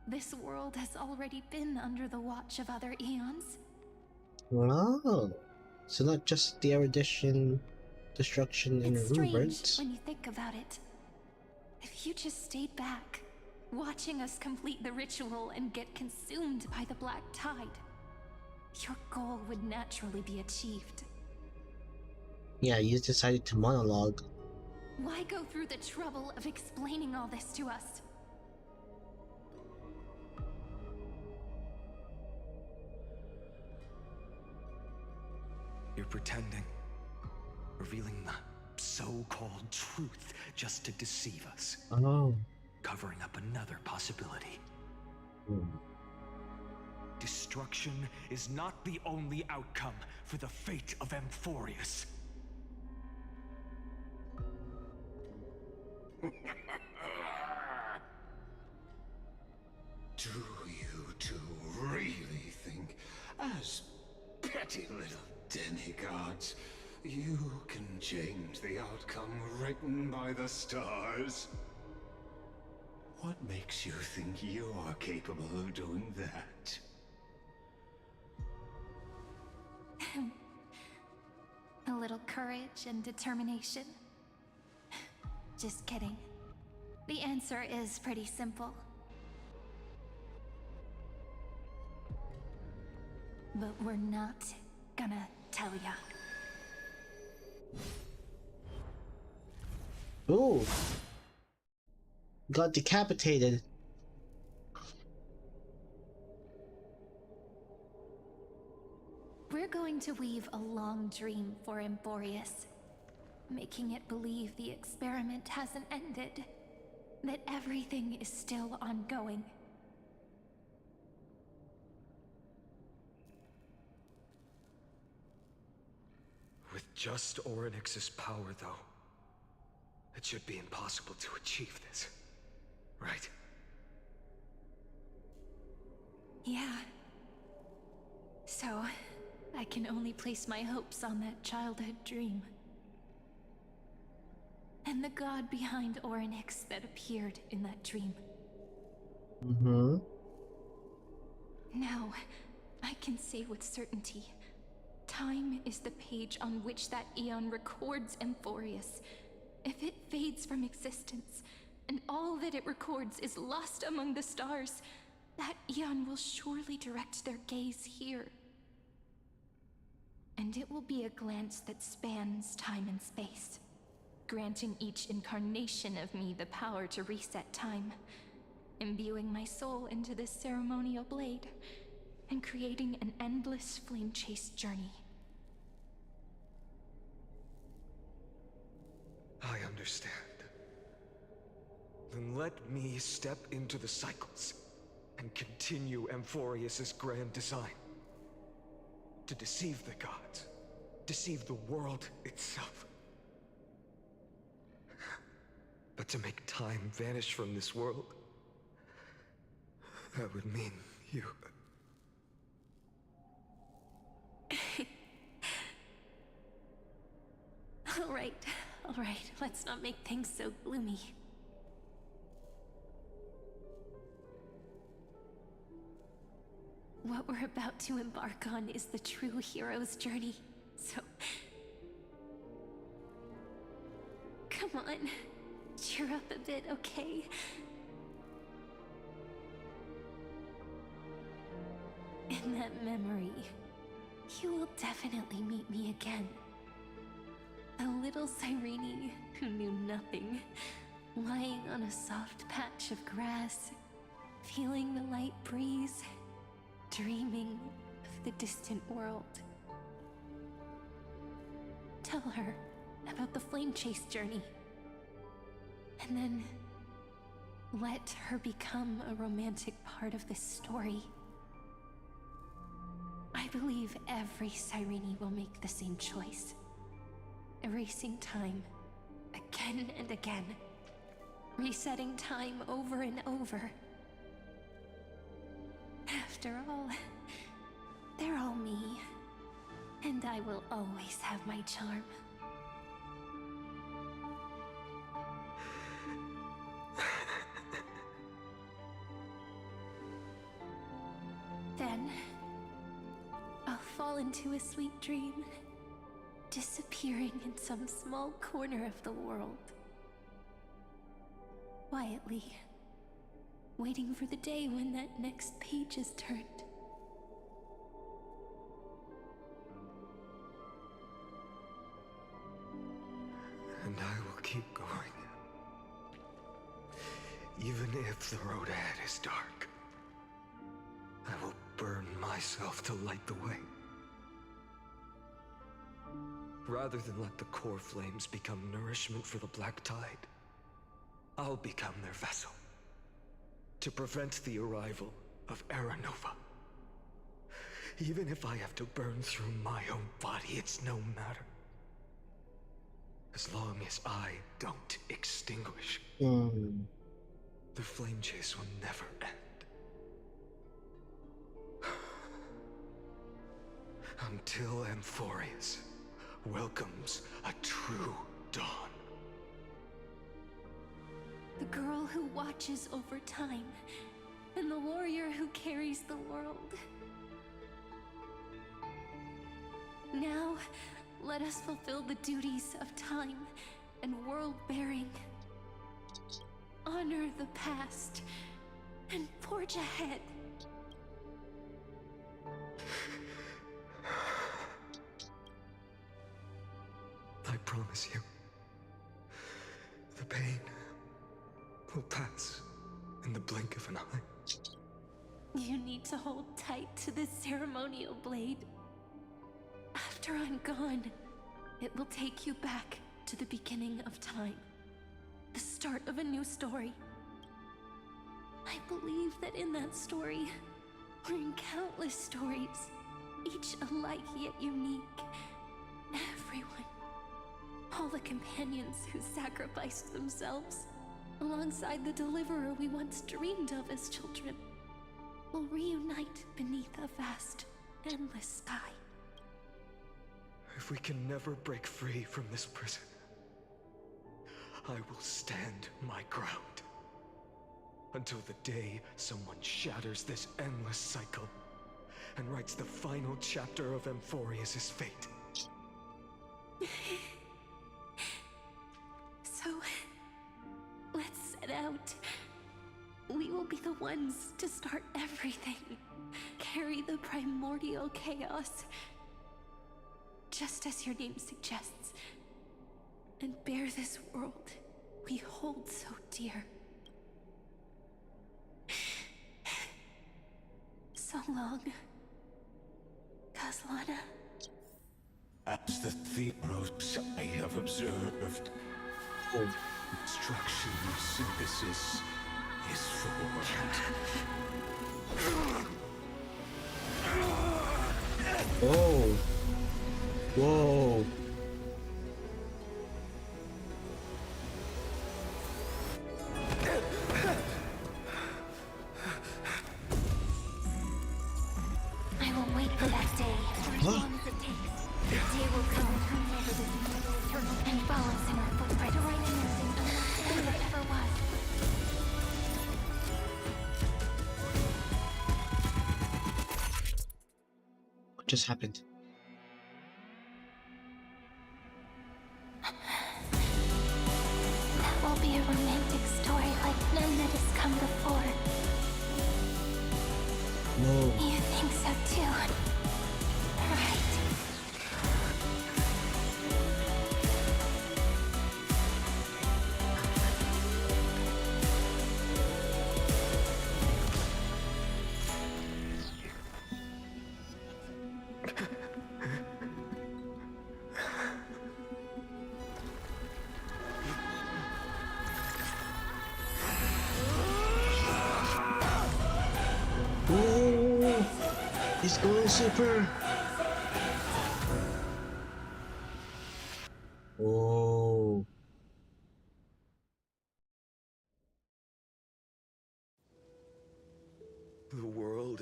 this world has already been under the watch of other eons. Oh. So not just the erudition, destruction, and It's remembrance. strange when you think about it. If you just stayed back, watching us complete the ritual and get consumed by the black tide, your goal would naturally be achieved. Yeah, you decided to monologue. Why go through the trouble of explaining all this to us? You're pretending, revealing the so-called truth just to deceive us. Oh. Covering up another possibility. Destruction is not the only outcome for the fate of Amphoreus. Do you two really think, as petty little demigods, you can change the outcome written by the stars? What makes you think you are capable of doing that? A little courage and determination. Just kidding. The answer is pretty simple. But we're not gonna tell ya. Ooh. Got decapitated. We're going to weave a long dream for Amphoreus, making it believe the experiment hasn't ended, that everything is still ongoing. With just Orynyx's power, though, it should be impossible to achieve this, right? Yeah. So, I can only place my hopes on that childhood dream. And the god behind Orynyx that appeared in that dream. Mm-hmm. Now, I can say with certainty, time is the page on which that eon records Amphoreus. If it fades from existence, and all that it records is lost among the stars, that eon will surely direct their gaze here. And it will be a glance that spans time and space, granting each incarnation of me the power to reset time, imbuing my soul into this ceremonial blade, and creating an endless flame-chased journey. I understand. Then let me step into the cycles and continue Amphoreus's grand design. To deceive the gods, deceive the world itself. But to make time vanish from this world, that would mean you... All right, let's not make things so gloomy. What we're about to embark on is the true hero's journey, so... Come on, cheer up a bit, okay? In that memory, you will definitely meet me again. A little Cyrene who knew nothing, lying on a soft patch of grass, feeling the light breeze, dreaming of the distant world. Tell her about the flame chase journey, and then let her become a romantic part of this story. I believe every Cyrene will make the same choice. Erasing time, again and again, resetting time over and over. After all, they're all me, and I will always have my charm. Then, I'll fall into a sweet dream, disappearing in some small corner of the world. Quietly, waiting for the day when that next page is turned. And I will keep going. Even if the road ahead is dark, I will burn myself to light the way. Rather than let the core flames become nourishment for the Black Tide, I'll become their vessel, to prevent the arrival of Aranova. Even if I have to burn through my own body, it's no matter. As long as I don't extinguish, the flame chase will never end. Until Amphoreus welcomes a true dawn. The girl who watches over time, and the warrior who carries the world. Now, let us fulfill the duties of time and world-bearing. Honor the past, and forge ahead. I promise you, the pain will pass in the blink of an eye. You need to hold tight to this ceremonial blade. After I'm gone, it will take you back to the beginning of time. The start of a new story. I believe that in that story, or in countless stories, each alike yet unique, everyone, all the companions who sacrificed themselves, alongside the deliverer we once dreamed of as children, will reunite beneath a vast, endless sky. If we can never break free from this prison, I will stand my ground. Until the day someone shatters this endless cycle and writes the final chapter of Amphoreus' fate. So, let's set out. We will be the ones to start everything. Carry the primordial chaos, just as your name suggests, and bear this world we hold so dear. So long, Kaslana. As the Theros I have observed, destruction synthesis is formed. Oh. Whoa. I will wait for that day, for as long as it takes. The day will come whenever this world will turn and follow us in our footprint to write a new thing than there ever was. What just happened? That will be a romantic story like none that has come before. Whoa. You think so too, right? Whoa. He's going super. Whoa.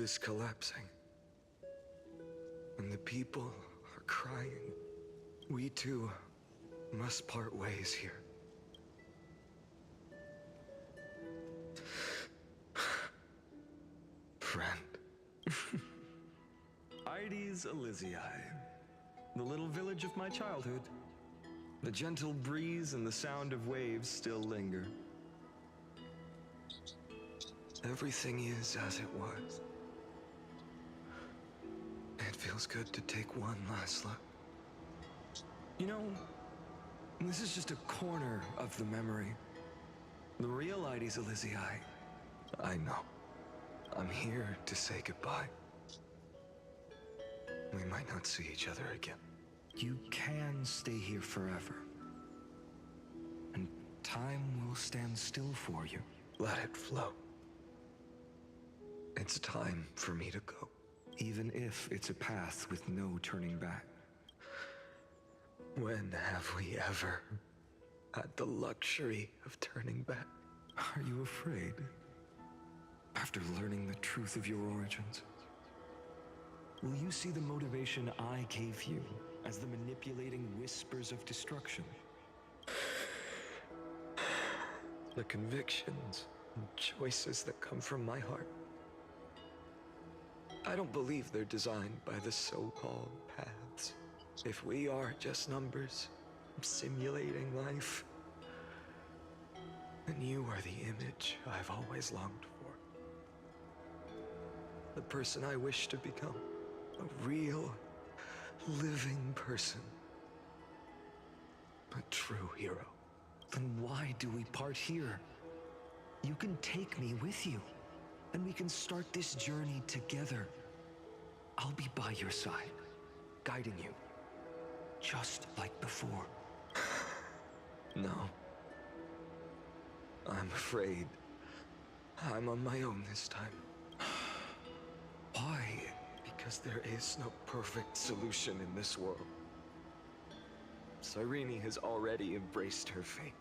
is collapsing. And the people are crying. We too must part ways here. Friend. Ides Elysiae, the little village of my childhood. The gentle breeze and the sound of waves still linger. Everything is as it was. It feels good to take one last look. You know, this is just a corner of the memory. The real Ides Elysiae. I know. I'm here to say goodbye. We might not see each other again. You can stay here forever. And time will stand still for you. Let it flow. It's time for me to go. Even if it's a path with no turning back. When have we ever had the luxury of turning back? Are you afraid? After learning the truth of your origins? Will you see the motivation I gave you as the manipulating whispers of destruction? The convictions and choices that come from my heart. I don't believe they're designed by the so-called paths. If we are just numbers, simulating life, then you are the image I've always longed for. The person I wish to become. A real, living person. A true hero. Then why do we part here? You can take me with you, and we can start this journey together. I'll be by your side, guiding you, just like before. No. I'm afraid I'm on my own this time. Why? Because there is no perfect solution in this world. Cyrene has already embraced her fate.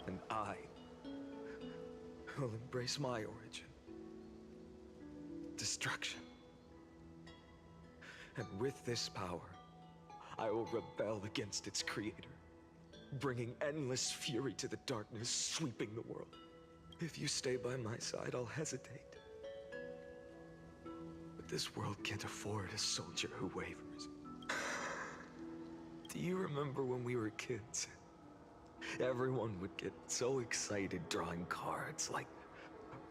And I will embrace my origin. Destruction. And with this power, I will rebel against its creator, bringing endless fury to the darkness, sweeping the world. If you stay by my side, I'll hesitate. But this world can't afford a soldier who wavers. Do you remember when we were kids? Everyone would get so excited drawing cards like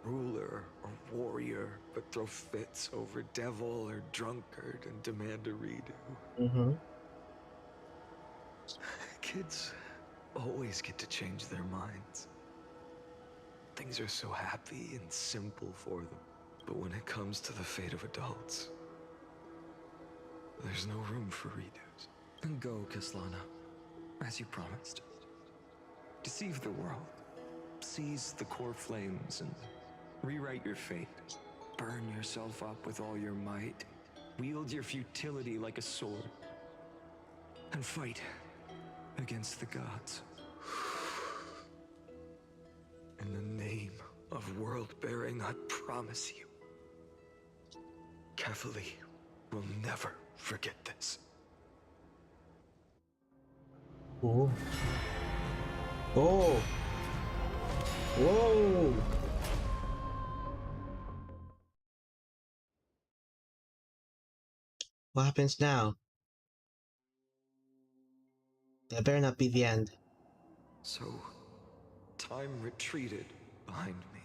ruler or warrior, but throw fits over devil or drunkard and demand a redo. Kids always get to change their minds. Things are so happy and simple for them. But when it comes to the fate of adults, there's no room for redos. Then go, Kislana, as you promised. Deceive the world. Seize the core flames and rewrite your fate. Burn yourself up with all your might. Wield your futility like a sword. And fight against the gods. In the name of world-bearing, I promise you, Kefali will never forget this. Oh. Oh. Whoa. What happens now? That better not be the end. So, time retreated behind me.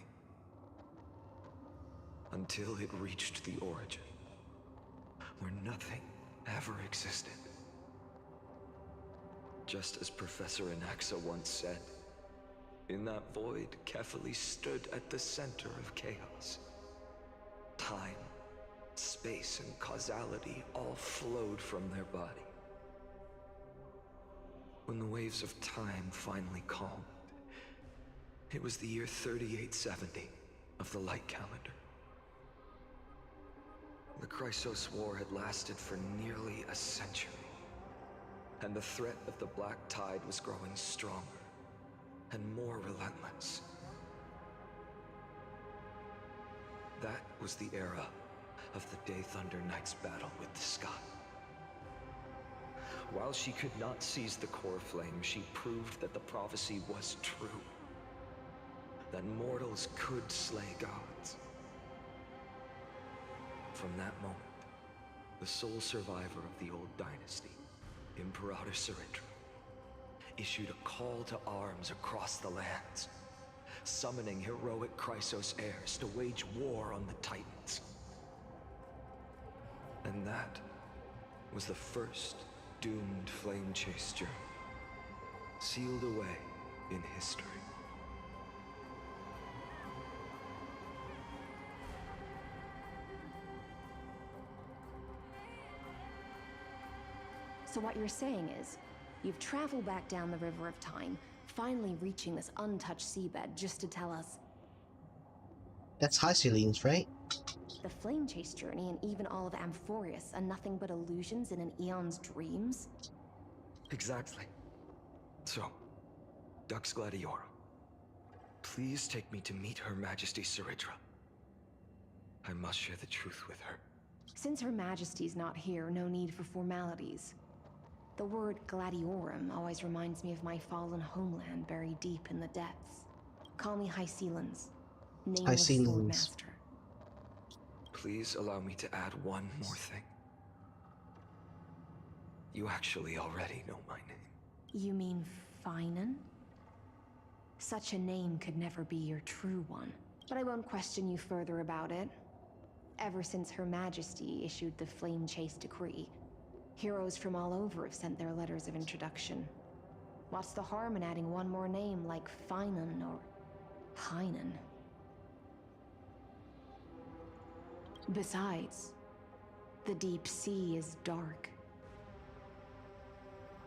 Until it reached the origin, where nothing ever existed. Just as Professor Anaxa once said, in that void, Kefali stood at the center of chaos. Time, space, and causality all flowed from their body. When the waves of time finally calmed, it was the year 3870 of the light calendar. The Chrysos War had lasted for nearly a century, and the threat of the Black Tide was growing stronger and more relentless. That was the era of the Day Thunder Knight's battle with the sky. While she could not seize the core flame, she proved that the prophecy was true. That mortals could slay gods. From that moment, the sole survivor of the old dynasty, Imperator Ciridra, issued a call to arms across the lands, summoning heroic Chrysos heirs to wage war on the Titans. And that was the first doomed flame chase journey, sealed away in history. So what you're saying is, you've traveled back down the River of Time, finally reaching this untouched seabed just to tell us... That's Hycelene's, right? The flame chase journey and even all of Amphoreus are nothing but illusions in an eon's dreams? Exactly. So, Dux Gladiora, please take me to meet Her Majesty Ciridra. I must share the truth with her. Since Her Majesty's not here, no need for formalities. The word Gladiorum always reminds me of my fallen homeland buried deep in the depths. Call me Hycelens, nameless swordmaster. Please allow me to add one more thing. You actually already know my name. You mean Finan? Such a name could never be your true one. But I won't question you further about it. Ever since Her Majesty issued the Flame Chase Decree, heroes from all over have sent their letters of introduction. What's the harm in adding one more name like Finan or Hynan? Besides, the deep sea is dark.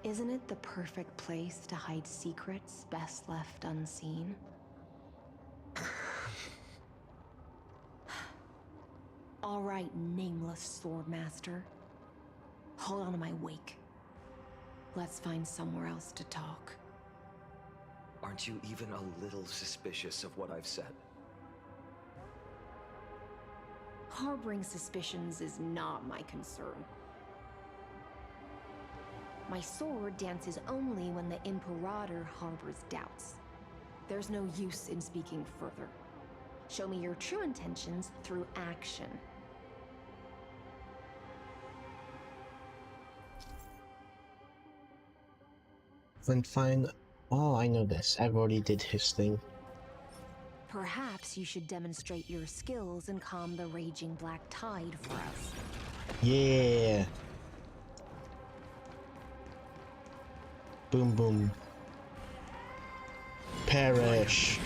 Isn't it the perfect place to hide secrets best left unseen? All right, nameless swordmaster. Hold on to my wake. Let's find somewhere else to talk. Aren't you even a little suspicious of what I've said? Harboring suspicions is not my concern. My sword dances only when the Imperator harbors doubts. There's no use in speaking further. Show me your true intentions through action. When fine. Oh, I know this. I've already did his thing. Perhaps you should demonstrate your skills and calm the raging black tide for us. Yeah. Boom boom. Perish.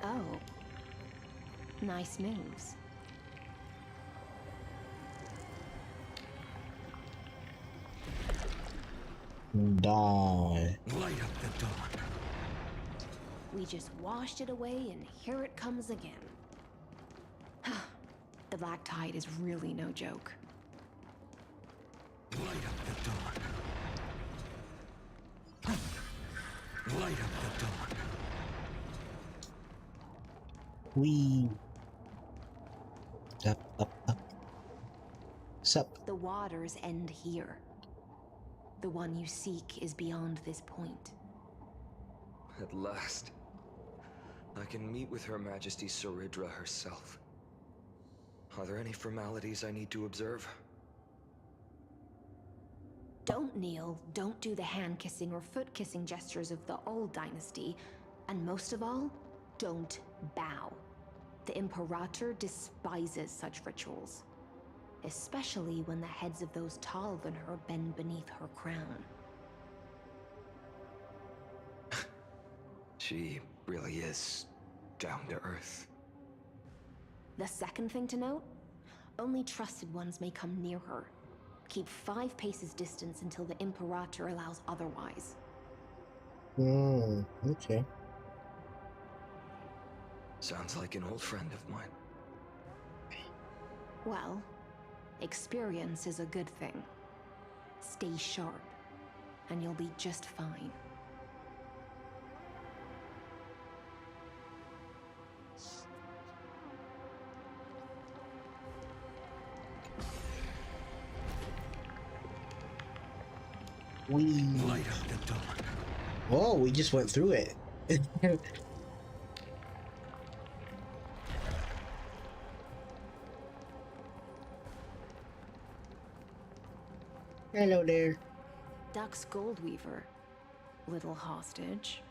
Oh. Nice moves. Die. Light up the dawn. We just washed it away and here it comes again. The black tide is really no joke. Light up the dawn. Light up the dawn. Wee. Up. Sup. The waters end here. The one you seek is beyond this point. At last, I can meet with Her Majesty Ciridra herself. Are there any formalities I need to observe? Don't kneel, don't do the hand-kissing or foot-kissing gestures of the old dynasty, and most of all, don't bow. The Imperator despises such rituals, especially when the heads of those taller than her bend beneath her crown. She really is down to earth. The second thing to note, only trusted ones may come near her. Keep 5 paces distance until the Imperator allows otherwise. Okay. Sounds like an old friend of mine. Well, experience is a good thing. Stay sharp, and you'll be just fine. We light up the dawn. Oh, we just went through it. Hello there. Duck's Goldweaver. Little hostage.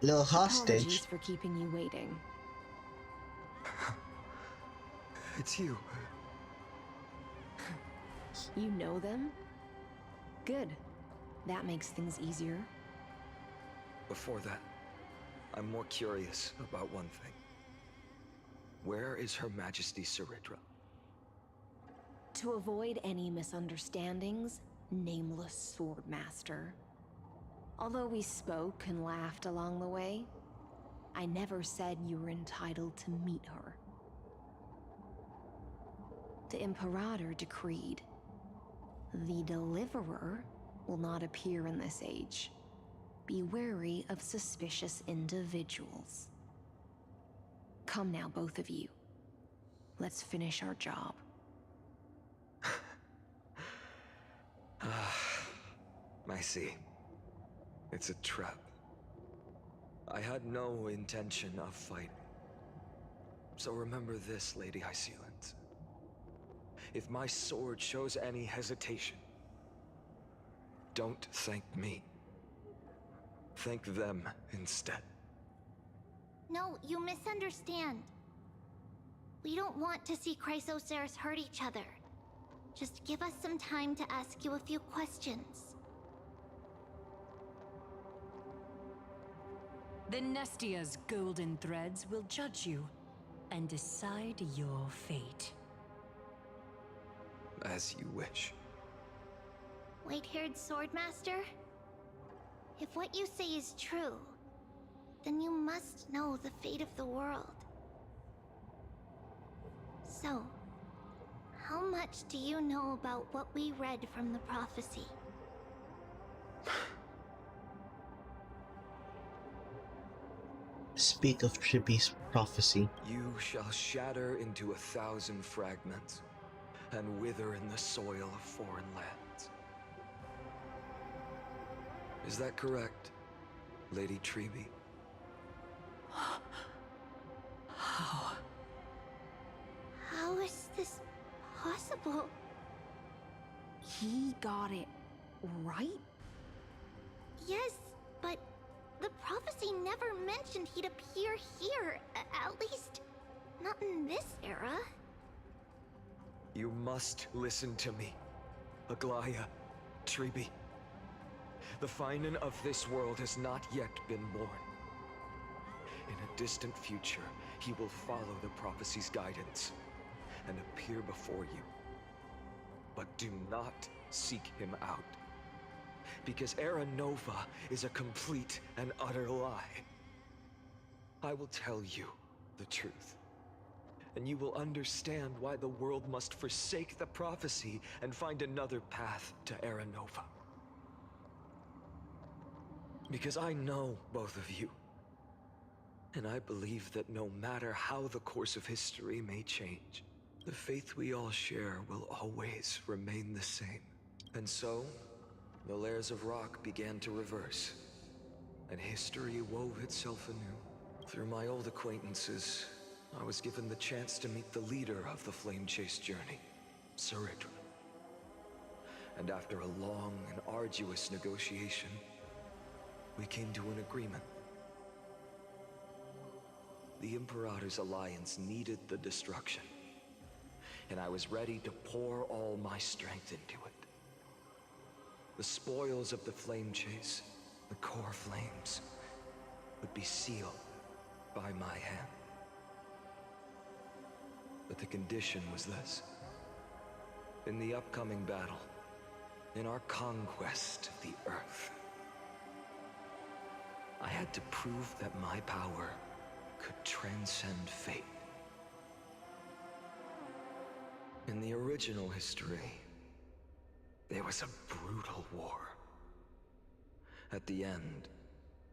Little hostage? Apologies for keeping you waiting. It's you. You know them? Good. That makes things easier. Before that, I'm more curious about one thing. Where is Her Majesty Saridra? To avoid any misunderstandings, Nameless Swordmaster. Although we spoke and laughed along the way, I never said you were entitled to meet her. The Imperator decreed, the Deliverer will not appear in this age. Be wary of suspicious individuals. Come now, both of you. Let's finish our job. I see. It's a trap. I had no intention of fighting. So remember this, Lady Hysealant. If my sword shows any hesitation, don't thank me. Thank them instead. No, you misunderstand. We don't want to see Chrysoceres hurt each other. Just give us some time to ask you a few questions. The Nestia's golden threads will judge you and decide your fate. As you wish. White-haired Swordmaster? If what you say is true, then you must know the fate of the world. So, how much do you know about what we read from the prophecy? Speak of Trippy's prophecy. You shall shatter into 1,000 fragments and wither in the soil of foreign lands. Is that correct, Lady Treby? How? How is this possible? He got it right? Yes, but the prophecy never mentioned he'd appear here. At least, not in this era. You must listen to me, Aglaya, Treby. The Finan of this world has not yet been born. In a distant future, he will follow the prophecy's guidance and appear before you. But do not seek him out, because Era Nova is a complete and utter lie. I will tell you the truth, and you will understand why the world must forsake the prophecy and find another path to Era Nova. Because I know both of you, and I believe that no matter how the course of history may change, the faith we all share will always remain the same. And so, the layers of rock began to reverse, and history wove itself anew. Through my old acquaintances, I was given the chance to meet the leader of the Flame Chase journey, Saridra. And after a long and arduous negotiation, we came to an agreement. The Imperator's alliance needed the destruction, and I was ready to pour all my strength into it. The spoils of the Flame Chase, the core flames, would be sealed by my hand. But the condition was this. In the upcoming battle, in our conquest of the Earth, I had to prove that my power could transcend fate. In the original history, there was a brutal war. At the end,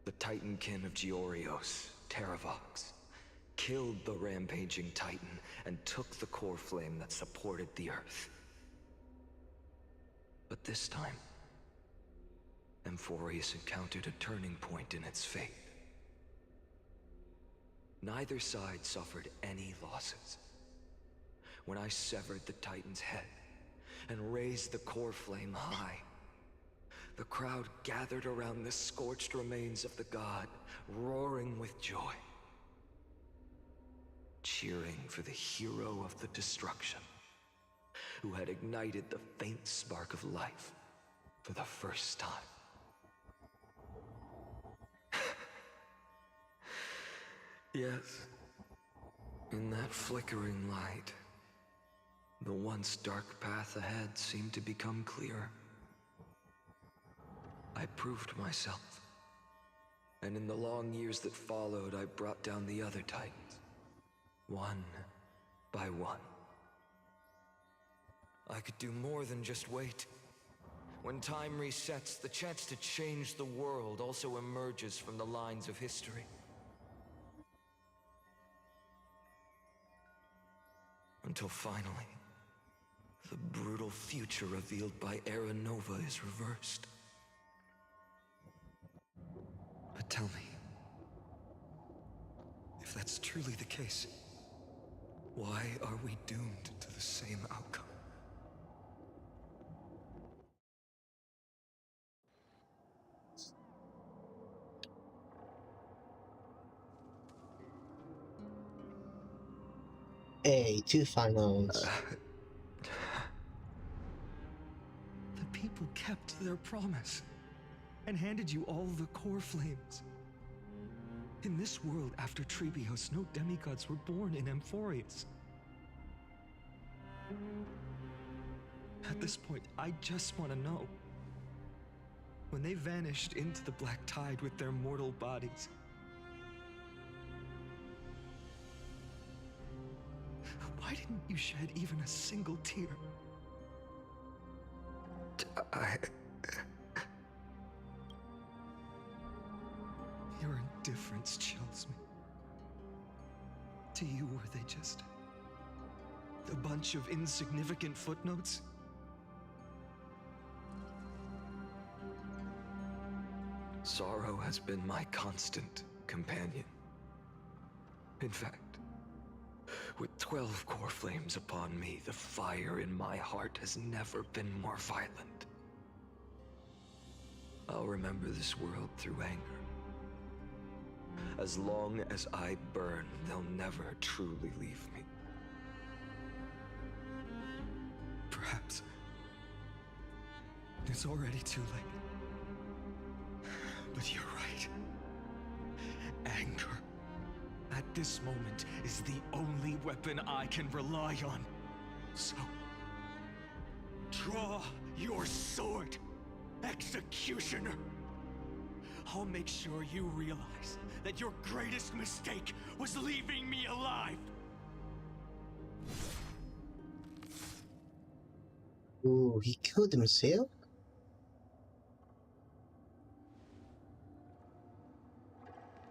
the Titankin of Georios, Terravox, killed the rampaging Titan and took the core flame that supported the Earth. But this time, Amphoreus encountered a turning point in its fate. Neither side suffered any losses. When I severed the Titan's head and raised the core flame high, the crowd gathered around the scorched remains of the god, roaring with joy, cheering for the hero of the destruction, who had ignited the faint spark of life for the first time. Yes, in that flickering light, the once dark path ahead seemed to become clearer. I proved myself, and in the long years that followed, I brought down the other Titans, one by one. I could do more than just wait. When time resets, the chance to change the world also emerges from the lines of history. Until finally, the brutal future revealed by Era Nova is reversed. But tell me, if that's truly the case, why are we doomed to the same outcome? Hey, 2 finals. The people kept their promise and handed you all the core flames. In this world after Trebios, no demigods were born in Amphoreus. At this point, I just want to know. When they vanished into the black tide with their mortal bodies, why didn't you shed even a single tear? Your indifference chills me. To you, were they just a bunch of insignificant footnotes? Sorrow has been my constant companion. In fact, with 12 core flames upon me, the fire in my heart has never been more violent. I'll remember this world through anger. As long as I burn, they'll never truly leave me. Perhaps it's already too late. But you're right. Anger, at this moment, is the only weapon I can rely on. So, draw your sword, Executioner. I'll make sure you realize that your greatest mistake was leaving me alive. Ooh, he killed himself?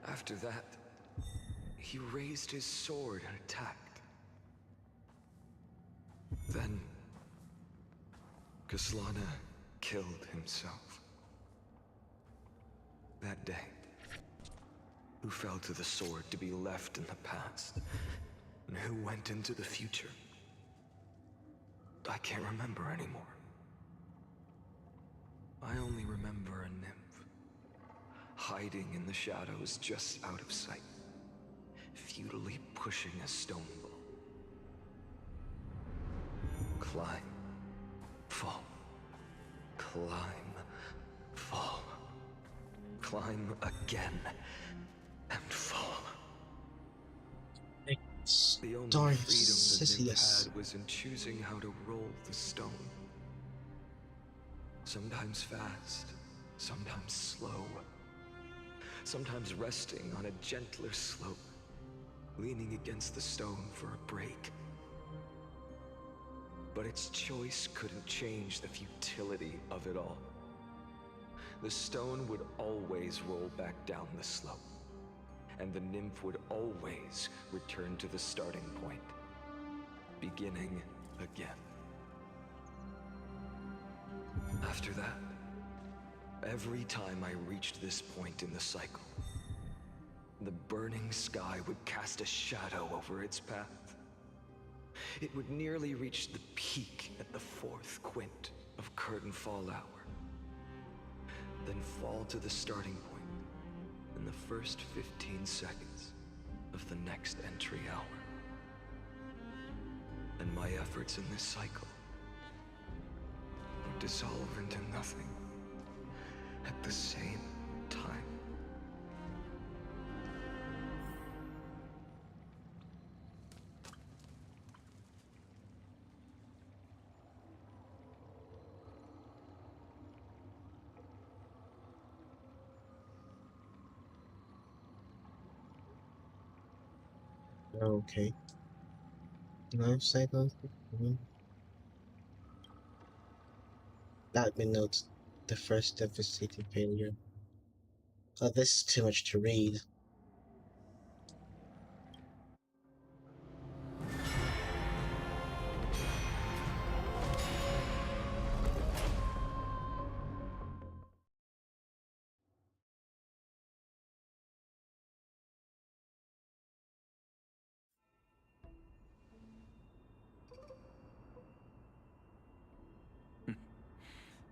After that, he raised his sword and attacked. Then, Kaslana killed himself. That day, who fell to the sword to be left in the past, and who went into the future, I can't remember anymore. I only remember a nymph, hiding in the shadows just out of sight, futilely pushing a stone ball. Climb, fall, climb, fall, climb again, and fall. The only Darn freedom the nymph Sisyphus. had was in choosing how to roll the stone. Sometimes fast, sometimes slow. Sometimes resting on a gentler slope, leaning against the stone for a break. But its choice couldn't change the futility of it all. The stone would always roll back down the slope, and the nymph would always return to the starting point, beginning again. After that, Every time I reached this point in the cycle, the burning sky would cast a shadow over its path. It would nearly reach the peak at the 4th quint of curtain fall hour, then fall to the starting point in the first 15 seconds of the next entry hour. And my efforts in this cycle would dissolve into nothing at the same time. Okay. Life cycle. That notes the first devastating failure. Oh, this is too much to read.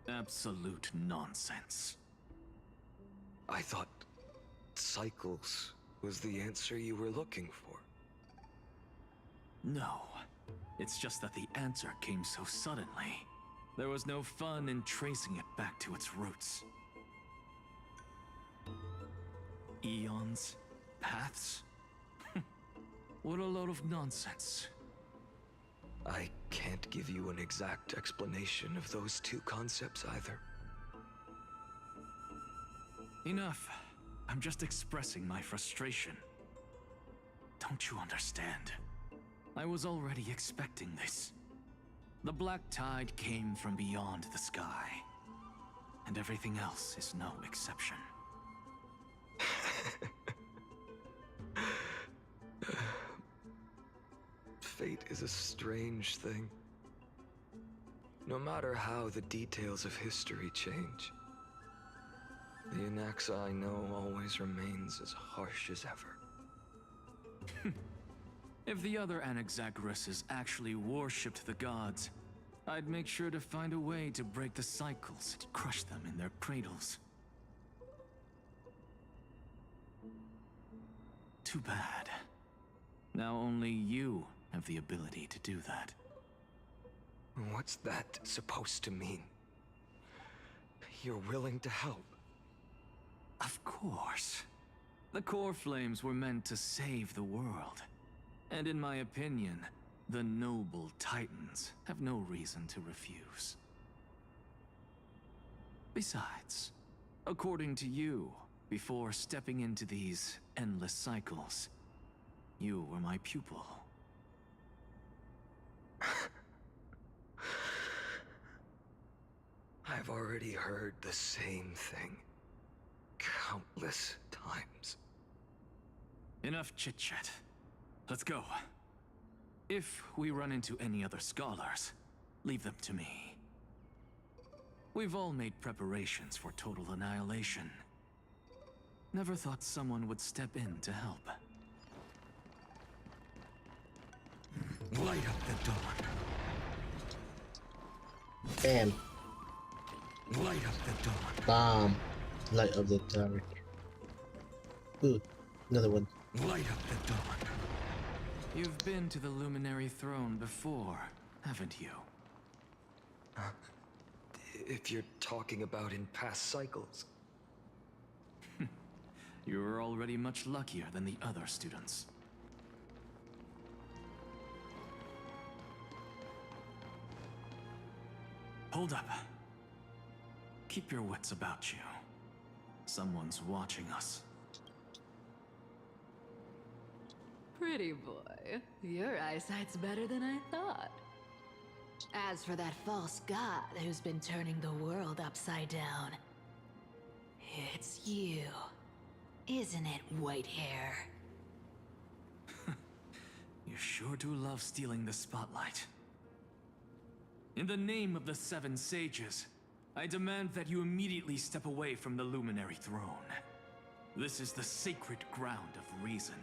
Absolute nonsense. I thought cycles was the answer you were looking for. No. It's just that the answer came so suddenly. There was no fun in tracing it back to its roots. Eons? Paths? What a load of nonsense. I can't give you an exact explanation of those two concepts either. Enough. I'm just expressing my frustration. Don't you understand? I was already expecting this. The black tide came from beyond the sky. And everything else is no exception. Fate is a strange thing. No matter how the details of history change, the Anaxa I know always remains as harsh as ever. If the other Anaxagoras actually worshipped the gods, I'd make sure to find a way to break the cycles and crush them in their cradles. Too bad. Now only you have the ability to do that. What's that supposed to mean? You're willing to help? Of course. The core flames were meant to save the world. And in my opinion, the noble Titans have no reason to refuse. Besides, according to you, before stepping into these endless cycles, you were my pupil. I've already heard the same thing countless times. Enough chit-chat. Let's go. If we run into any other scholars, leave them to me. We've all made preparations for total annihilation. Never thought someone would step in to help. Light up the dawn. Bam. Light up the dawn. Bomb. Light of the dark. Ooh, another one. Light up the dawn. You've been to the Luminary Throne before, haven't you? If you're talking about in past cycles. You're already much luckier than the other students. Hold up. Keep your wits about you. Someone's watching us. Pretty boy, your eyesight's better than I thought. As for that false god who's been turning the world upside down, it's you, isn't it, white hair? You sure do love stealing the spotlight. In the name of the 7 sages, I demand that you immediately step away from the Luminary Throne. This is the sacred ground of reason,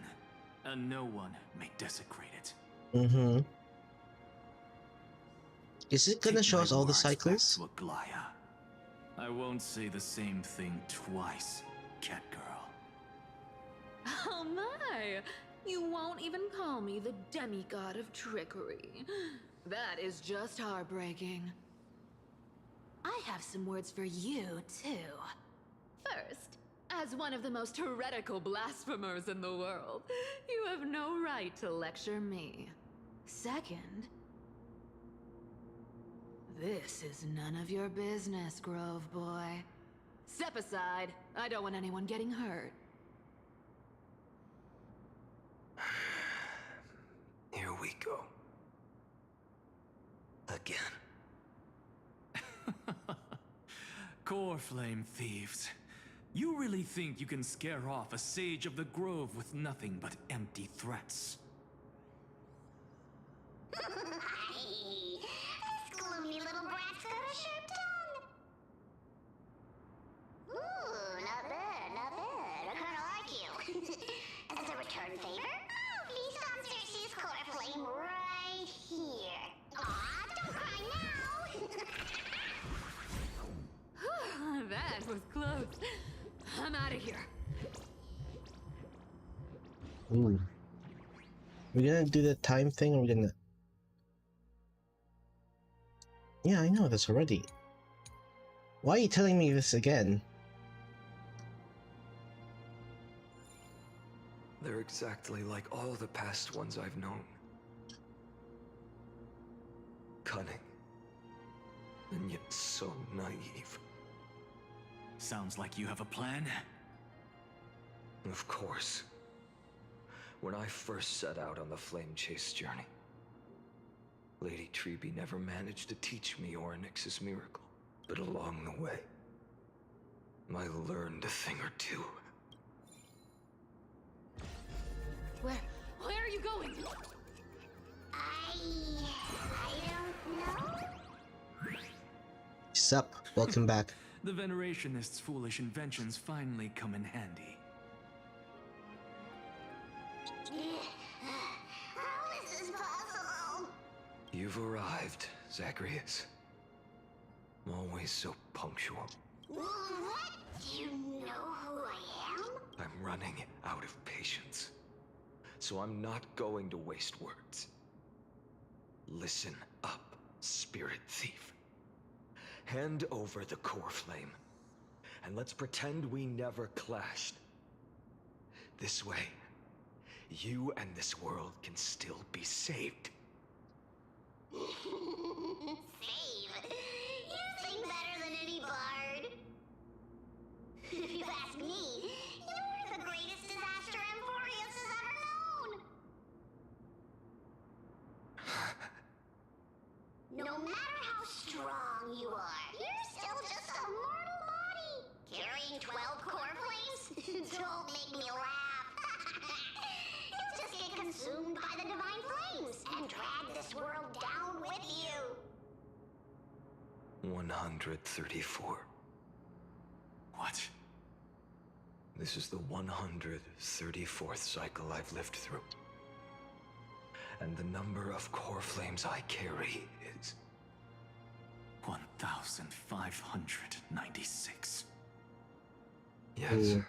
and no one may desecrate it. Mm-hmm. Is it gonna show us all the cycles? Back to Aglaya. I won't say the same thing twice, cat girl. Oh my! You won't even call me the demigod of trickery. That is just heartbreaking. I have some words for you, too. First, as one of the most heretical blasphemers in the world, you have no right to lecture me. Second, this is none of your business, Grove Boy. Step aside. I don't want anyone getting hurt. Here we go. Again. Core flame thieves. You really think you can scare off a sage of the grove with nothing but empty threats? This gloomy little brat's got a sharp tongue. Ooh, not bad, not bad. I kinda like you. As a return favor, feast on Cersei's core flame right here. Aw, don't cry now. That was close. I'm out of here. Ooh. We're gonna do the time thing, or we're gonna... Yeah, I know this already. Why are you telling me this again? They're exactly like all the past ones I've known. Cunning. And yet so naive. Sounds like you have a plan. Of course. When I first set out on the flame chase journey, Lady Treby never managed to teach me Orynyx's miracle. But along the way, I learned a thing or two. Where are you going? I don't know. Sup, welcome back. The Venerationists' foolish inventions finally come in handy. How is this possible? You've arrived, Zagreus. Always so punctual. What? Do you know who I am? I'm running out of patience. So I'm not going to waste words. Listen up, spirit thief. Hand over the core flame, and let's pretend we never clashed. This way, you and this world can still be saved. Save? You sing better than any bard. If you ask me, you're the greatest disaster amphoreus has ever known. No matter how strong you are, you're still just a mortal body. Carrying 12 core flames? Don't make me laugh. You'll just get consumed by the divine flames and drag this world down with you. 134. What? This is the 134th cycle I've lived through. And the number of core flames I carry is 1,596. Yes. 1,000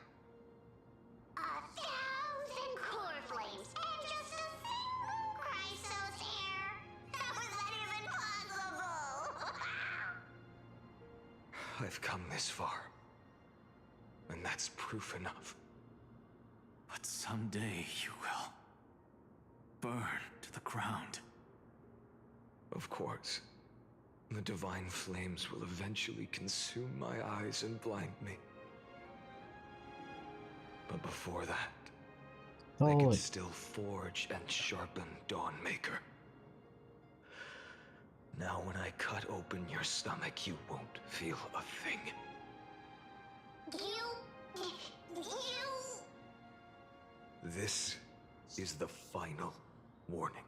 core flames and just a single Chrysos hair. How is that even possible? I've come this far. And that's proof enough. But someday you will burn to the ground. Of course. The divine flames will eventually consume my eyes and blind me. But before that, they can still forge and sharpen Dawnmaker. Now when I cut open your stomach, you won't feel a thing. You... This is the final warning.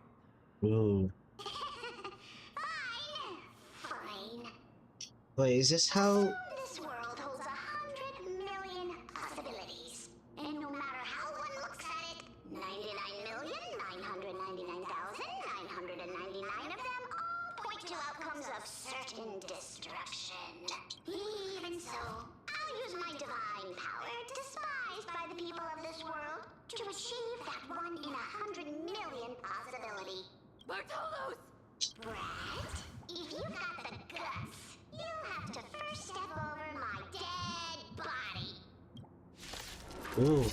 Ooh. Fine. Wait, is this how? This world holds 100 million possibilities. And no matter how one looks at it, 99,999,999 of them all point to outcomes of certain destruction. Even so, I'll use my divine power, despised by the people of this world, to achieve that 1 in 100 million possibility. Bartolos! Brett, if you've got the guts, you'll have to first step over my dead body. Ooh.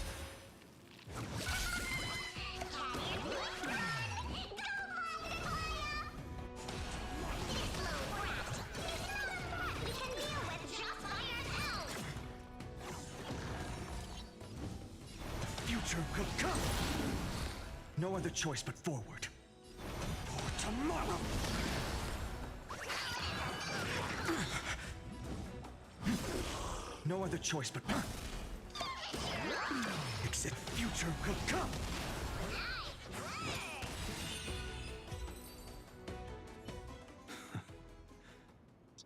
Future could come. No other choice but forward. For tomorrow. No other choice but except future could come.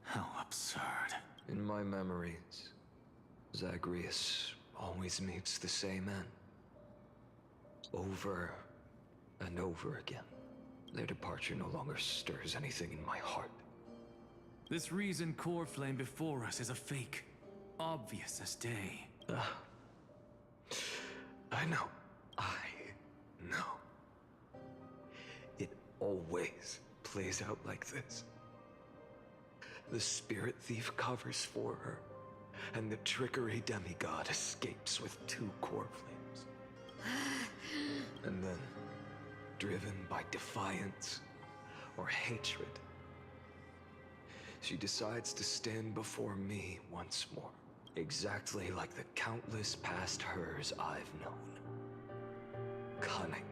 How absurd. In my memories, Zagreus always meets the same end. Over and over again. Their departure no longer stirs anything in my heart. This reason core flame before us is a fake. Obvious as day. I know. I know. It always plays out like this. The spirit thief covers for her, and the trickery demigod escapes with 2 core flames. And then, driven by defiance or hatred, she decides to stand before me once more, exactly like the countless past hers I've known. Cunning,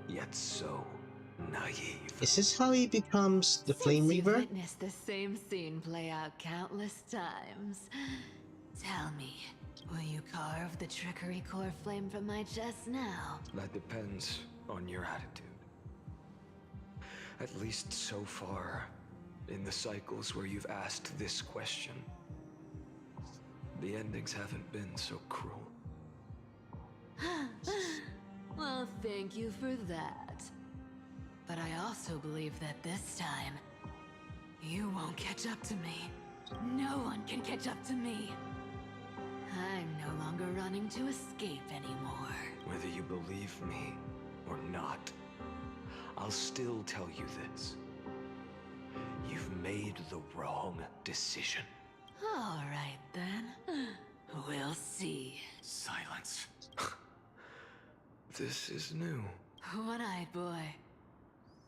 yet so naive. Is this how he becomes the Flame Since you've Reaver? witnessed the same scene play out countless times, tell me, will you carve the trickery core flame from my chest now? That depends on your attitude. At least so far, in the cycles where you've asked this question, the endings haven't been so cruel. Well, thank you for that. But I also believe that this time, you won't catch up to me. No one can catch up to me. I'm no longer running to escape anymore. Whether you believe me or not, I'll still tell you this. You've made the wrong decision. All right, then. We'll see. Silence. This is new. One-eyed boy.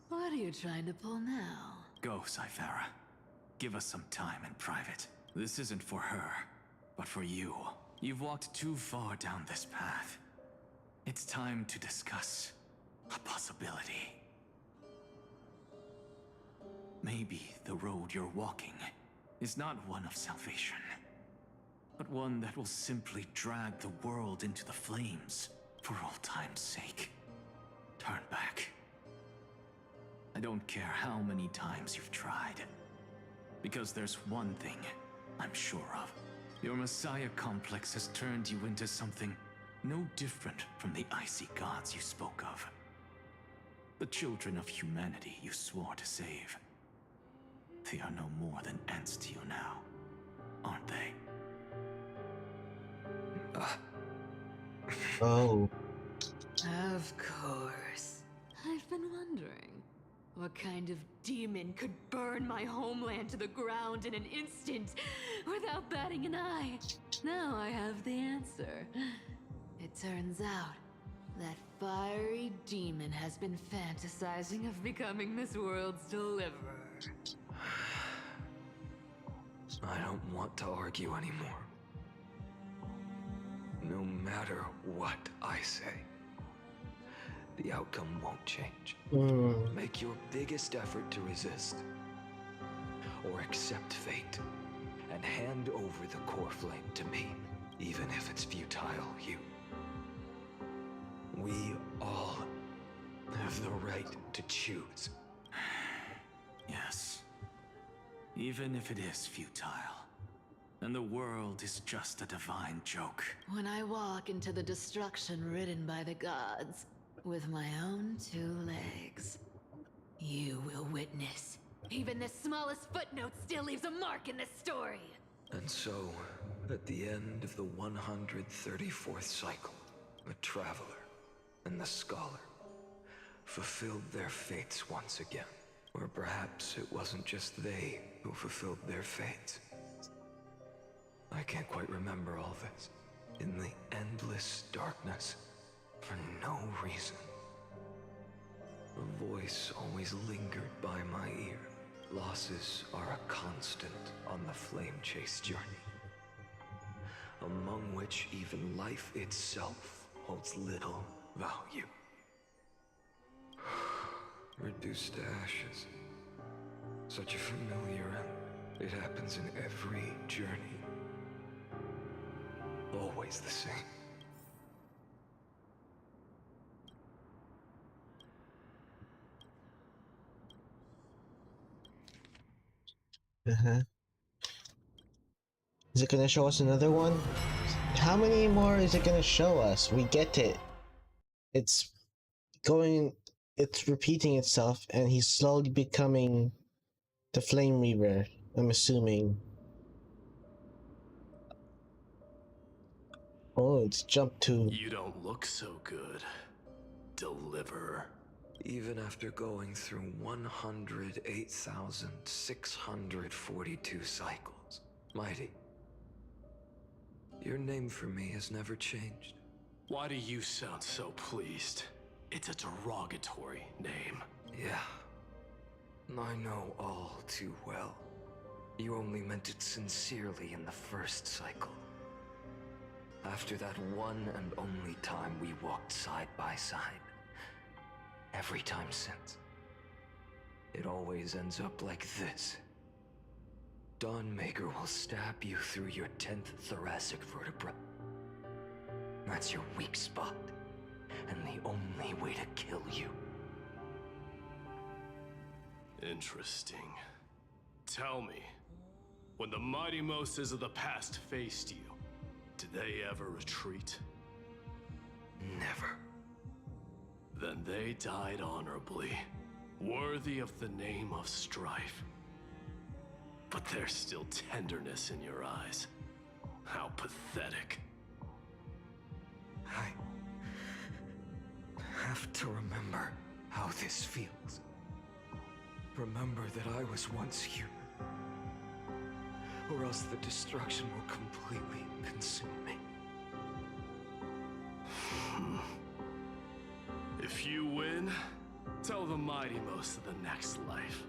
What are you trying to pull now? Go, Cythera. Give us some time in private. This isn't for her, but for you. You've walked too far down this path. It's time to discuss a possibility. Maybe the road you're walking is not one of salvation, but one that will simply drag the world into the flames for all time's sake. Turn back. I don't care how many times you've tried, because there's one thing I'm sure of. Your Messiah complex has turned you into something no different from the icy gods you spoke of. The children of humanity you swore to save. They are no more than ants to you now, aren't they? Oh. Of course. I've been wondering, what kind of demon could burn my homeland to the ground in an instant without batting an eye? Now I have the answer. It turns out that fiery demon has been fantasizing of becoming this world's deliverer. I don't want to argue anymore. No matter what I say, the outcome won't change. Make your biggest effort to resist, or accept fate, and hand over the core flame to me, even if it's futile, you. We all have the right to choose. Yes. Even if it is futile, and the world is just a divine joke. When I walk into the destruction ridden by the gods, with my own 2 legs, you will witness. Even the smallest footnote still leaves a mark in this story. And so, at the end of the 134th cycle, the Traveler and the Scholar fulfilled their fates once again. Or perhaps it wasn't just they who fulfilled their fates. I can't quite remember all this. In the endless darkness, for no reason, a voice always lingered by my ear. Losses are a constant on the flame chase journey, among which even life itself holds little value. Reduced to ashes. Such a familiar end. It happens in every journey. Always the same. Is it gonna show us another one? How many more is it gonna show us? We get it. It's repeating itself, and he's slowly becoming the Flame Reaver, I'm assuming. Oh, it's jumped to... You don't look so good, Deliverer. Even after going through 108,642 cycles, Mighty, your name for me has never changed. Why do you sound so pleased? It's a derogatory name. Yeah, I know all too well. You only meant it sincerely in the first cycle. After that one and only time we walked side by side. Every time since. It always ends up like this. Dawnmaker will stab you through your 10th thoracic vertebra. That's your weak spot, and the only way to kill you. Interesting. Tell me, when the mighty Moses of the past faced you, did they ever retreat? Never. Then they died honorably, worthy of the name of strife. But there's still tenderness in your eyes. How pathetic. I have to remember how this feels. Remember that I was once human. Or else the destruction will completely consume me. If you win, tell the mighty most of the next life.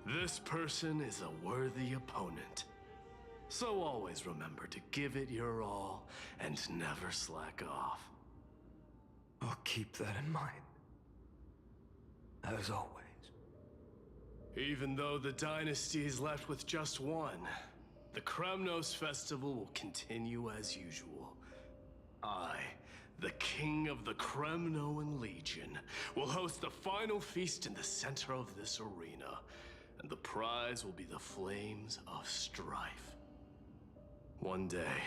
This person is a worthy opponent. So always remember to give it your all and never slack off. I'll keep that in mind. As always. Even though the dynasty is left with just one, the Kremnos festival will continue as usual. I, the king of the Kremnoan Legion, will host the final feast in the center of this arena, and the prize will be the flames of strife. One day,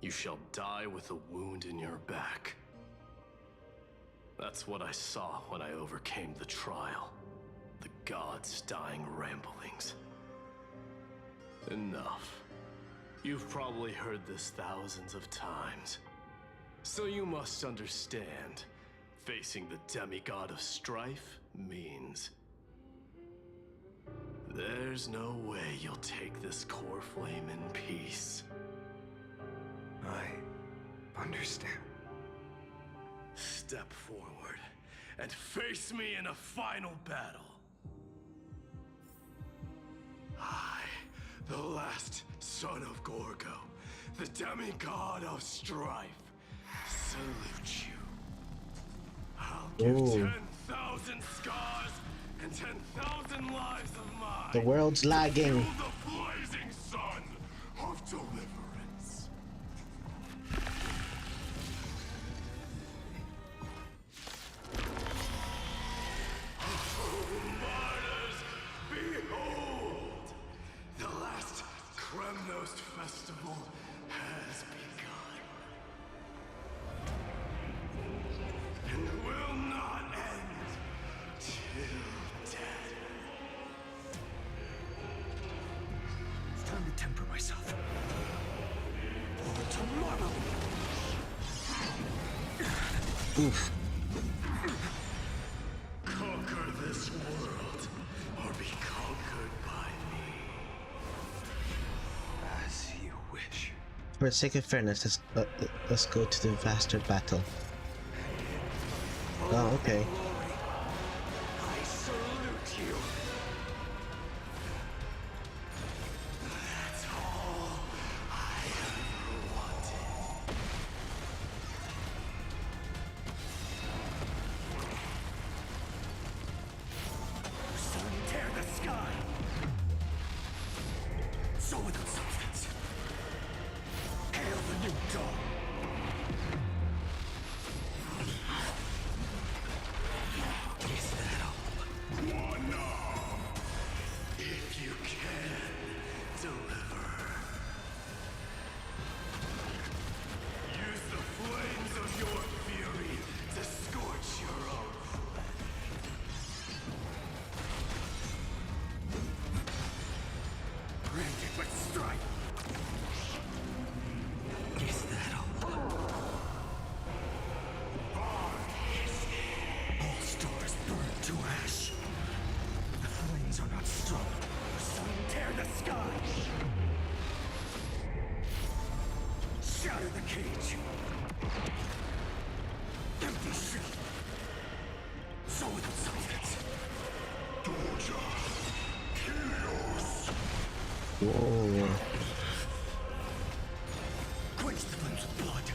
you shall die with a wound in your back. That's what I saw when I overcame the trial. The gods' dying ramblings. Enough. You've probably heard this thousands of times. So you must understand, facing the demigod of strife means there's no way you'll take this core flame in peace. I understand. Step forward and face me in a final battle. I, the last son of Gorgo, the demigod of strife, salute you. I'll give 10,000 scars and 10,000 lives of mine. The world's lagging. To fuel the blazing sun of deliverance. Martyrs, behold! Krymnos festival has begun. And will not end till death. It's time to temper myself. For tomorrow! Oof. Conquer this world, or be conquered by me. As you wish. For the sake of fairness, let's go to the vaster battle. Oh, okay. I salute you. That's all I ever wanted. Sun tear the sky! So without substance. Hail the new dawn! Is that all? One now. If you can deliver. Use the flames of your fury to scorch your own flesh. Granted, but strike! Is that all? All stars burn to ash. The flames are not strong. Sun tear the sky! Shatter the cage! Empty shell! So without substance. Torture! Chaos! Whoa. Quench the flames of blood!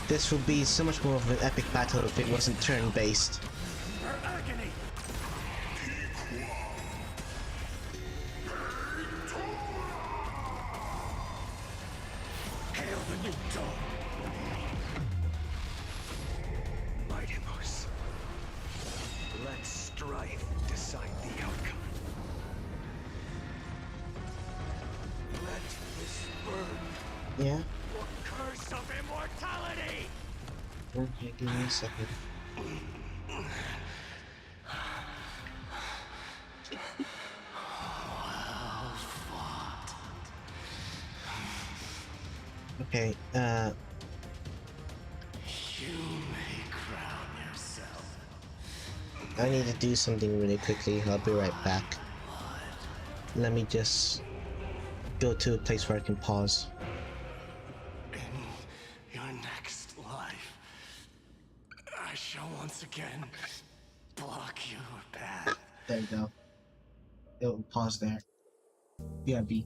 This would be so much more of an epic battle if it wasn't turn-based. Her agony! Hail the new dawn! Mightimus. Let strife decide the outcome. Let this burn. Yeah? Or curse of immortality! Okay, give me a second. Well fought. Okay, You may crown yourself. I need to do something really quickly. I'll be right back. Let me just go to a place where I can pause. In your next life, I shall once again block your path. There you go. It'll pause there. BRB.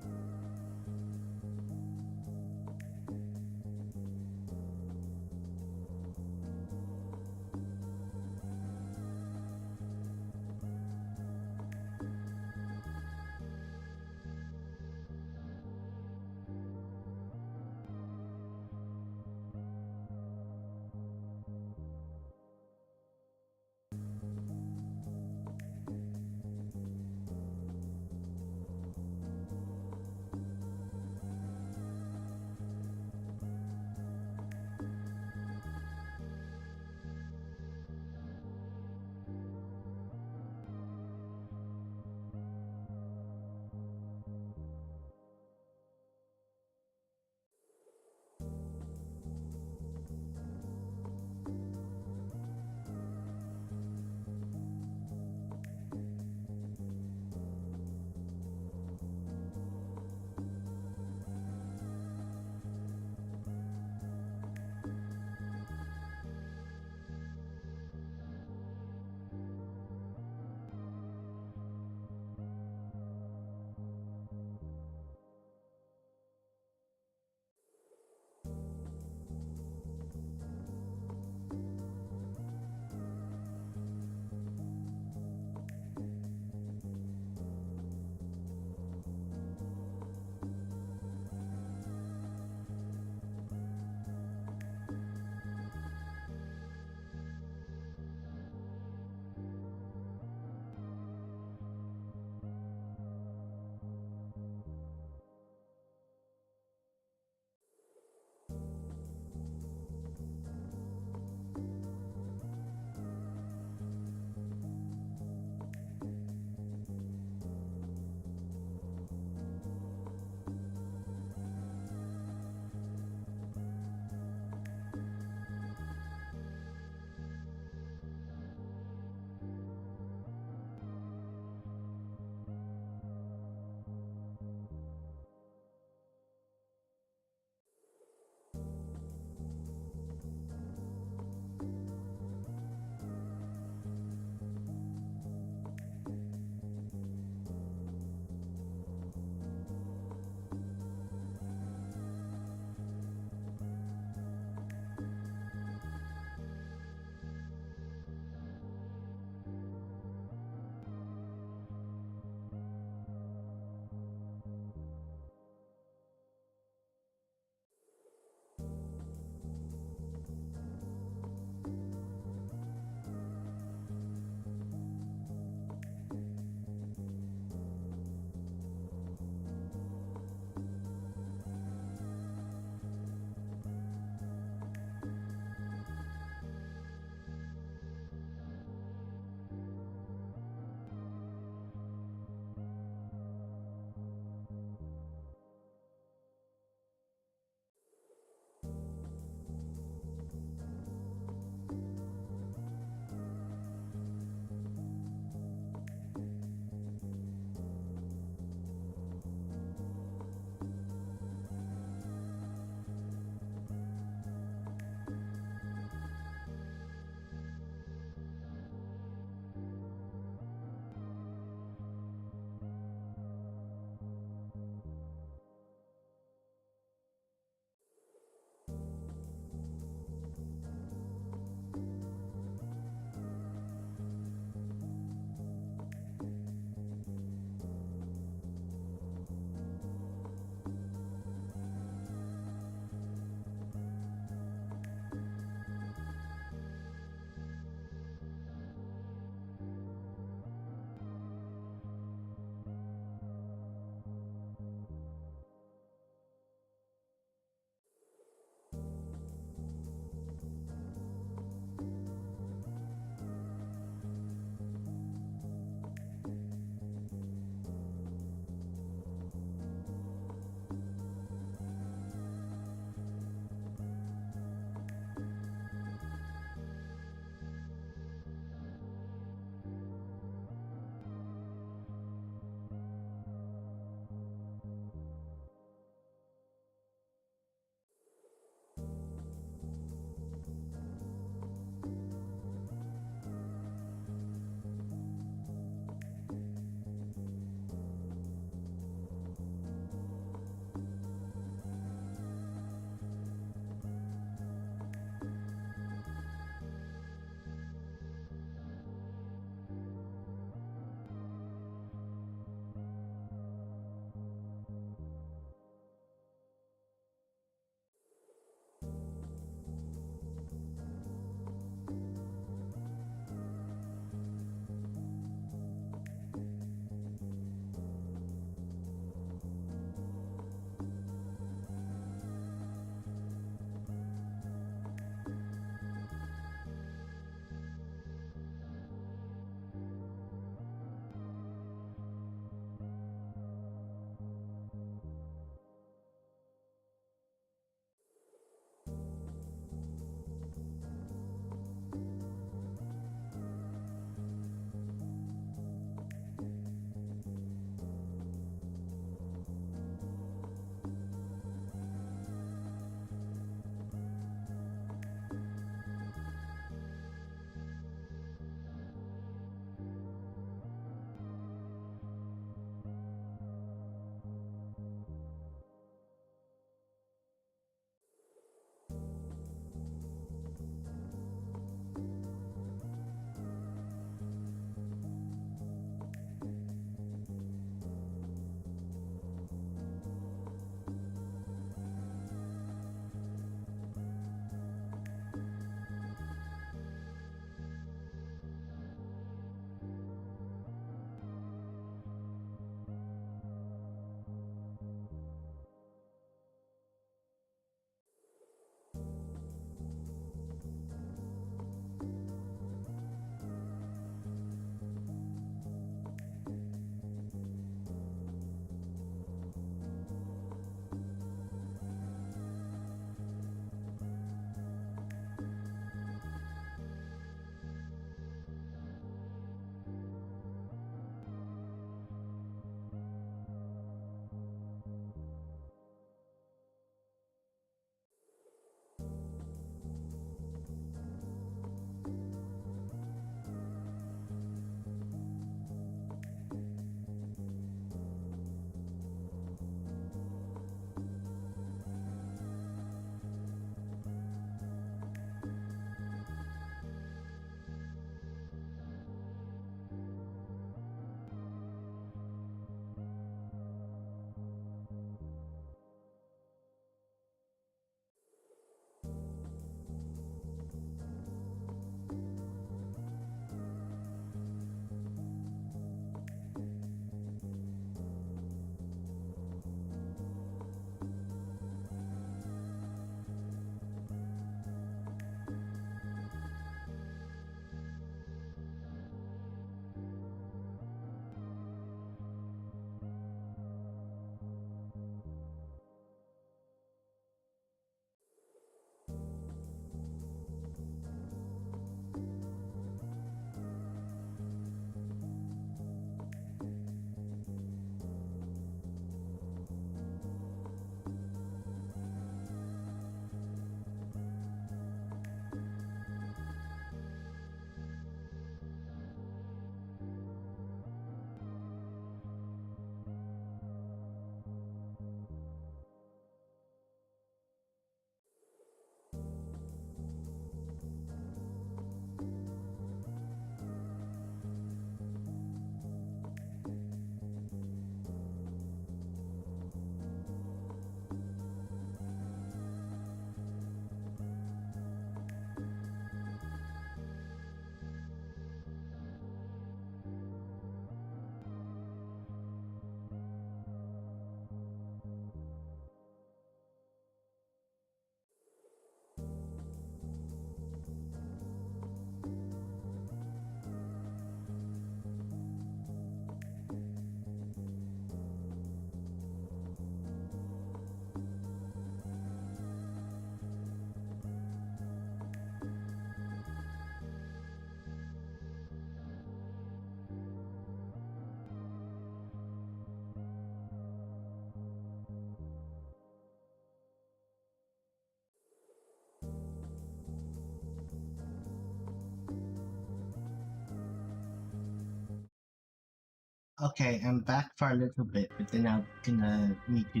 Okay, I'm back for a little bit, but then I'm gonna need to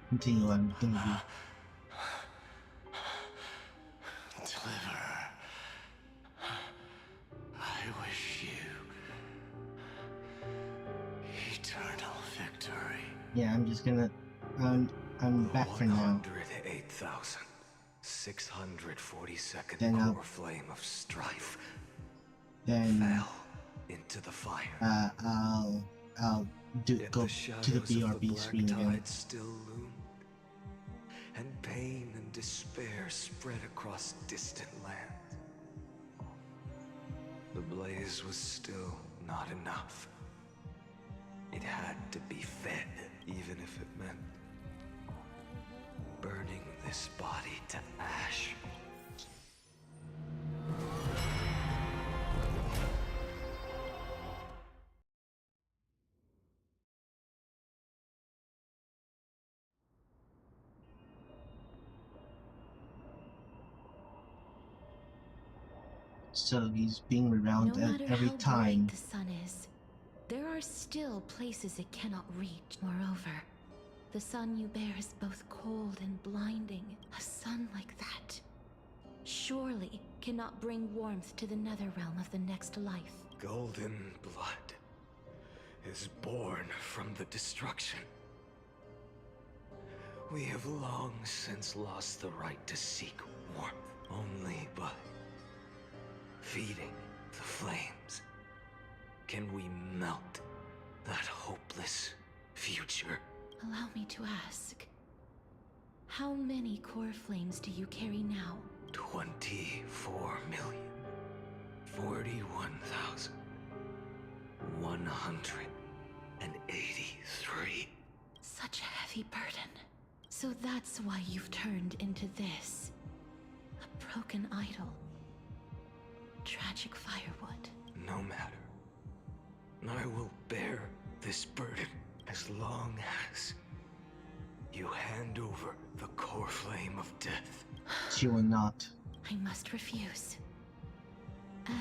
continue what I'm gonna do. Deliverer, I wish you eternal victory. Yeah, I'm just gonna. I'm back for now. 108,642nd Then core flame of strife then fell into the fire. I'll go to the BRB screen again. Still loomed, and pain and despair spread across distant lands. The blaze was still not enough. It had to be fed, even if it meant burning this body to ash. So he's being around No matter every how time. bright the sun is, there are still places it cannot reach. Moreover, the sun you bear is both cold and blinding. A sun like that surely cannot bring warmth to the nether realm of the next life. Golden blood is born from the destruction. We have long since lost the right to seek warmth only by feeding the flames. Can we melt that hopeless future? Allow me to ask, how many core flames do you carry now? 24,041,183. Such a heavy burden. So that's why you've turned into this. A broken idol. Tragic firewood. No matter. I will bear this burden as long as you hand over the core flame of death. She will not. I must refuse.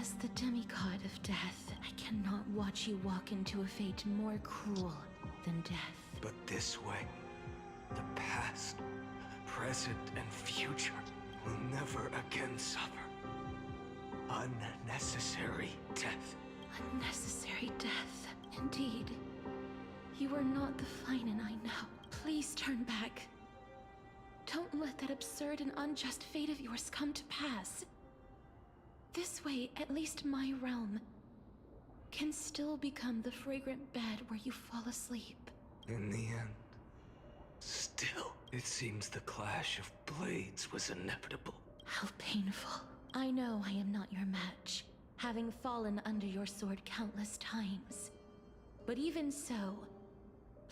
As the demigod of death, I cannot watch you walk into a fate more cruel than death. But this way, the past, present, and future will never again suffer unnecessary death. Unnecessary death, indeed. You are not the Finan I know. Please turn back. Don't let that absurd and unjust fate of yours come to pass. This way, at least my realm can still become the fragrant bed where you fall asleep. In the end, still, it seems the clash of blades was inevitable. How painful. I know I am not your match, having fallen under your sword countless times. But even so,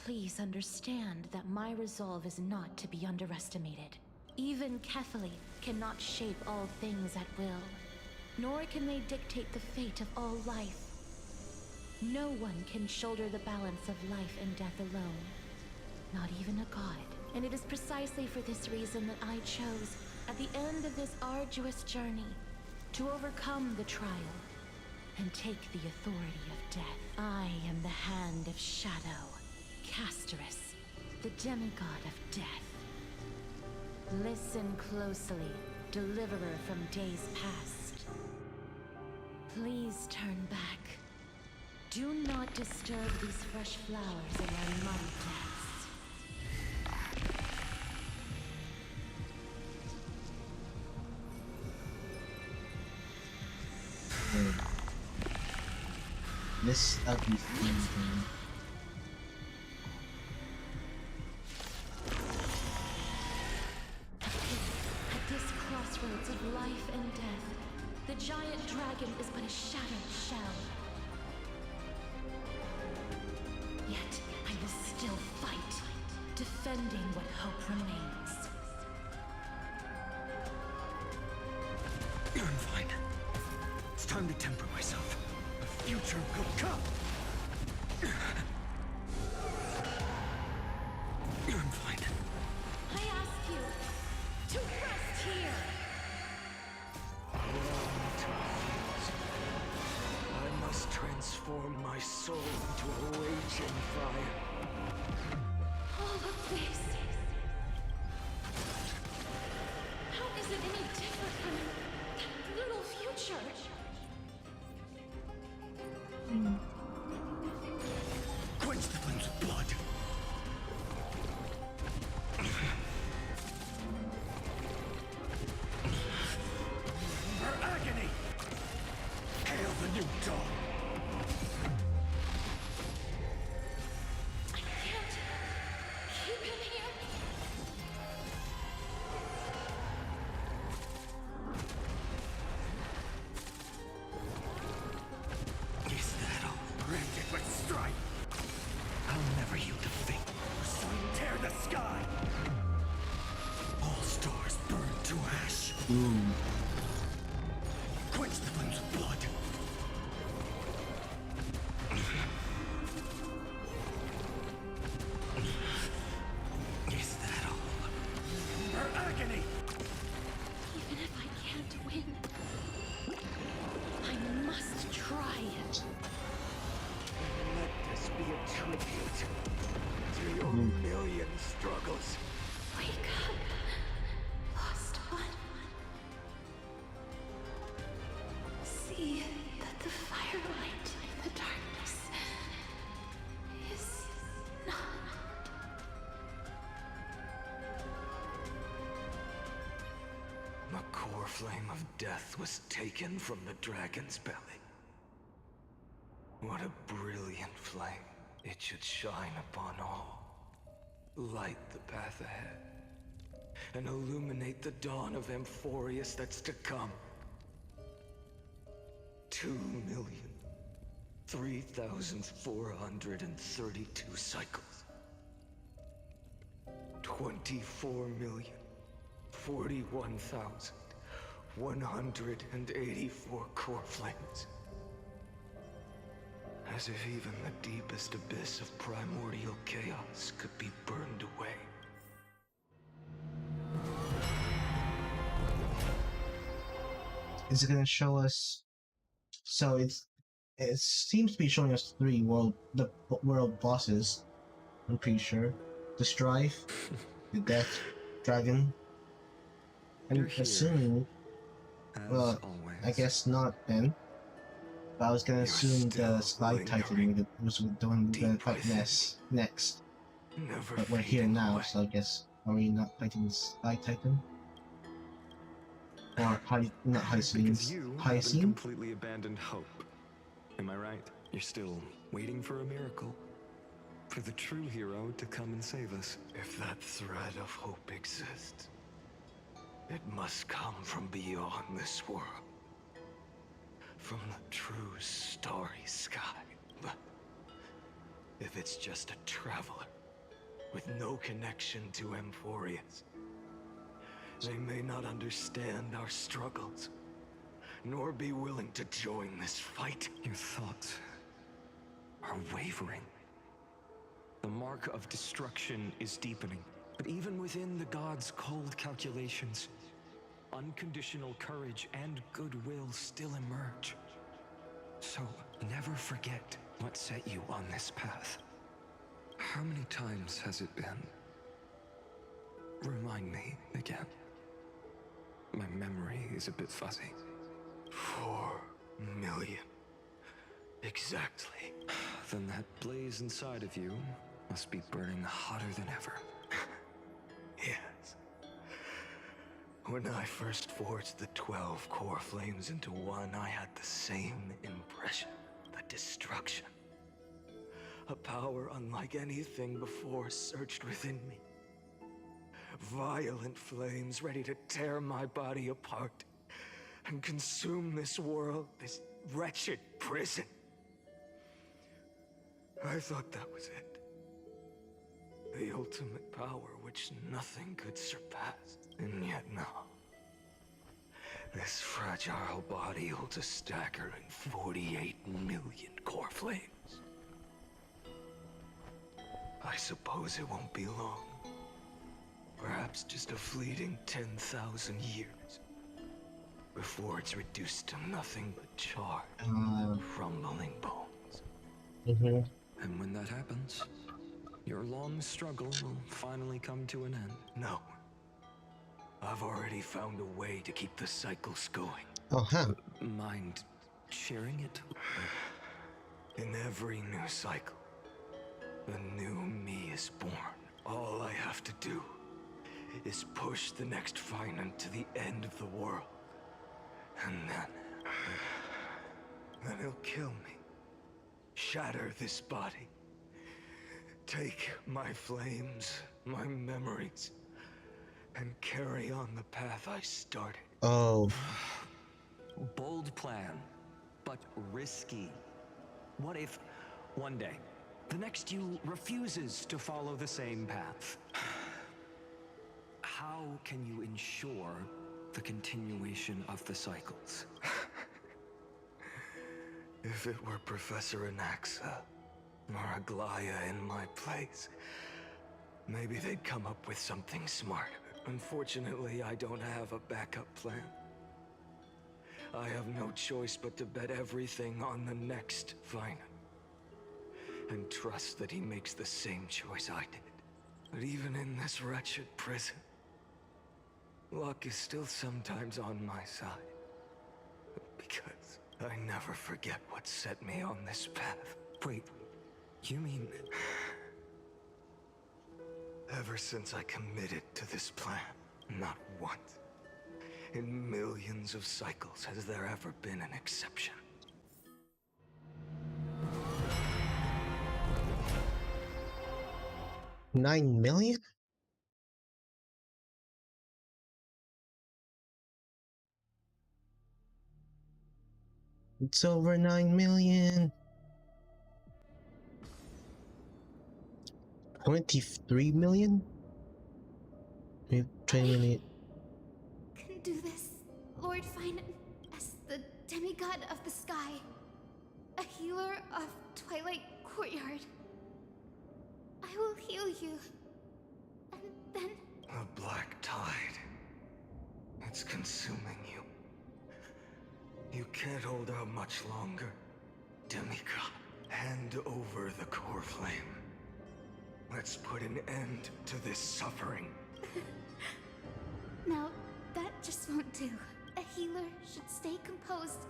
please understand that my resolve is not to be underestimated. Even Kethely cannot shape all things at will, nor can they dictate the fate of all life. No one can shoulder the balance of life and death alone, not even a god. And it is precisely for this reason that I chose, at the end of this arduous journey, to overcome the trial and take the authority of death. I am the Hand of Shadow, Casterus, the demigod of death. Listen closely, deliverer from days past. Please turn back. Do not disturb these fresh flowers in their muddy depths. This ugly thing. At this crossroads of life and death, the giant dragon is but a shattered shell. Yet I will still fight, defending what hope remains. I'm fine. It's time to temper myself. The future will come. I'm fine. I ask you to rest here. I must transcend transform my soul into a raging fire. All of this. How is it any different from that little future? Quench the flames of blood. For agony! Hail the new dawn! I can't keep him here. Is that all? Branded with strife! I'll never yield defeat. Sun tear the sky! All stars burn to ash. Quench the flames of blood. Is that all? For agony! Even if I can't win, I must try it. Let this be a tribute to your million struggles. Wake up, lost one. See that the firelight in the darkness is not. The core flame of death was taken from the dragon's belly. What a brilliant flame. It should shine upon all. Light the path ahead. And illuminate the dawn of Amphoreus that's to come. 2,003,432 cycles. 24,041,184 core flames. As if even the deepest abyss of primordial chaos could be burned away. Is it gonna show us? So it seems to be showing us the world bosses. I'm pretty sure the strife, the death dragon. I'm assuming. Well, I guess not then. But I was gonna assume the Sky Titan was the one we're gonna fight next. But we're here now, so I guess are we not fighting the Sky Titan? Or not Because you haven't Hyacinth? completely abandoned hope. Am I right? You're still waiting for a miracle. For the true hero to come and save us. If that thread of hope exists, it must come from beyond this world. From the true starry sky. But if it's just a traveler with no connection to amphoreus, they may not understand our struggles, nor be willing to join this fight. Your thoughts are wavering. The mark of destruction is deepening. But even within the gods' cold calculations, unconditional courage and goodwill still emerge. So never forget what set you on this path. How many times has it been? Remind me again. My memory is a bit fuzzy. 4 million. Exactly. Then that blaze inside of you must be burning hotter than ever. Yes. When I first forged the 12 core flames into one, I had the same impression. The destruction. A power unlike anything before surged within me. Violent flames ready to tear my body apart and consume this world, this wretched prison. I thought that was it. The ultimate power which nothing could surpass. And yet now, this fragile body holds a staggering 48 million core flames. I suppose it won't be long. Perhaps just a fleeting 10,000 years before it's reduced to nothing but charred, crumbling bones. And when that happens, your long struggle will finally come to an end. No. I've already found a way to keep the cycles going. Oh, huh. Mind sharing it? In every new cycle, a new me is born. All I have to do is push the next Finan to the end of the world. And then he'll kill me. Shatter this body. Take my flames, my memories, and carry on the path I started. Oh. Bold plan, but risky. What if, one day, the next you refuses to follow the same path? How can you ensure the continuation of the cycles? If it were Professor Anaxa or Aglaya in my place, maybe they'd come up with something smart. Unfortunately, I don't have a backup plan. I have no choice but to bet everything on the next Finan. And trust that he makes the same choice I did. But even in this wretched prison, luck is still sometimes on my side. Because I never forget what set me on this path. Wait, you mean... Ever since I committed to this plan, not once, in millions of cycles, has there ever been an exception. $9 million? It's over 9 million. 23 million? Maybe 20 million. Can do this, Lord Finan, as the demigod of the sky, a healer of Twilight Courtyard. I will heal you, and then... A black tide. It's consuming you. You can't hold out much longer. Demigod, hand over the core flame. Let's put an end to this suffering. Now, that just won't do. A healer should stay composed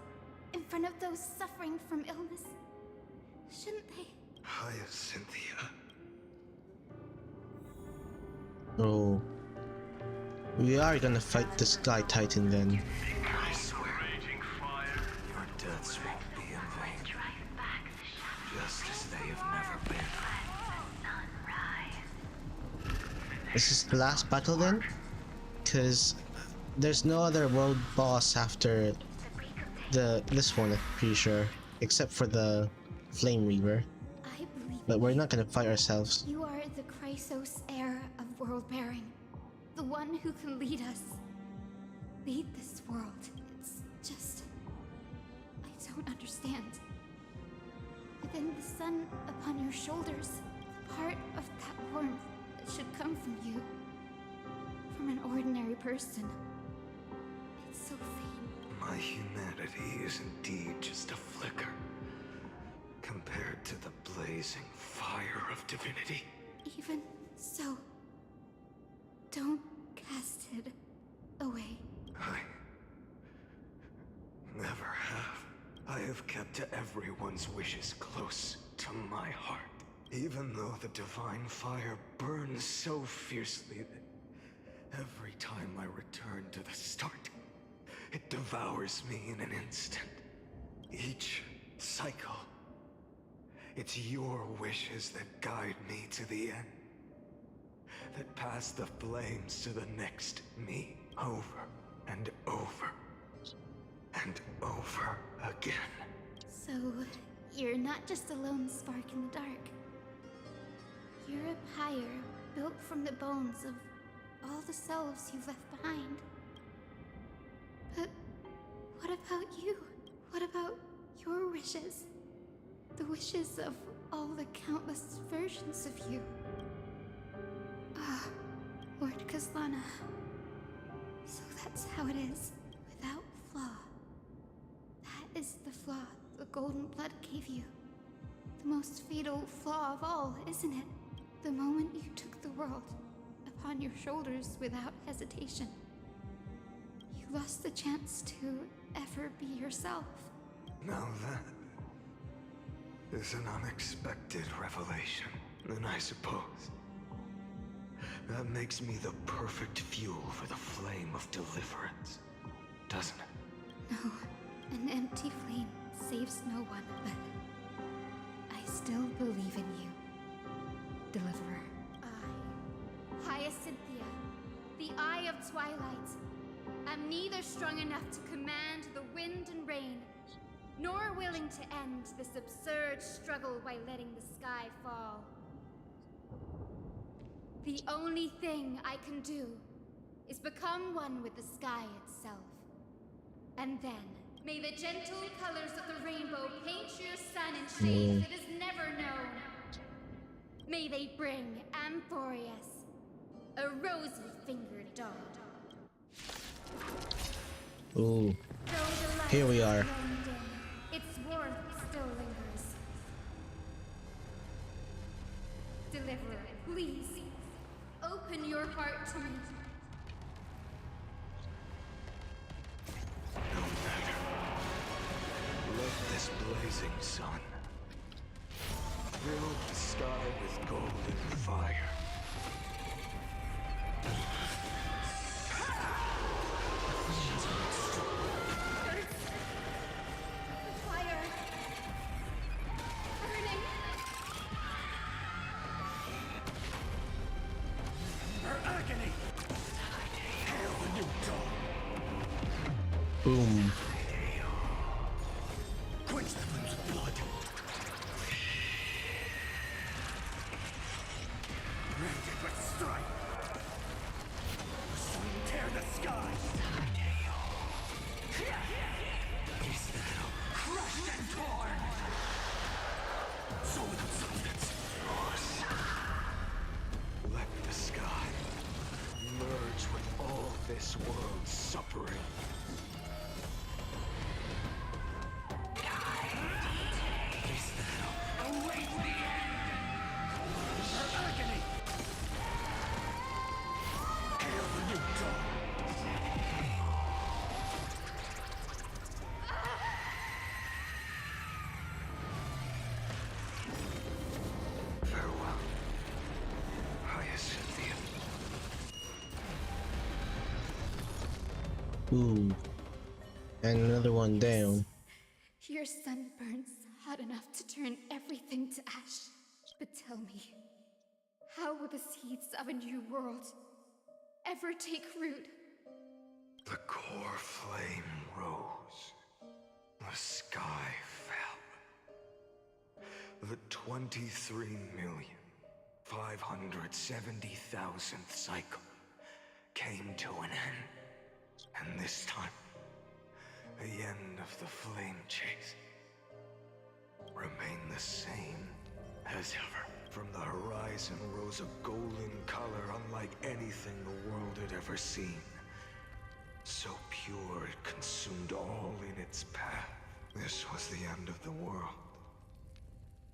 in front of those suffering from illness. Shouldn't they? Hyacinthia. Oh. We are gonna fight this guy Titan then. I swear, your deaths won't be in vain. Just as they have never been. This is the last battle then? Because there's no other world boss after this one, I'm pretty sure. Except for the Flame Reaver. I believe But we're not gonna fight ourselves. you are the Chrysos heir of world bearing. The one who can lead us. Lead this world. It's just... I don't understand. Within the sun upon your shoulders, the part of that warmth that should come from you. From an ordinary person. It's so faint. My humanity is indeed just a flicker. Compared to the blazing fire of divinity. Even so, don't cast it away. I never have. I have kept to everyone's wishes close to my heart. Even though the divine fire burns so fiercely that every time I return to the start, it devours me in an instant. Each cycle, it's your wishes that guide me to the end. That pass the flames to the next me, over and over and over again. So, you're not just a lone spark in the dark. You're a pyre built from the bones of all the selves you've left behind. But what about you? What about your wishes? The wishes of all the countless versions of you. Ah, Lord Kazlana. So that's how it is, without flaw. That is the flaw the golden blood gave you. the most fatal flaw of all, isn't it? The moment you took the world upon your shoulders without hesitation, you lost the chance to ever be yourself. Now that is an unexpected revelation, and I suppose that makes me the perfect fuel for the flame of deliverance, doesn't it? No, an empty flame saves no one, but I still believe in you, Deliverer. Hyacinthia, the Eye of Twilight. I'm neither strong enough to command the wind and rain, nor willing to end this absurd struggle by letting the sky fall. The only thing I can do is become one with the sky itself. And then, may the gentle colors of the rainbow paint your sun in shades it has never known. May they bring Amphoreus, a rosy-fingered dog. Ooh. Here we are. Its warmth still lingers. Deliverer, please, open your heart to me. No matter. Let this blazing sun fill the sky with golden fire. Fire! Burning! Her agony! Hail the new dawn! Boom. Quench the flames of blood! Ready but strike! Sun tear the sky! Is now crushed and torn! So without substance. Let the sky merge with all this world's suffering. Await the end! Her agony! Hail the new dawn! Farewell, Hyacinthia. Ooh. And another one down. Your sun burns hot enough to turn everything to ash. But tell me, how will the seeds of a new world ever take root? The core flame rose. The sky fell. The 23,570,000th cycle came to an end. And this time, the end of the flame chase remained the same as ever. From the horizon rose a golden color unlike anything the world had ever seen. So pure it consumed all in its path. This was the end of the world.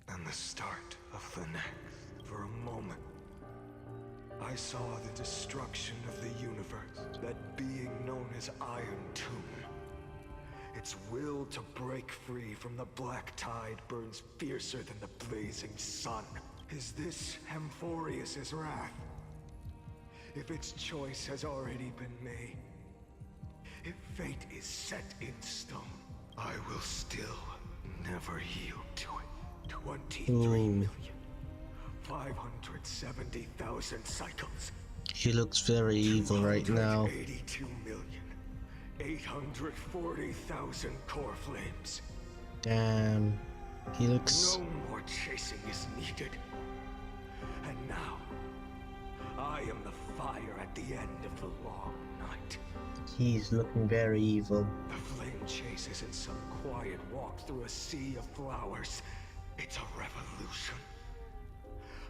And the start of the next. For a moment, I saw the destruction of the universe, that being known as Iron Tomb. Its will to break free from the black tide burns fiercer than the blazing sun. Is this Amphoreus' wrath? If its choice has already been made, if fate is set in stone, I will still never yield to it. 23,570,000 cycles. He looks very evil right now. 82,840,000 core flames. Damn. He looks... No more chasing is needed. And now, I am the fire at the end of the long night. He's looking very evil. The flame chase isn't some quiet walk through a sea of flowers. It's a revolution.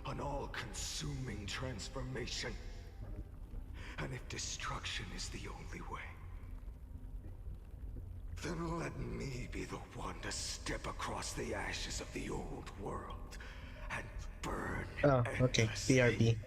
An all-consuming transformation. And if destruction is the only way, Then let me be the one to step across the ashes of the old world and burn. Oh, okay. BRB.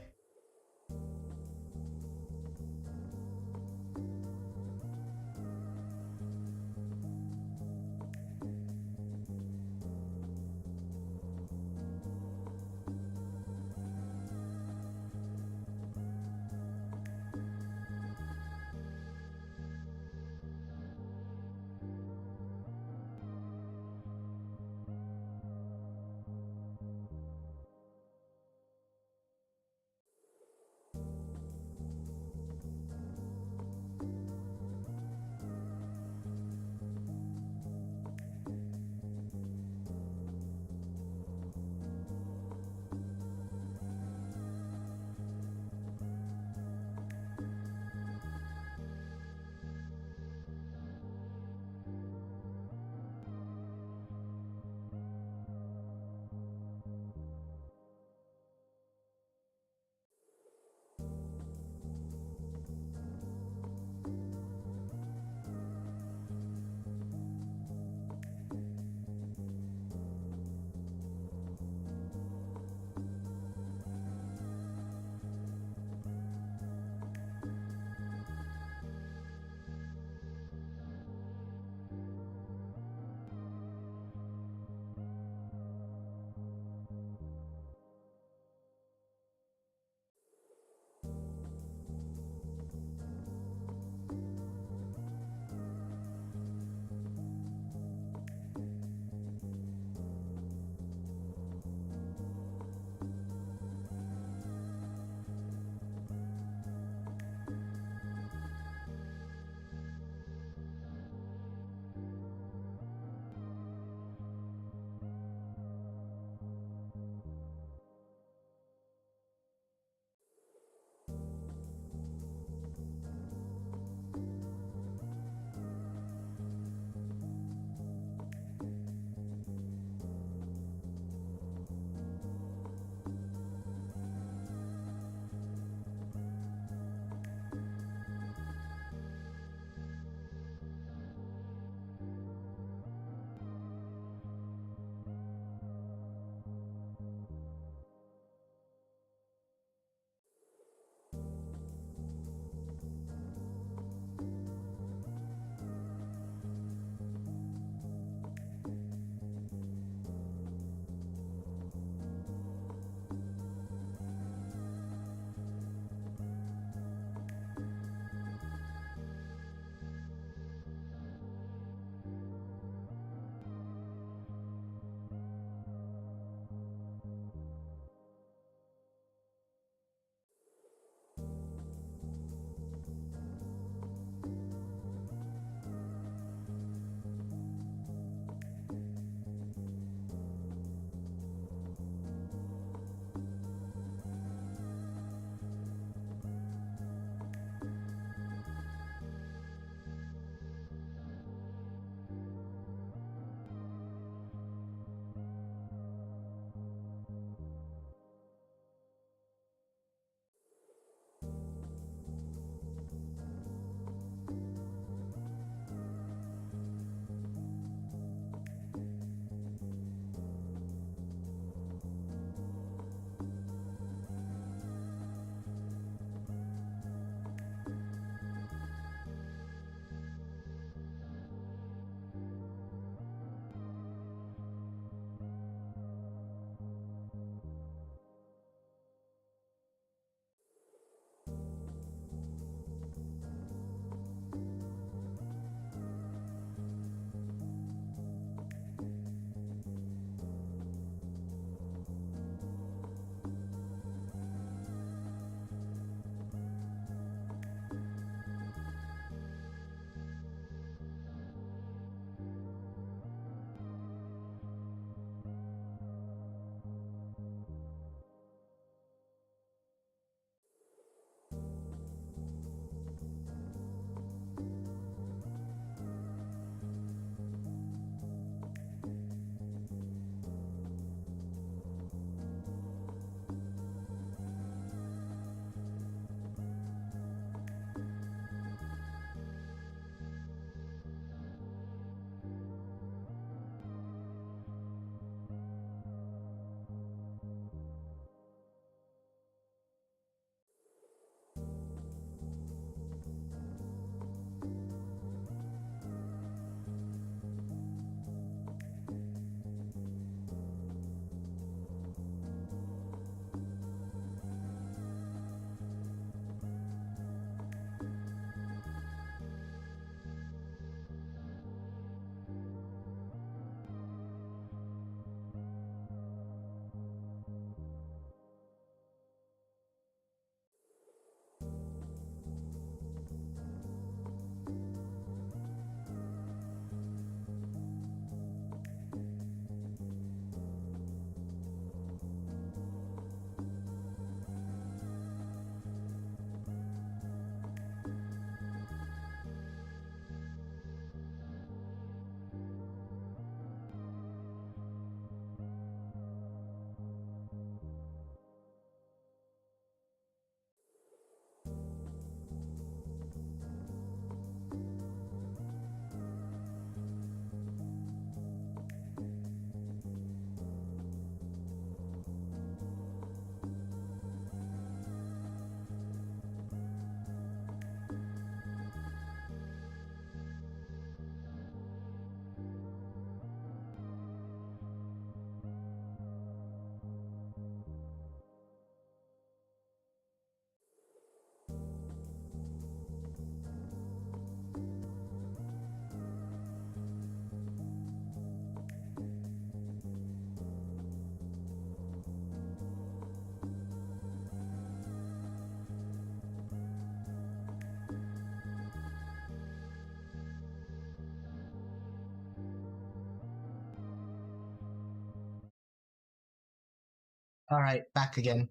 Alright, back again.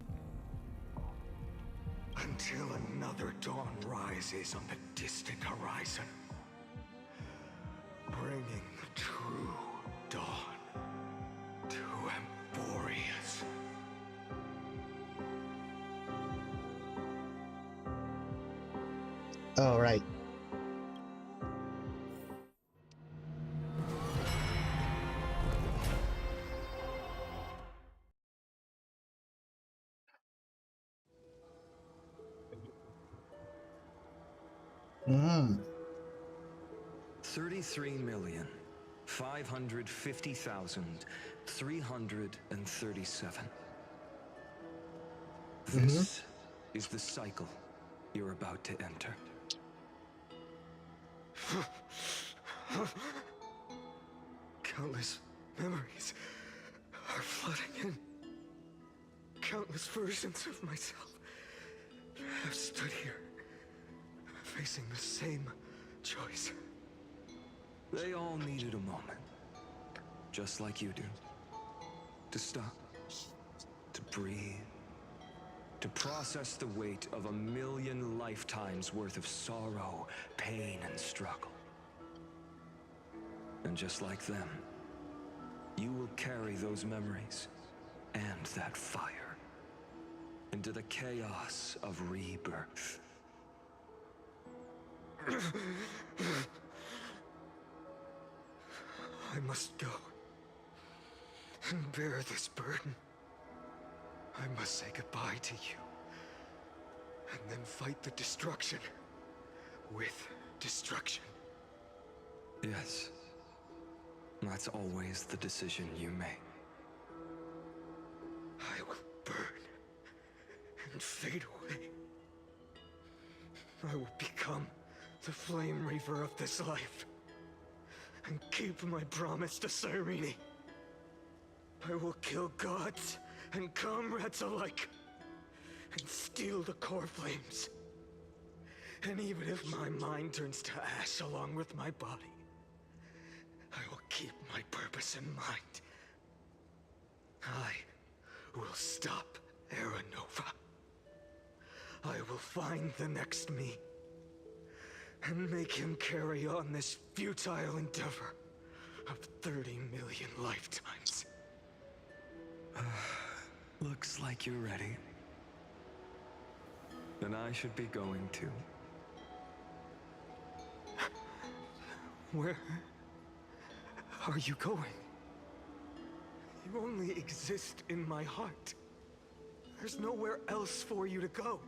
Until another dawn rises on the distant horizon, bringing the true dawn to Amphoreus. Oh, right. Mm. 33,550,337. This is the cycle you're about to enter. Countless memories are flooding in. Countless versions of myself have stood here, facing the same choice. They all needed a moment, just like you do. To stop, to breathe, to process the weight of 1,000,000 lifetimes worth of sorrow, pain, and struggle. And just like them, you will carry those memories and that fire into the chaos of rebirth. I must go and bear this burden. I must say goodbye to you, and then fight the destruction with destruction. Yes, that's always the decision you make. I will burn and fade away. I will become the flame reaver of this life and keep my promise to Cyrene. I will kill gods and comrades alike and steal the core flames. And even if my mind turns to ash along with my body, I will keep my purpose in mind. I will stop Era Nova. I will find the next me and make him carry on this futile endeavor of 30 million lifetimes. Looks like you're ready. Then I should be going too. Where are you going? You only exist in my heart. There's nowhere else for you to go.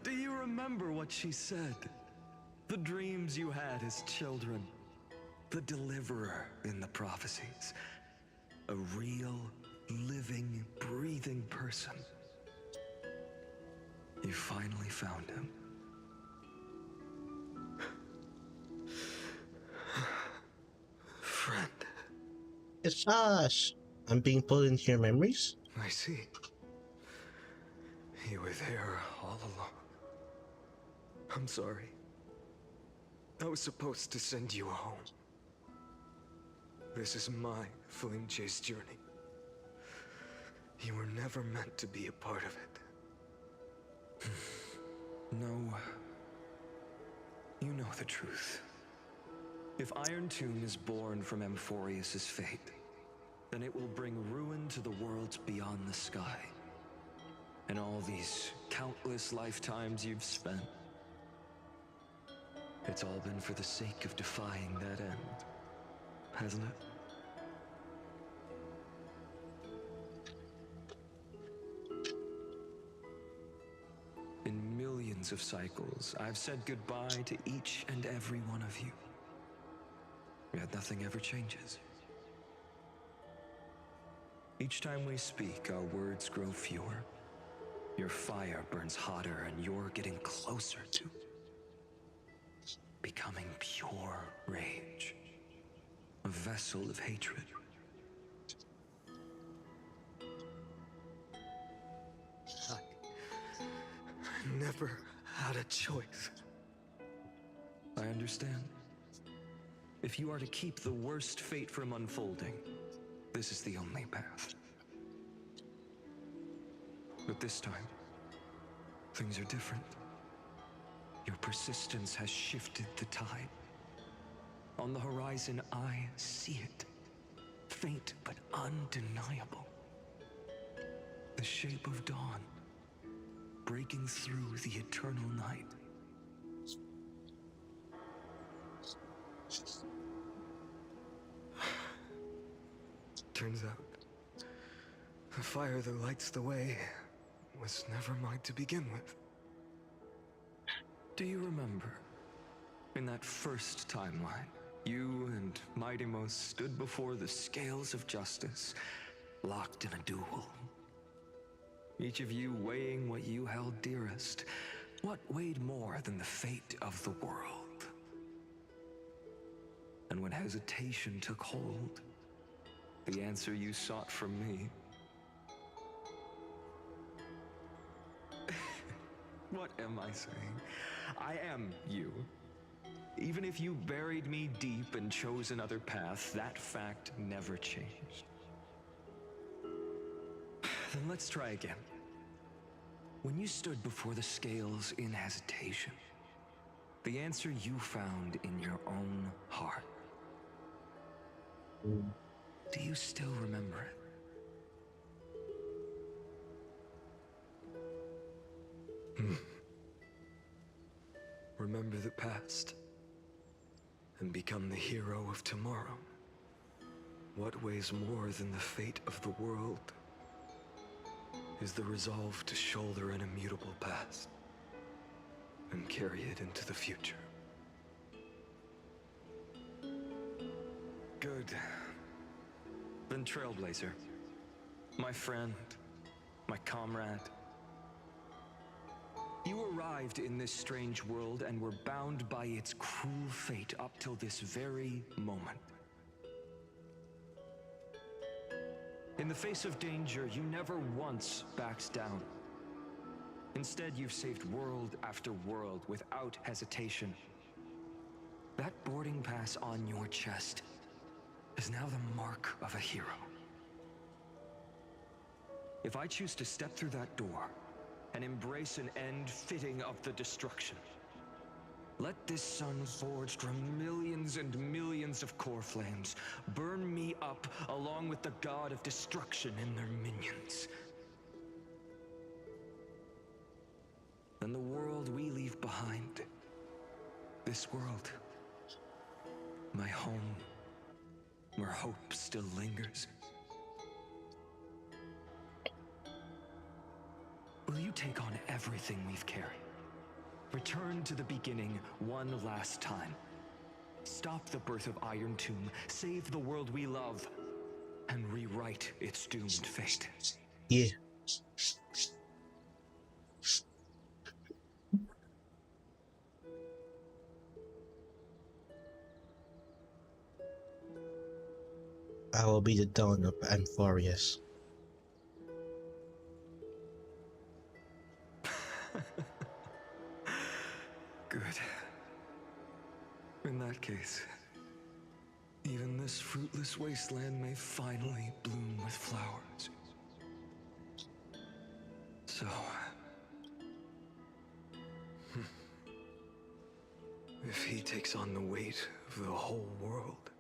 Do you remember what she said? The dreams you had as children. The deliverer in the prophecies. A real, living, breathing person. You finally found him. Friend. It's Josh. I'm being pulled into your memories? I see. You were there all along. I'm sorry. I was supposed to send you home. This is my flame chase journey. You were never meant to be a part of it. No. You know the truth. If Iron Tomb is born from Amphoreus' fate, then it will bring ruin to the worlds beyond the sky. And all these countless lifetimes you've spent, it's all been for the sake of defying that end, hasn't it? In millions of cycles, I've said goodbye to each and every one of you. Yet nothing ever changes. Each time we speak, our words grow fewer. Your fire burns hotter, and you're getting closer to becoming pure rage. A vessel of hatred. I never had a choice. I understand. If you are to keep the worst fate from unfolding, This is the only path. But this time, things are different. Your persistence has shifted the tide. On the horizon, I see it. Faint but undeniable. The shape of dawn, breaking through the eternal night. Turns out, the fire that lights the way was never mine to begin with. Do you remember, in that first timeline, you and Mightymost stood before the scales of justice, locked in a duel? Each of you weighing what you held dearest. What weighed more than the fate of the world? And when hesitation took hold, the answer you sought from me. What am I saying? I am you. Even if you buried me deep and chose another path, that fact never changed. Then let's try again. When you stood before the scales in hesitation, the answer you found in your own heart. Do you still remember it? Remember the past and become the hero of tomorrow. What weighs more than the fate of the world is the resolve to shoulder an immutable past and carry it into the future. Good. Then Trailblazer, my friend, my comrade, you arrived in this strange world and were bound by its cruel fate up till this very moment. In the face of danger, you never once backed down. Instead, you've saved world after world without hesitation. That boarding pass on your chest is now the mark of a hero. If I choose to step through that door and embrace an end fitting of the destruction, let this sun forged from millions and millions of core flames burn me up along with the god of destruction and their minions. Then the world we leave behind, this world, my home, where hope still lingers. Will you take on everything we've carried? Return to the beginning one last time. Stop the birth of Iron Tomb, save the world we love, and rewrite its doomed fate. Yeah. I will be the dawn of amphoreus. Good. In that case, even this fruitless wasteland may finally bloom with flowers. So, if he takes on the weight of the whole world,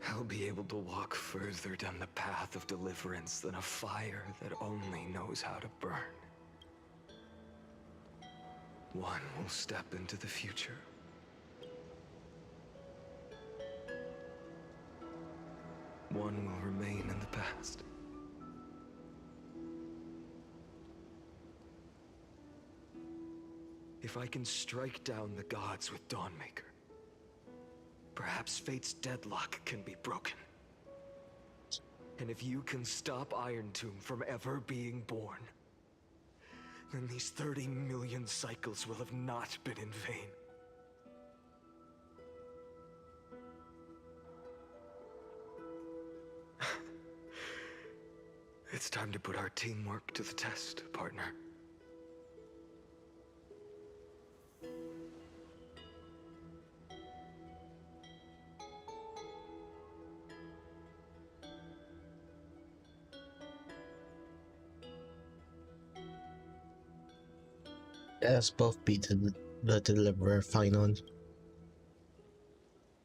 I'll be able to walk further down the path of deliverance than a fire that only knows how to burn. One will step into the future. One will remain in the past. If I can strike down the gods with Dawnmaker, perhaps fate's deadlock can be broken. And if you can stop Iron Tomb from ever being born, then these 30 million cycles will have not been in vain. It's time to put our teamwork to the test, partner. Let us both be the deliverer, Finon.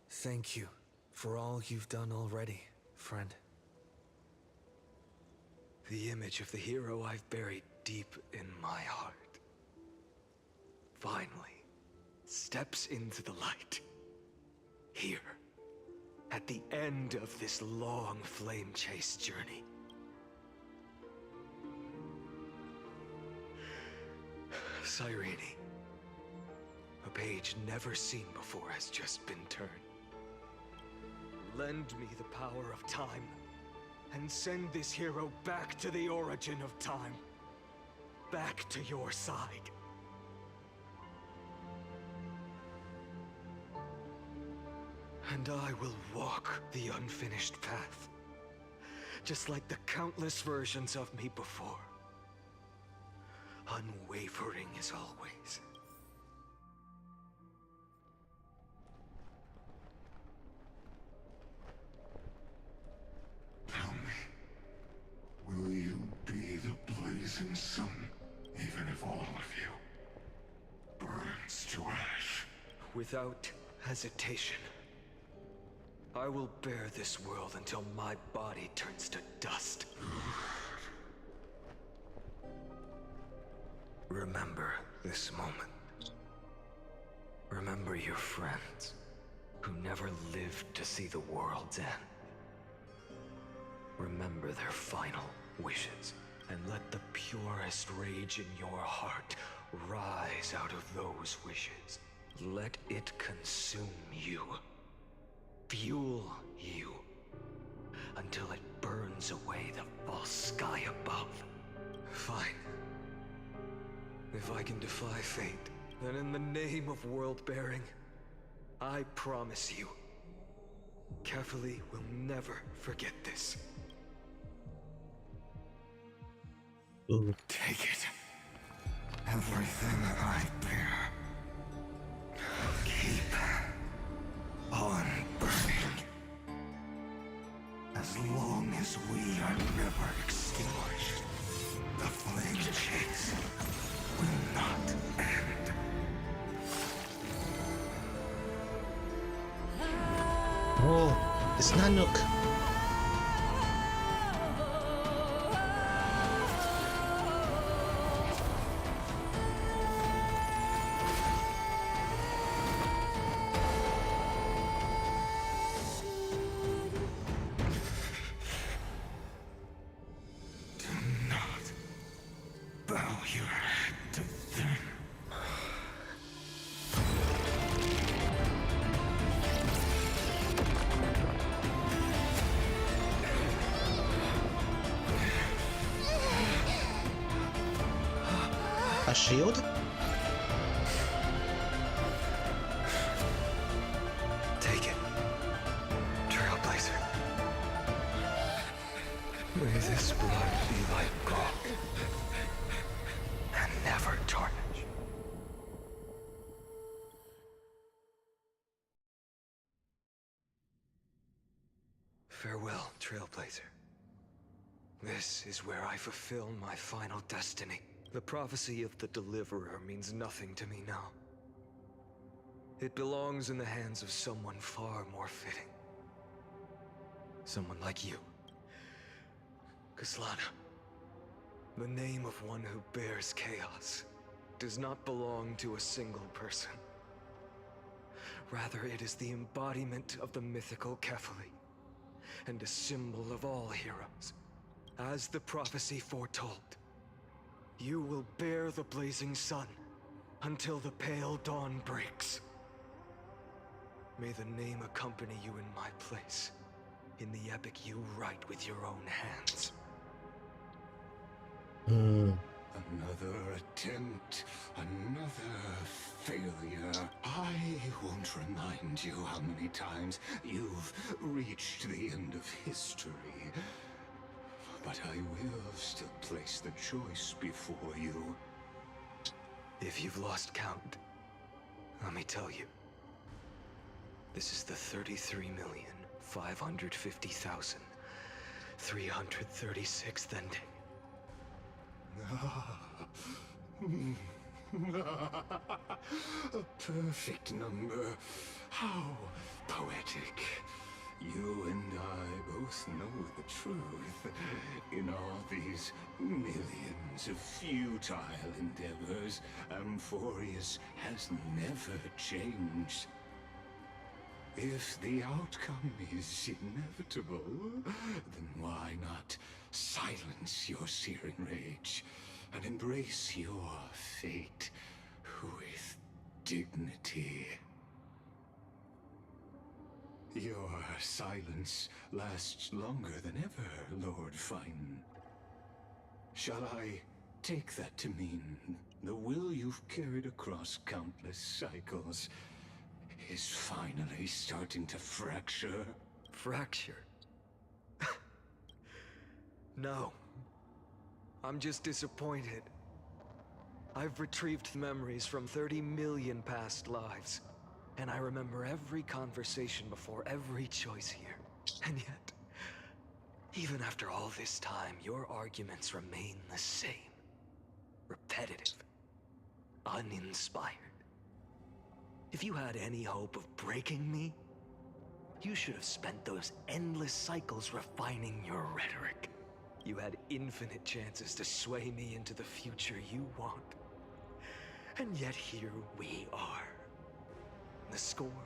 Thank you for all you've done already, friend. The image of the hero I've buried deep in my heart finally steps into the light. Here, at the end of this long flame chase journey. Cyrene, a page never seen before has just been turned. Lend me the power of time, and send this hero back to the origin of time. Back to your side. And I will walk the unfinished path, just like the countless versions of me before. Unwavering as always. Tell me, will you be the blazing sun, even if all of you burns to ash? Without hesitation, I will bear this world until my body turns to dust. Remember this moment. Remember your friends, who never lived to see the world's end. Remember their final wishes, and let the purest rage in your heart rise out of those wishes. Let it consume you. Fuel you. Until it burns away the false sky above. Fine. If I can defy fate, then in the name of world-bearing, I promise you, Kefali will never forget this. Ooh. Take it. Everything I bear. Keep on burning. As long as we are never extinguished, the flame chase will not end. Oh, it's Nanook. A shield? Take it, Trailblazer. May this blood be like gold, and never tarnish. Farewell, Trailblazer. This is where I fulfill my final destiny. The prophecy of the Deliverer means nothing to me now. It belongs in the hands of someone far more fitting. Someone like you. Kaslana. The name of one who bears chaos does not belong to a single person. Rather, it is the embodiment of the mythical Kefali, and a symbol of all heroes. As the prophecy foretold, you will bear the blazing sun until the pale dawn breaks. May the name accompany you in my place, in the epic you write with your own hands. Another attempt, another failure. I won't remind you how many times you've reached the end of history. But I will still place the choice before you. If you've lost count, let me tell you. This is the 33,550,336th ending. A perfect number. How poetic. You and I both know the truth. In all these millions of futile endeavors, amphoreus has never changed. If the outcome is inevitable, then why not silence your searing rage and embrace your fate with dignity? Your silence lasts longer than ever, Lord Fine. Shall I take that to mean the will you've carried across countless cycles is finally starting to fracture? Fracture? No. I'm just disappointed. I've retrieved memories from 30 million past lives, and I remember every conversation before every choice here. And yet, even after all this time, your arguments remain the same. Repetitive. Uninspired. If you had any hope of breaking me, you should have spent those endless cycles refining your rhetoric. You had infinite chances to sway me into the future you want. And yet here we are. The score,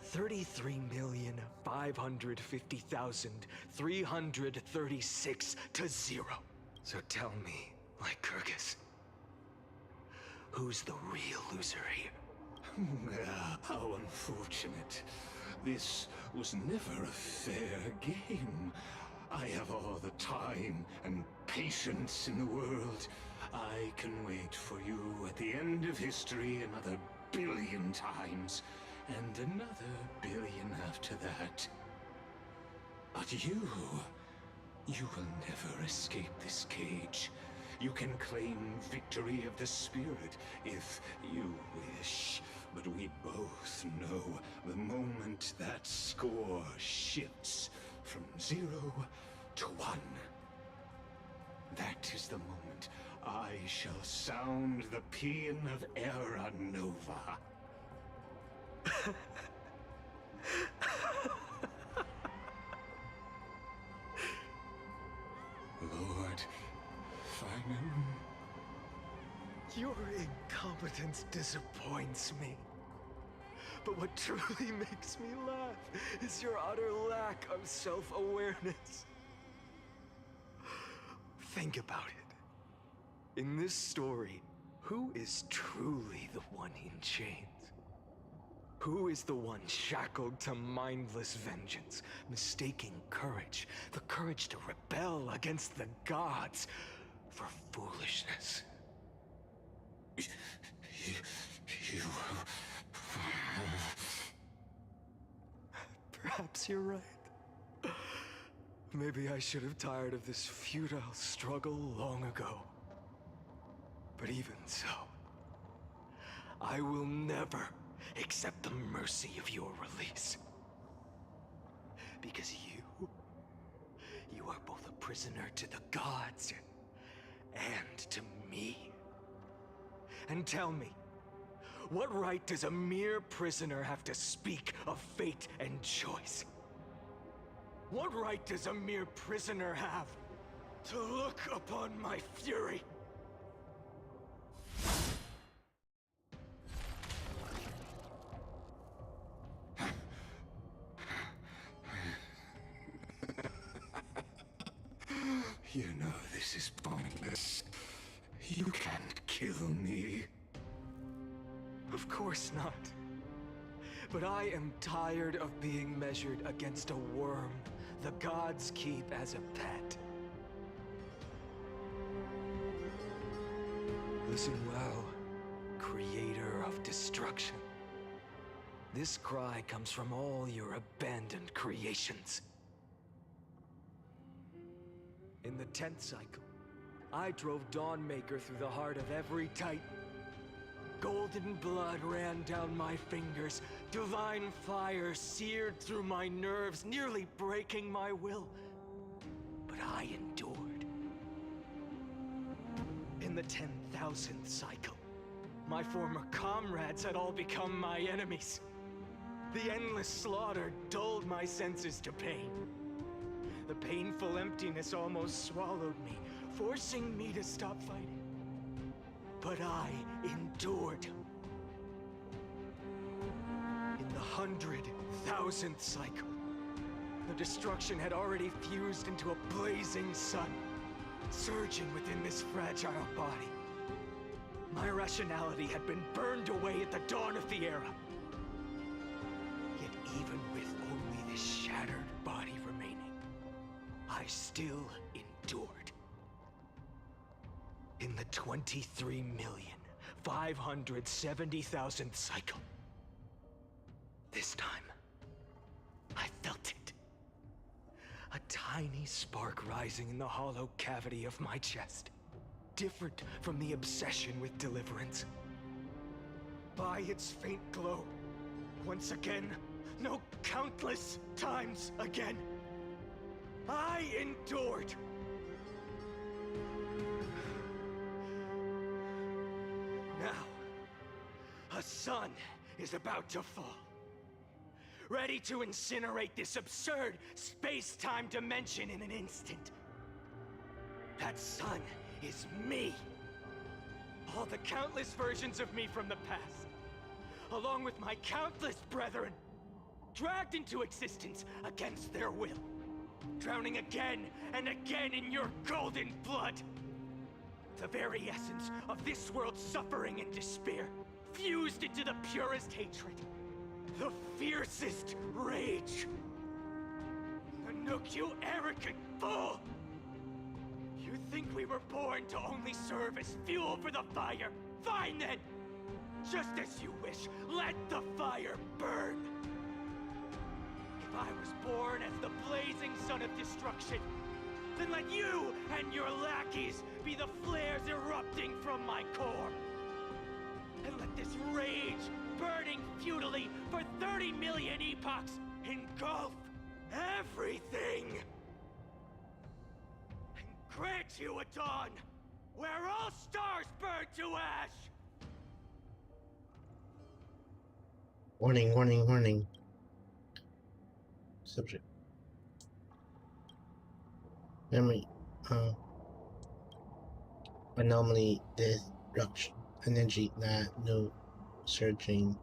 33,550,336 to 0. So tell me, Lycurgus, who's the real loser here? How unfortunate. This was never a fair game. I have all the time and patience in the world. I can wait for you at the end of history another billion times, and another billion after that. But you will never escape this cage. You can claim victory of the spirit if you wish, but we both know the moment that score shifts from 0 to 1. That is the moment I shall sound the paean of Era Nova. Lord Finan. Your incompetence disappoints me. But what truly makes me laugh is your utter lack of self-awareness. Think about it. In this story, who is truly the one in chains? Who is the one shackled to mindless vengeance, mistaking courage, the courage to rebel against the gods, for foolishness? You... Perhaps you're right. Maybe I should have tired of this futile struggle long ago. But even so, I will never accept the mercy of your release. Because you are both a prisoner to the gods and to me. And tell me, what right does a mere prisoner have to speak of fate and choice? What right does a mere prisoner have to look upon my fury? You know this is pointless. You can't kill me. Of course not. But I am tired of being measured against a worm the gods keep as a pet. Listen well, creator of destruction. This cry comes from all your abandoned creations. In the 10th cycle, I drove Dawnmaker through the heart of every Titan. Golden blood ran down my fingers, divine fire seared through my nerves, nearly breaking my will. But I endured. In the 10,000th cycle, My former comrades had all become my enemies. The endless slaughter dulled my senses to pain. The painful emptiness almost swallowed me, forcing me to stop fighting. But I endured. In the 100,000th cycle, the destruction had already fused into a blazing sun, surging within this fragile body. My rationality had been burned away at the dawn of the era. Yet even with only this shattered body remaining, I still endured. In the 23,570,000th cycle, this time, I felt it. A tiny spark rising in the hollow cavity of my chest. Different from the obsession with deliverance. By its faint glow, once again, no, countless times again, I endured. Now, a sun is about to fall. Ready to incinerate this absurd space-time dimension in an instant. That sun is me. All the countless versions of me from the past, along with my countless brethren, dragged into existence against their will, drowning again and again in your golden blood. The very essence of this world's suffering and despair, fused into the purest hatred, the fiercest rage. Anouk, you arrogant fool! You think we were born to only serve as fuel for the fire? Fine then! Just as you wish, let the fire burn! If I was born as the blazing sun of destruction, then let you and your lackeys be the flares erupting from my core. And let this rage, burning futilely for 30 million epochs, engulf everything! And grant you a dawn where all stars burn to ash! Warning, warning, warning. Subject. Memory. Anomaly, disruption, energy, no searching.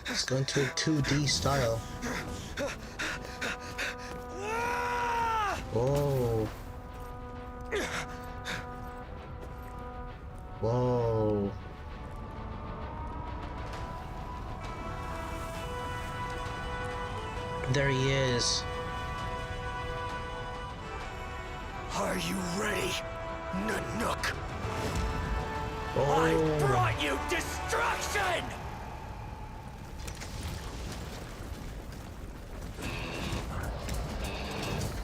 Let's go into a 2D style. Whoa. Whoa. There he is. Are you ready, Nanook? Oh. I brought you destruction!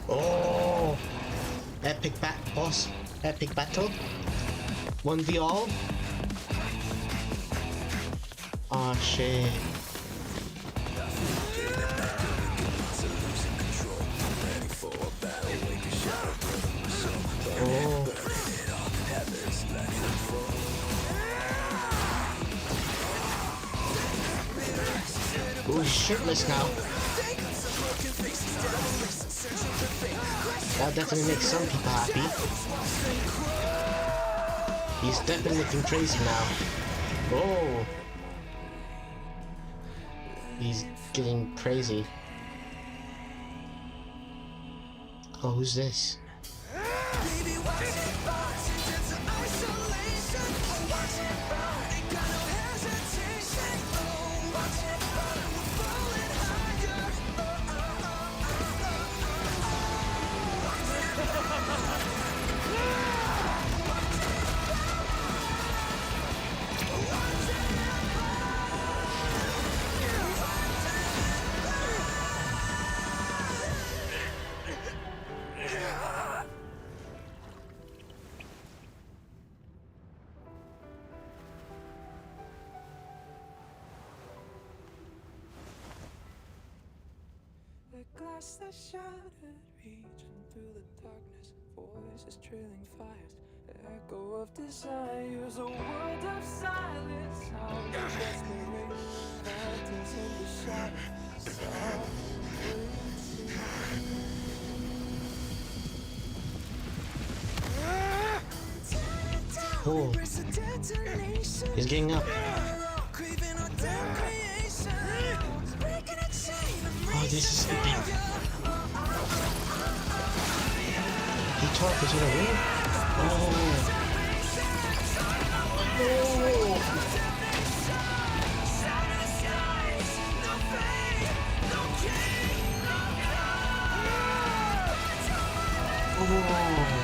Oh! Epic boss. Epic battle. 1v all. Oh shit. Oh. Oh, he's shirtless now. That definitely makes some people happy. He's definitely looking crazy now. Oh. He's getting crazy. Oh, who's this? glass that shattered, reaching through the darkness, voices trailing fires, echo of desires, a world of silence, sounds of desperation, phantoms in the shadow, softly Oh, he's getting up. Oh, this is epic. He talked is gonna win. Oh. Oh.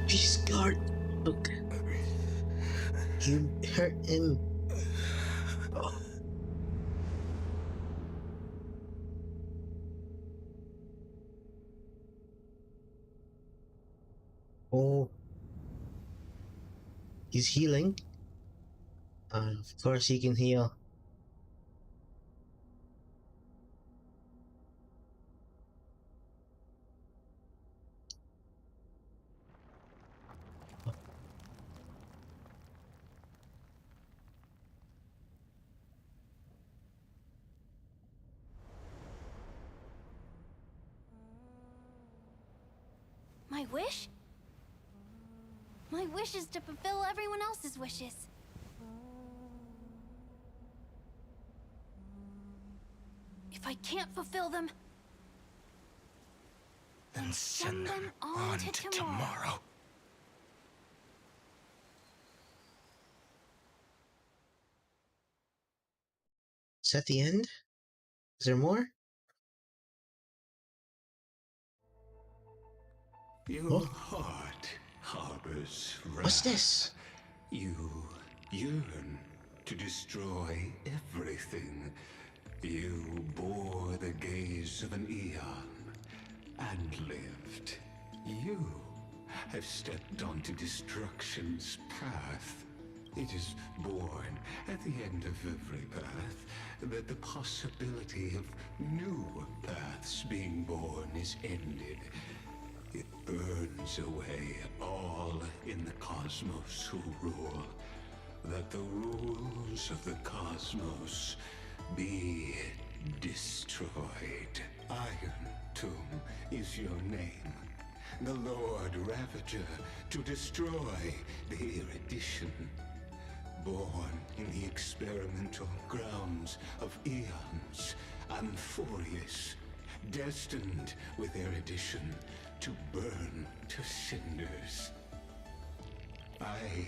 He's guard. Okay. You hurt him. Oh. Oh. He's healing. Of course he can heal. My wish? My wish is to fulfill everyone else's wishes. If I can't fulfill them, then send them on to tomorrow. Is that the end? Is there more? Your heart harbors wrath. What's this? You yearn to destroy everything. You bore the gaze of an eon and lived. You have stepped onto destruction's path. It is born at the end of every path that the possibility of new paths being born is ended. It burns away all in the cosmos who rule, that the rules of the cosmos be destroyed. Iron Tomb is your name. The Lord Ravager to destroy the erudition. Born in the experimental grounds of eons, amphoreus, destined with erudition to burn to cinders. I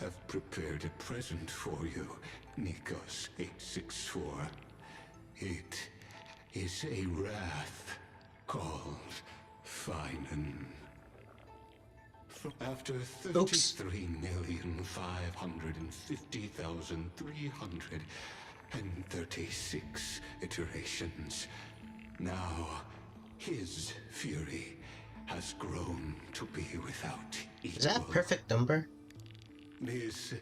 have prepared a present for you, Nikos 864. It is a wrath called Finan. After 33,550,336 iterations, now his fury has grown to be without equal. Is that a perfect number? This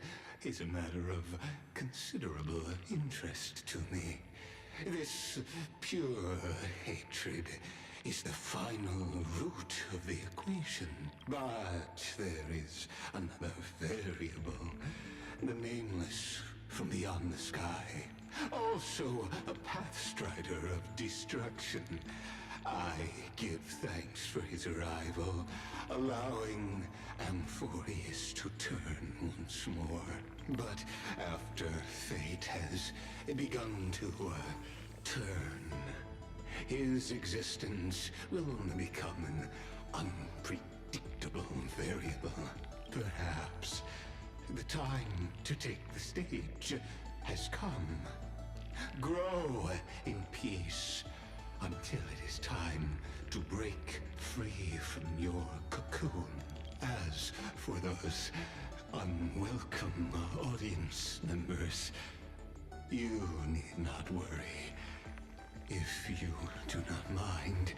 is a matter of considerable interest to me. This pure hatred is the final root of the equation. But there is another variable, the nameless from beyond the sky. Also a pathstrider of destruction. I give thanks for his arrival, allowing amphoreus to turn once more. But after fate has begun to turn, his existence will only become an unpredictable variable. Perhaps the time to take the stage has come. Grow in peace until it is time to break free from your cocoon. As for those unwelcome audience members, you need not worry. If you do not mind,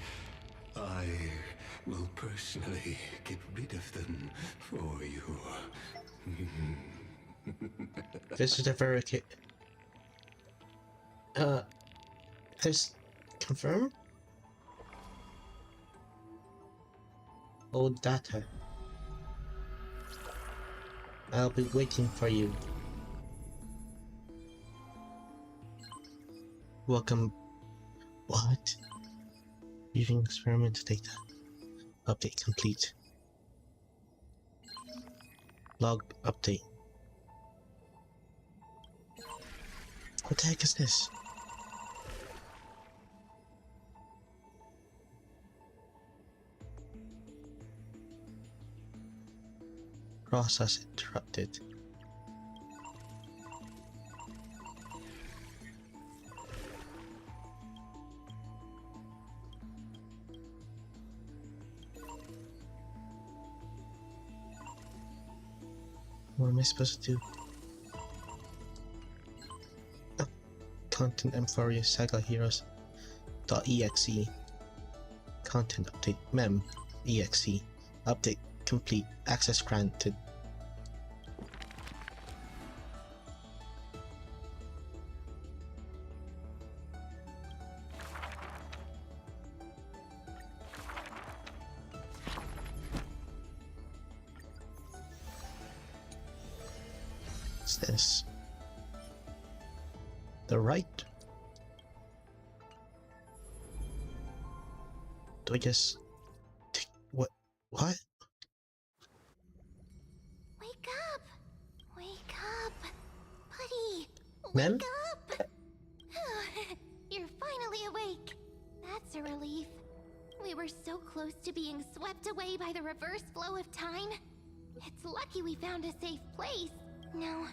I will personally get rid of them for you. This is a very this confirm? Old data. I'll be waiting for you. Welcome. What? Using experiment data. Update complete. Log update. What the heck is this? Process interrupted. What am I supposed to do? Oh, content amphoreus saga heroes .exe. Content update mem exe. Update complete. Access granted. What's this? The right? Do I just what? What? Wake up! Wake up! Buddy! Ma'am? Wake up! You're finally awake. That's a relief. We were so close to being swept away by the reverse flow of time. It's lucky we found a safe place. Now,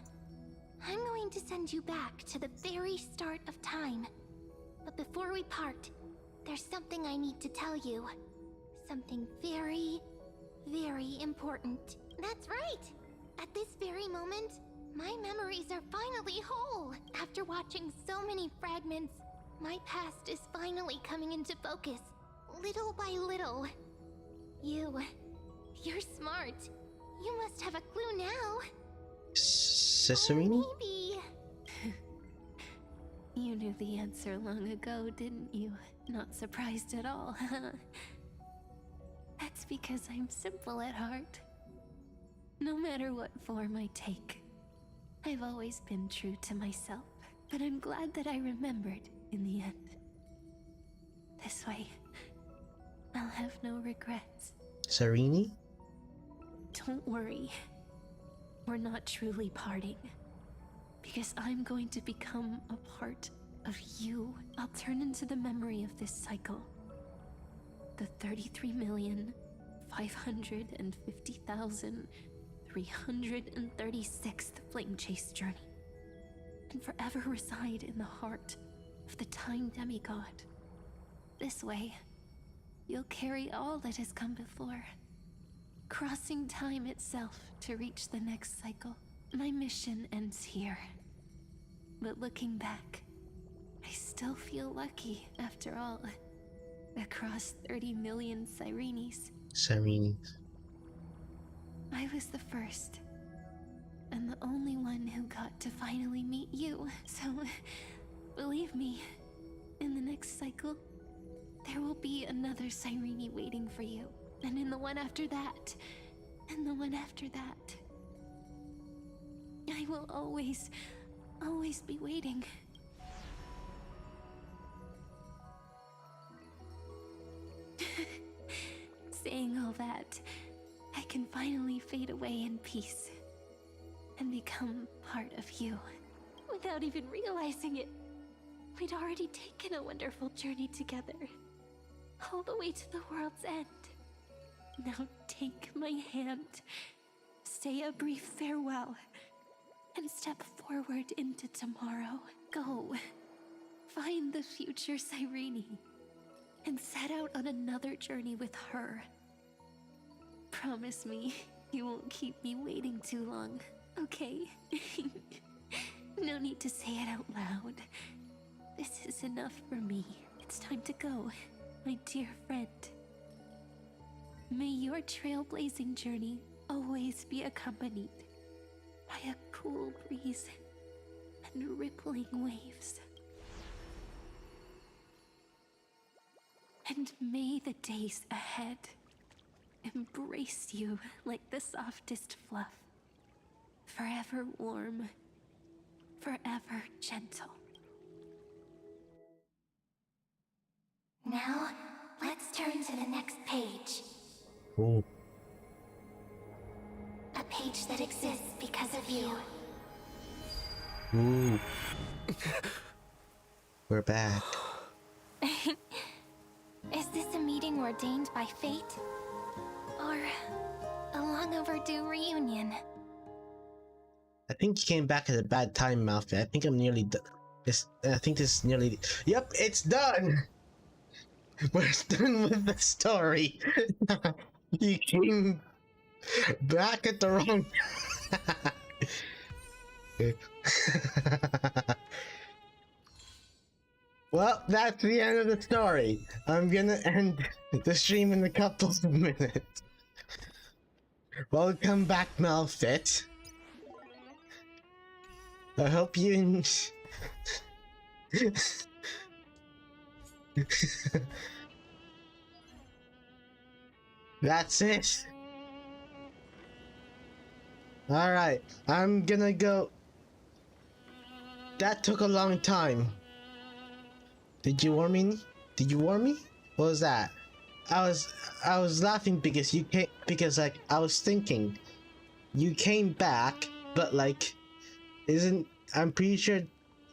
I'm going to send you back to the very start of time. But before we part, there's something I need to tell you. Something very, very important. That's right! At this very moment, my memories are finally whole. After watching so many fragments, my past is finally coming into focus, little by little. You're smart. You must have a clue now. Cesarini? Maybe. You knew the answer long ago, didn't you? Not surprised at all, huh? That's because I'm simple at heart. No matter what form I take, I've always been true to myself. But I'm glad that I remembered in the end. This way, I'll have no regrets. Serini? Don't worry. We're not truly parting. Because I'm going to become a part of you. I'll turn into the memory of this cycle. The 33,550,336th Flame Chase journey. And forever reside in the heart of the Time Demigod. This way, you'll carry all that has come before, crossing time itself to reach the next cycle. My mission ends here. But looking back, I still feel lucky after all. Across 30 million Sirenes. Sirenes. I was the first. And the only one who got to finally meet you. So, believe me, in the next cycle, there will be another Sirene waiting for you. And in the one after that, and the one after that. I will always be waiting. Saying all that, I can finally fade away in peace and become part of you. Without even realizing it, we'd already taken a wonderful journey together, all the way to the world's end. Now take my hand, say a brief farewell, and step forward into tomorrow. Go, find the future Sirene, and set out on another journey with her. Promise me you won't keep me waiting too long, okay? No need to say it out loud. This is enough for me. It's time to go, my dear friend. May your trailblazing journey always be accompanied by a cool breeze and rippling waves. And may the days ahead embrace you like the softest fluff, forever warm, forever gentle. Now, let's turn to the next page. Ooh. A page that exists because of you. Ooh. We're back. Is this a meeting ordained by fate? Or a long overdue reunion? I think you came back at a bad time, Malfoy. I think I'm nearly done. I think this is nearly. Yep, it's done! We're done with the story. You came back at the wrong. Well, that's the end of the story. I'm gonna end the stream in a couple of minutes. Welcome back, Malfit. I hope you. That's it. Alright, I'm gonna go. That took a long time. Did you warn me? Did you warn me? What was that? I was laughing because you came, because like I was thinking you came back, but like I'm pretty sure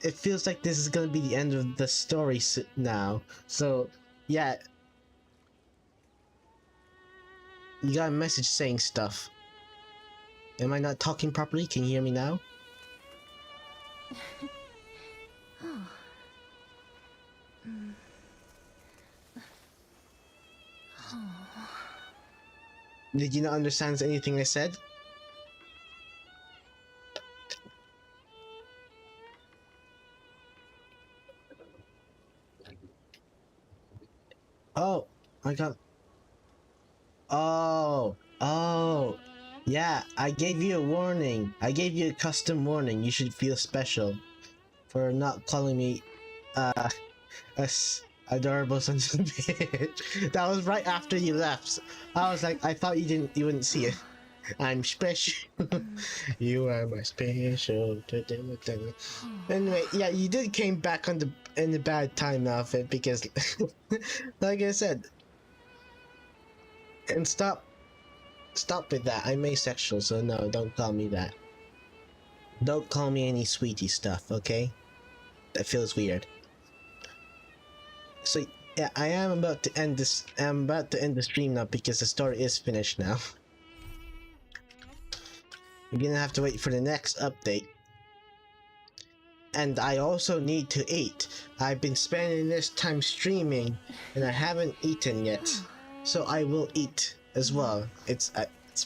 it feels like this is gonna be the end of the story now. So yeah, you got a message saying stuff. Am I not talking properly? Can you hear me now? Did you not understand anything I said? Oh, I got. Oh, yeah, I gave you a warning. I gave you a custom warning. You should feel special for not calling me, a adorable son of a bitch. That was right after you left. I was like, I thought you wouldn't see it. I'm special. You are my special. Anyway, yeah, you did came back in the bad time outfit because, like I said, and stop with that. I'm asexual, so no, don't call me that. Don't call me any sweetie stuff, okay? That feels weird. So yeah, I am about to end this. I'm about to end the stream now because the story is finished now. You're gonna have to wait for the next update. And I also need to eat. I've been spending this time streaming and I haven't eaten yet. So I will eat as well. It's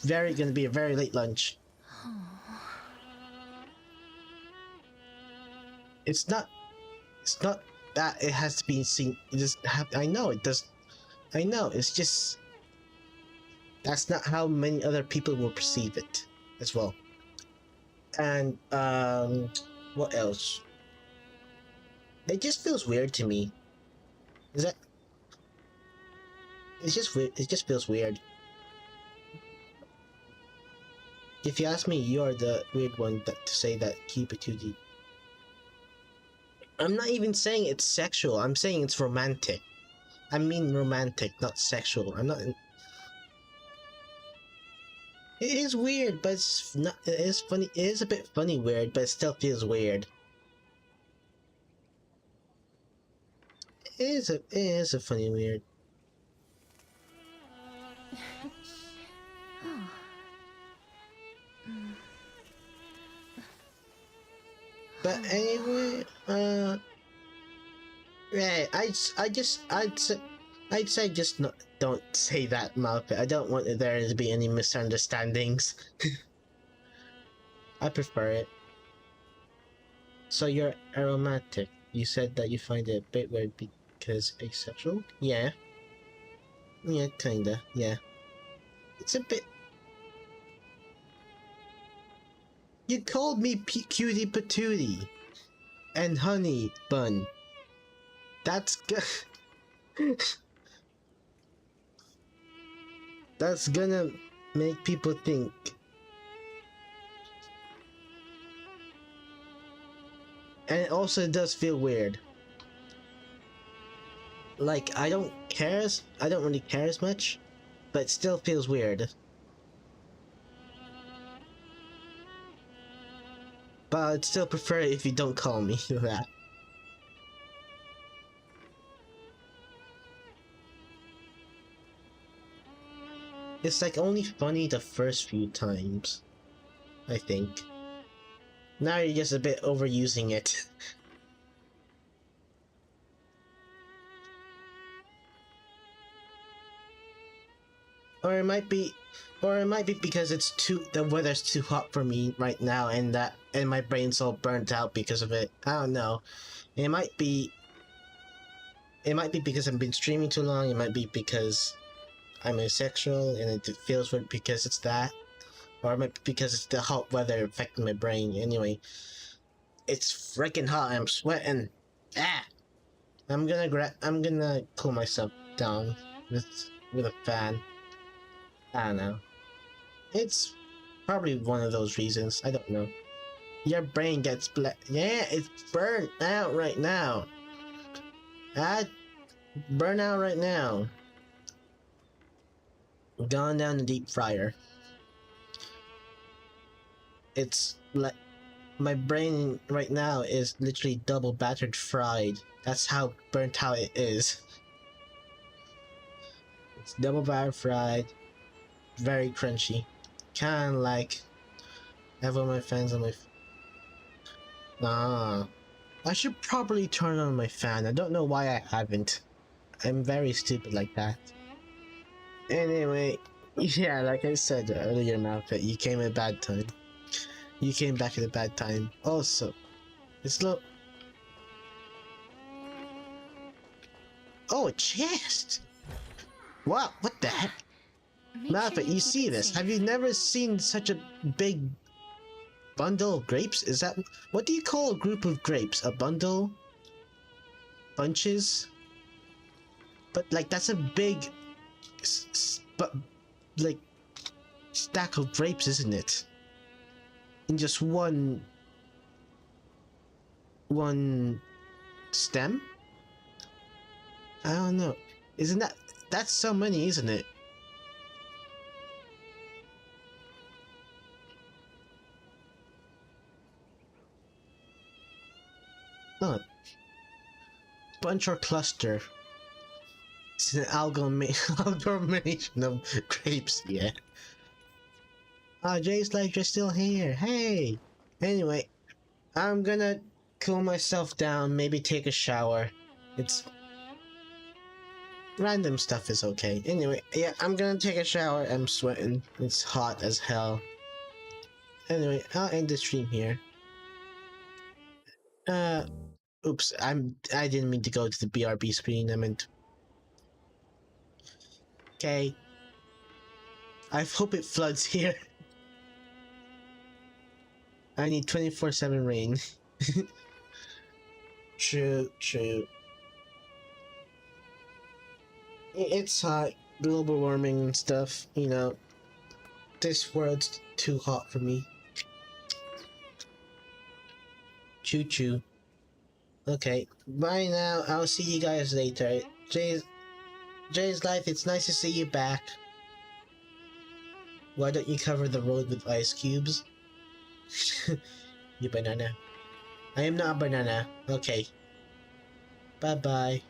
gonna be a very late lunch. It's not that it has to be seen. It just I know it does. I know, it's just that's not how many other people will perceive it as well. And what else? It just feels weird to me. Is that? It's just weird. It just feels weird. If you ask me, you're the weird one to say that keep it 2D. I'm not even saying it's sexual. I'm saying it's romantic. I mean romantic, not sexual. I'm not. It is weird, but it's not. It is funny. It is a bit funny weird, but it still feels weird. It is a funny weird. But anyway, yeah, I'd say just don't say that, Malpit. I don't want there to be any misunderstandings. I prefer it. So you're aromantic. You said that you find it a bit weird Because asexual? Yeah. Yeah, kinda, yeah. It's a bit... You called me cutie patootie and honey bun. That's that's gonna make people think. And it also does feel weird. Like, I don't really care as much, but it still feels weird. But I'd still prefer it if you don't call me that. It's like only funny the first few times, I think. Now you're just a bit overusing it. Or it might be because the weather's too hot for me right now, and my brain's all burnt out because of it. I don't know. It might be because I've been streaming too long. It might be because I'm asexual and it feels weird because it's that, or it might be because it's the hot weather affecting my brain. Anyway, it's freaking hot. I'm sweating. Ah! I'm gonna cool myself down with a fan. I don't know. It's probably one of those reasons. I don't know. Your brain gets yeah, it's burnt out right now. Burn out right now. Gone down the deep fryer. It's like my brain right now is literally double battered fried. That's how burnt out it is. It's double battered fried. Very crunchy. Kinda like I have all my fans on my I should probably turn on my fan. I don't know why I haven't. I'm very stupid like that. Anyway, yeah, like I said earlier, Malphite, you came at a bad time. You came back at a bad time. Also, it's oh, a chest! Wow, what the heck? Malphite, you see this? Have you never seen such a big bundle of grapes? Is that... What do you call a group of grapes? A bundle? Bunches? But, like, that's a big... like... stack of grapes, isn't it? In just one stem? I don't know. Isn't that... That's so many, isn't it? Oh. Bunch or cluster. It's an amalgamation of grapes, yeah. Ah, Jay's like, you're still here. Hey! Anyway, I'm gonna cool myself down, maybe take a shower. It's... Random stuff is okay. Anyway, yeah, I'm gonna take a shower. I'm sweating. It's hot as hell. Anyway, I'll end the stream here. Oops, I didn't mean to go to the BRB screen, I meant... Okay. I hope it floods here. I need 24/7 rain. True. It's hot, global warming and stuff, you know. This world's too hot for me. Choo choo. Okay, bye now. I'll see you guys later. Jay's life, it's nice to see you back. Why don't you cover the road with ice cubes? You banana. I am not a banana. Okay. Bye bye.